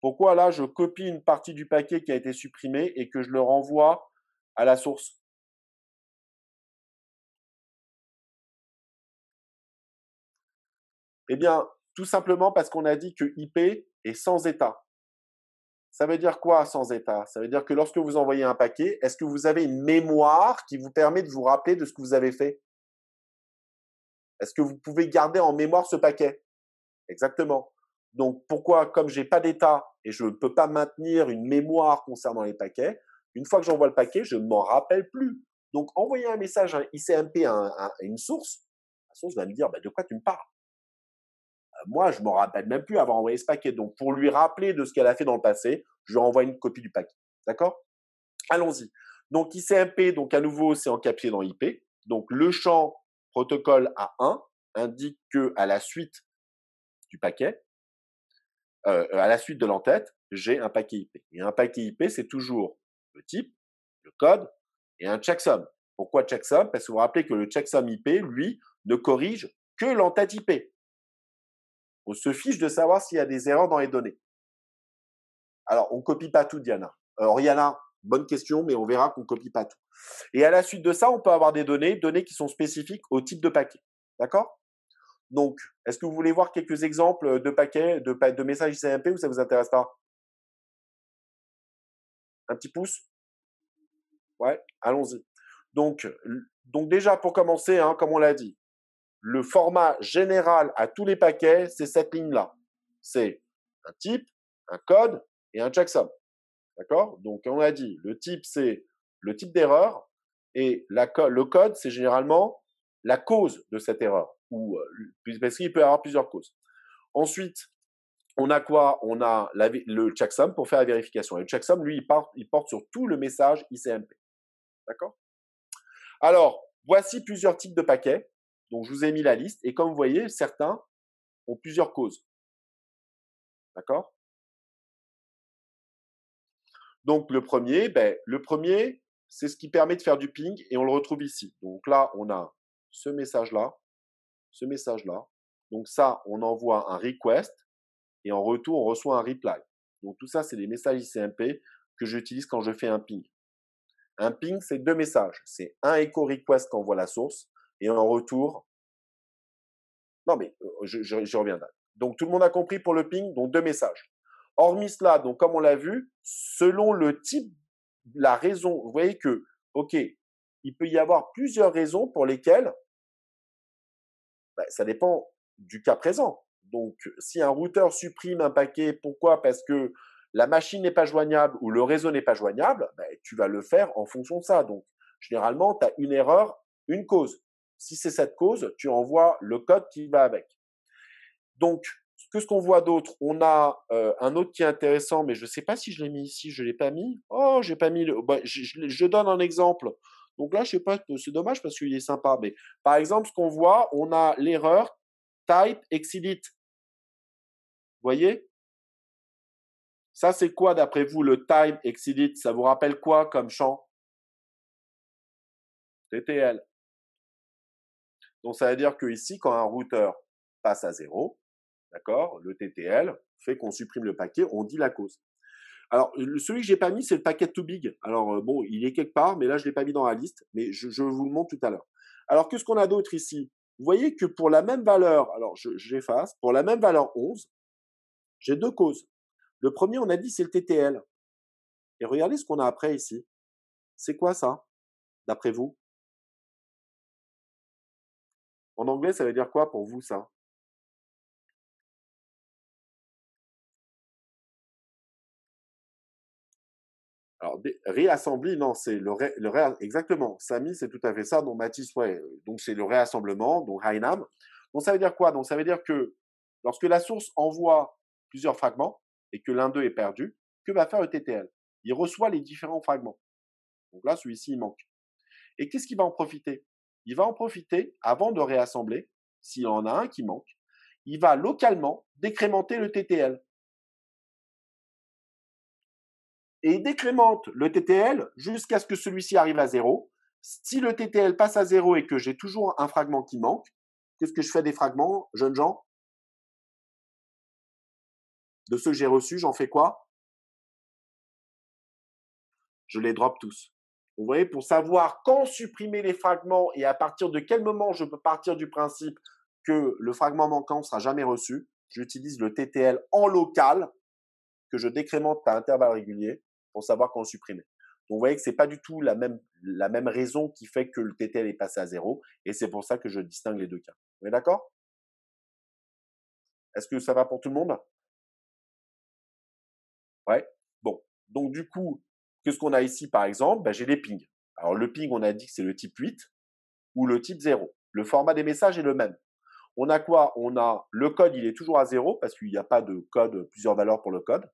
Pourquoi là, je copie une partie du paquet qui a été supprimé et que je le renvoie à la source? Eh bien, tout simplement parce qu'on a dit que IP est sans état. Ça veut dire quoi sans état? Ça veut dire que lorsque vous envoyez un paquet, est-ce que vous avez une mémoire qui vous permet de vous rappeler de ce que vous avez fait? Est-ce que vous pouvez garder en mémoire ce paquet? Exactement. Donc pourquoi, comme j'ai pas d'état et je ne peux pas maintenir une mémoire concernant les paquets, une fois que j'envoie le paquet, je ne m'en rappelle plus. Donc envoyer un message un ICMP à une source, la source va me dire bah, de quoi tu me parles? Moi, je ne me rappelle même plus avoir envoyé ce paquet. Donc pour lui rappeler de ce qu'elle a fait dans le passé, je lui renvoie une copie du paquet. D'accord? Allons-y. Donc ICMP, donc à nouveau, c'est encapsulé dans IP. Donc le champ protocole A1 indique que à la suite du paquet, à la suite de l'entête, j'ai un paquet IP. Et un paquet IP, c'est toujours le type, le code et un checksum. Pourquoi checksum? Parce que vous vous rappelez que le checksum IP, lui, ne corrige que l'entête IP. On se fiche de savoir s'il y a des erreurs dans les données. Alors, on ne copie pas tout, Diana. Alors, Yana, bonne question, mais on verra qu'on ne copie pas tout. Et à la suite de ça, on peut avoir des données qui sont spécifiques au type de paquet. D'accord? Donc, est-ce que vous voulez voir quelques exemples de paquets, de messages ICMP ou ça ne vous intéresse pas? Un petit pouce? Ouais, allons-y. Donc déjà, pour commencer, hein, comme on l'a dit, le format général à tous les paquets, c'est cette ligne-là. C'est un type, un code et un checksum. D'accord? Donc, on a dit, le type, c'est le type d'erreur et le code, c'est généralement la cause de cette erreur. Parce qu'il peut y avoir plusieurs causes. Ensuite, on a quoi? On a le checksum pour faire la vérification. Et le checksum, lui, il porte sur tout le message ICMP. D'accord? Alors, voici plusieurs types de paquets. Donc, je vous ai mis la liste. Et comme vous voyez, certains ont plusieurs causes. D'accord? Donc, le premier, c'est ce qui permet de faire du ping et on le retrouve ici. Donc là, on a ce message-là, ce message-là. Donc ça, on envoie un request et en retour, on reçoit un reply. Donc tout ça, c'est des messages ICMP que j'utilise quand je fais un ping. Un ping, c'est 2 messages. C'est un echo request qu'envoie la source et en retour. Non, mais je reviendrai. Donc, tout le monde a compris pour le ping, donc 2 messages. Hormis cela, donc comme on l'a vu, selon le type, la raison, vous voyez que, OK, il peut y avoir plusieurs raisons pour lesquelles, ça dépend du cas présent. Donc, si un routeur supprime un paquet, pourquoi? Parce que la machine n'est pas joignable ou le réseau n'est pas joignable, tu vas le faire en fonction de ça. Donc, généralement, tu as une erreur, une cause. Si c'est cette cause, tu envoies le code qui va avec. Donc, ce qu'on voit d'autre, on a un autre qui est intéressant, mais je ne sais pas si je l'ai mis ici, je ne l'ai pas mis. Oh, j'ai pas mis le. Je donne un exemple. Donc là, je sais pas, c'est dommage parce qu'il est sympa. Mais par exemple, ce qu'on voit, on a l'erreur type exceeded. Vous voyez? Ça, c'est quoi d'après vous le time exceeded? Ça vous rappelle quoi comme champ? TTL. Donc, ça veut dire que ici, quand un routeur passe à 0, d'accord, le TTL fait qu'on supprime le paquet, on dit la cause. Alors, celui que j'ai pas mis, c'est le paquet too big. Alors, bon, il est quelque part, mais là, je l'ai pas mis dans la liste, mais je vous le montre tout à l'heure. Alors, qu'est-ce qu'on a d'autre ici? Vous voyez que pour la même valeur, alors j'efface, pour la même valeur 11, j'ai 2 causes. Le premier, on a dit, c'est le TTL. Et regardez ce qu'on a après ici. C'est quoi ça, d'après vous? En anglais, ça veut dire quoi pour vous, ça? Alors, réassembly, non, c'est exactement. Samy, c'est tout à fait ça. Donc, Mathis, ouais, donc c'est le réassemblement, donc Hainam. Donc, ça veut dire quoi? Donc, ça veut dire que lorsque la source envoie plusieurs fragments et que l'un d'eux est perdu, que va faire le TTL? Il reçoit les différents fragments. Donc là, celui-ci, il manque. Et qu'est-ce qu'il va en profiter? Il va en profiter, avant de réassembler, s'il en a un qui manque, il va localement décrémenter le TTL. Et il décrémente le TTL jusqu'à ce que celui-ci arrive à 0. Si le TTL passe à 0 et que j'ai toujours un fragment qui manque, qu'est-ce que je fais des fragments, jeunes gens? De ceux que j'ai reçus, j'en fais quoi? Je les drop tous. Vous voyez, pour savoir quand supprimer les fragments et à partir de quel moment je peux partir du principe que le fragment manquant ne sera jamais reçu, j'utilise le TTL en local que je décrémente à intervalles réguliers pour savoir quand le supprimer. Donc, vous voyez que ce n'est pas du tout la même raison qui fait que le TTL est passé à 0 et c'est pour ça que je distingue les deux cas. Vous êtes d'accord? Est-ce que ça va pour tout le monde? Ouais. Bon. Donc, du coup, qu'est-ce qu'on a ici, par exemple? J'ai des pings. Alors, le ping, on a dit que c'est le type 8 ou le type 0. Le format des messages est le même. On a quoi? On a le code, il est toujours à 0 parce qu'il n'y a pas de code, plusieurs valeurs pour le code.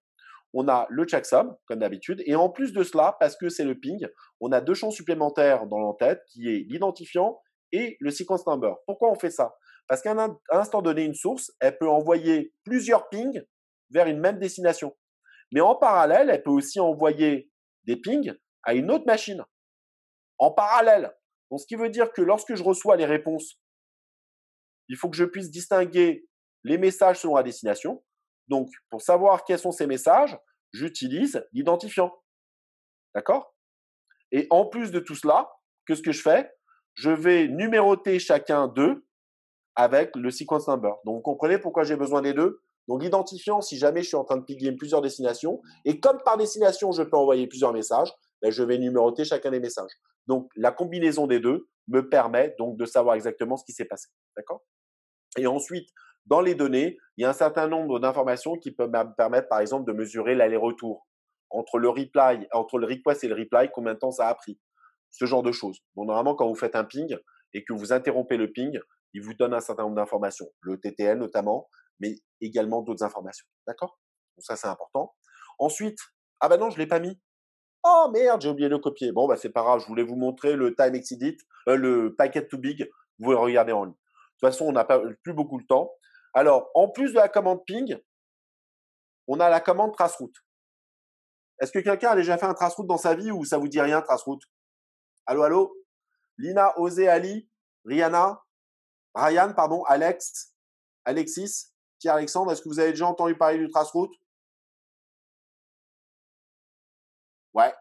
On a le checksum, comme d'habitude. Et en plus de cela, parce que c'est le ping, on a 2 champs supplémentaires dans l'entête, qui est l'identifiant et le sequence number. Pourquoi on fait ça? Parce qu'à un instant donné, une source, elle peut envoyer plusieurs pings vers une même destination. Mais en parallèle, elle peut aussi envoyer des pings à une autre machine. En parallèle. Donc, ce qui veut dire que lorsque je reçois les réponses, il faut que je puisse distinguer les messages selon la destination. Donc, pour savoir quels sont ces messages, j'utilise l'identifiant. D'accord? Et en plus de tout cela, qu'est-ce que je fais? Je vais numéroter chacun d'eux avec le sequence number. Donc, vous comprenez pourquoi j'ai besoin des deux? Donc, l'identifiant, si jamais je suis en train de piguer plusieurs destinations, et comme par destination, je peux envoyer plusieurs messages, je vais numéroter chacun des messages. Donc, la combinaison des deux me permet donc de savoir exactement ce qui s'est passé. D'accord? Et ensuite, dans les données, il y a un certain nombre d'informations qui peuvent me permettre, par exemple, de mesurer l'aller-retour entre le request et le reply, combien de temps ça a pris. Ce genre de choses. Donc, normalement, quand vous faites un ping et que vous interrompez le ping, il vous donne un certain nombre d'informations, le TTL notamment, mais également d'autres informations. D'accord? Donc, ça, c'est important. Ensuite, ah ben non, je ne l'ai pas mis. Oh merde, j'ai oublié de le copier. Bon, c'est pas grave, je voulais vous montrer le time exceeded, le packet too big. Vous le regardez en ligne. De toute façon, on n'a plus beaucoup de temps. Alors, en plus de la commande ping, on a la commande traceroute. Est-ce que quelqu'un a déjà fait un traceroute dans sa vie ou ça vous dit rien, traceroute? Allô, allô? Lina, Osé, Ali, Rihanna, Ryan, pardon, Alex, Alexis, Pierre-Alexandre, est-ce que vous avez déjà entendu parler du traceroute? Ouais.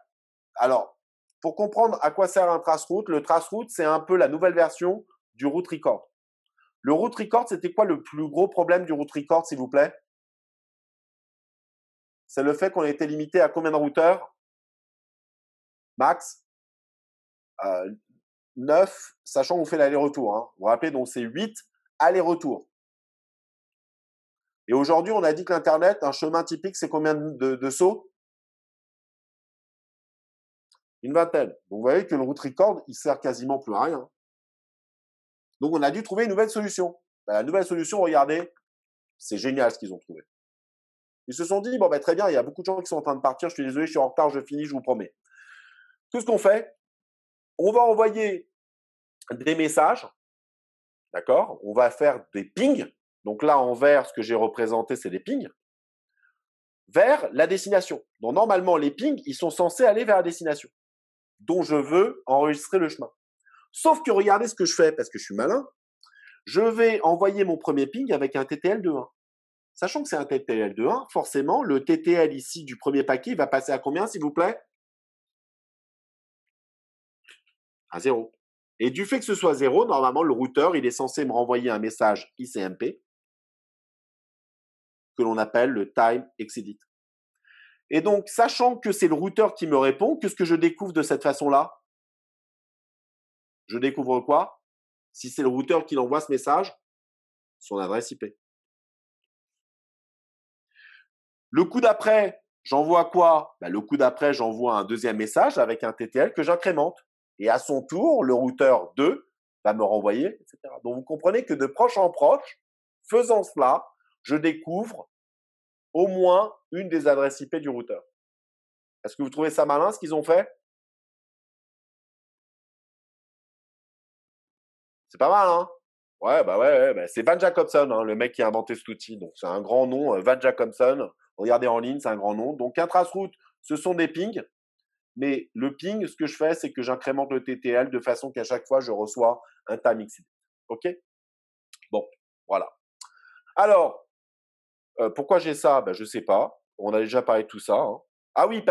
Alors, pour comprendre à quoi sert un traceroute, le traceroute, c'est un peu la nouvelle version du route record. Le route record, c'était quoi le plus gros problème du route record, s'il vous plaît? C'est le fait qu'on était limité à combien de routeurs? Max? 9, sachant qu'on fait l'aller-retour. Hein. Vous vous rappelez, donc c'est 8 allers-retours. Et aujourd'hui, on a dit que l'Internet, un chemin typique, c'est combien de sauts? Une vingtaine. Donc vous voyez que le route record, il sert quasiment plus à rien. Donc on a dû trouver une nouvelle solution. Ben, la nouvelle solution, regardez, c'est génial ce qu'ils ont trouvé. Ils se sont dit, bon ben très bien, il y a beaucoup de gens qui sont en train de partir, je suis désolé, je suis en retard, je finis, je vous promets. Tout ce qu'on fait, on va envoyer des messages, d'accord? On va faire des pings. Donc là, en vert, ce que j'ai représenté, c'est des pings, vers la destination. Donc normalement, les pings, ils sont censés aller vers la destination, dont je veux enregistrer le chemin. Sauf que regardez ce que je fais, parce que je suis malin, je vais envoyer mon premier ping avec un TTL de 1. Sachant que c'est un TTL de 1, forcément, le TTL ici du premier paquet, il va passer à combien, s'il vous plaît? À 0. Et du fait que ce soit 0, normalement, le routeur, il est censé me renvoyer un message ICMP que l'on appelle le Time Exceeded. Et donc, sachant que c'est le routeur qui me répond, qu'est-ce que je découvre de cette façon-là? Je découvre quoi? Si c'est le routeur qui envoie ce message, son adresse IP. Le coup d'après, j'envoie quoi? Le coup d'après, j'envoie un deuxième message avec un TTL que j'incrémente. Et à son tour, le routeur 2 va me renvoyer, etc. Donc, vous comprenez que de proche en proche, faisant cela, je découvre au moins une des adresses IP du routeur. Est-ce que vous trouvez ça malin, ce qu'ils ont fait? C'est pas mal, hein? Ouais, c'est Van Jacobson, hein, le mec qui a inventé cet outil. Donc, c'est un grand nom, Van Jacobson. Regardez en ligne, c'est un grand nom. Donc, un traceroute, ce sont des pings. Mais le ping, ce que je fais, c'est que j'incrémente le TTL de façon qu'à chaque fois, je reçois un time exceeded. OK? Bon, voilà. Alors, pourquoi j'ai ça? Je ne sais pas. On a déjà parlé de tout ça. Hein. Ah oui,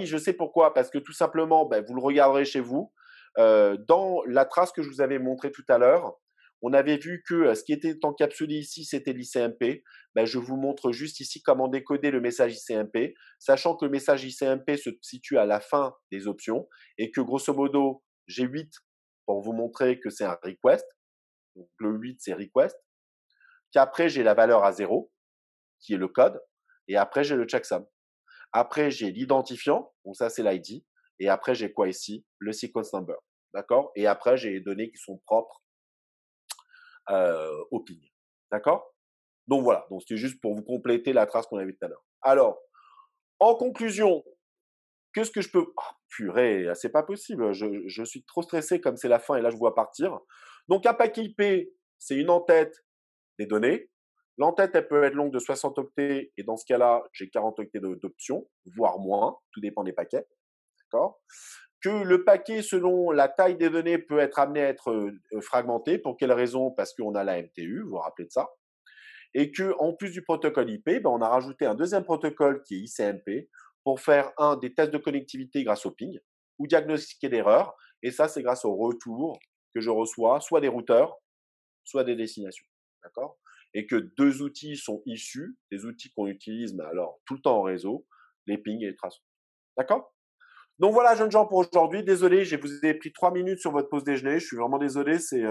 je sais pourquoi. Parce que tout simplement, vous le regarderez chez vous. Dans la trace que je vous avais montrée tout à l'heure, on avait vu que ce qui était encapsulé ici, c'était l'ICMP. Je vous montre juste ici comment décoder le message ICMP, sachant que le message ICMP se situe à la fin des options et que grosso modo, j'ai 8 pour vous montrer que c'est un request. Donc le 8, c'est request. Qu'après, j'ai la valeur à 0, qui est le code. Et après, j'ai le checksum. Après, j'ai l'identifiant. Donc ça, c'est l'ID. Et après, j'ai quoi ici? Le sequence number. D'accord? Et après, j'ai les données qui sont propres au ping. D'accord? Donc voilà. Donc c'était juste pour vous compléter la trace qu'on avait tout à l'heure. Alors, en conclusion, qu'est-ce que je peux… Oh, purée, c'est pas possible. Je suis trop stressé comme c'est la fin et là, je vois partir. Donc, un paquet IP, c'est une en-tête des données. L'en-tête, elle peut être longue de 60 octets et dans ce cas-là, j'ai 40 octets d'options, voire moins. Tout dépend des paquets. D'accord? Que le paquet, selon la taille des données, peut être amené à être fragmenté. Pour quelle raison? Parce qu'on a la MTU, vous vous rappelez de ça. Et que, en plus du protocole IP, on a rajouté un deuxième protocole qui est ICMP pour faire des tests de connectivité grâce au ping ou diagnostiquer l'erreur. Et ça, c'est grâce au retour que je reçois, soit des routeurs, soit des destinations. D'accord? Et que deux outils sont issus, des outils qu'on utilise, mais alors tout le temps en réseau, les pings et les traces. D'accord? Donc voilà, jeunes gens, pour aujourd'hui. Désolé, je vous ai pris 3 minutes sur votre pause déjeuner. Je suis vraiment désolé, c'est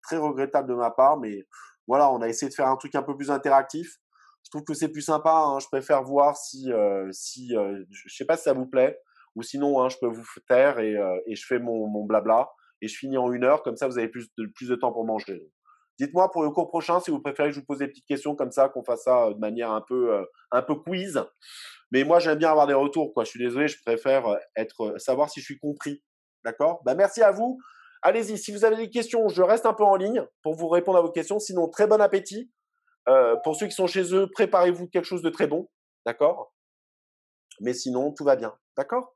très regrettable de ma part, mais voilà, on a essayé de faire un truc un peu plus interactif. Je trouve que c'est plus sympa. Hein. Je préfère voir je sais pas si ça vous plaît, ou sinon, hein, je peux vous taire et je fais mon blabla et je finis en 1 heure. Comme ça, vous avez plus de temps pour manger. Dites-moi pour le cours prochain si vous préférez que je vous pose des petites questions comme ça, qu'on fasse ça de manière un peu quiz. Mais moi, j'aime bien avoir des retours, quoi. Je suis désolé, je préfère savoir si je suis compris. D'accord? Merci à vous. Allez-y, si vous avez des questions, je reste un peu en ligne pour vous répondre à vos questions. Sinon, très bon appétit. Pour ceux qui sont chez eux, préparez-vous quelque chose de très bon. D'accord? Mais sinon, tout va bien. D'accord?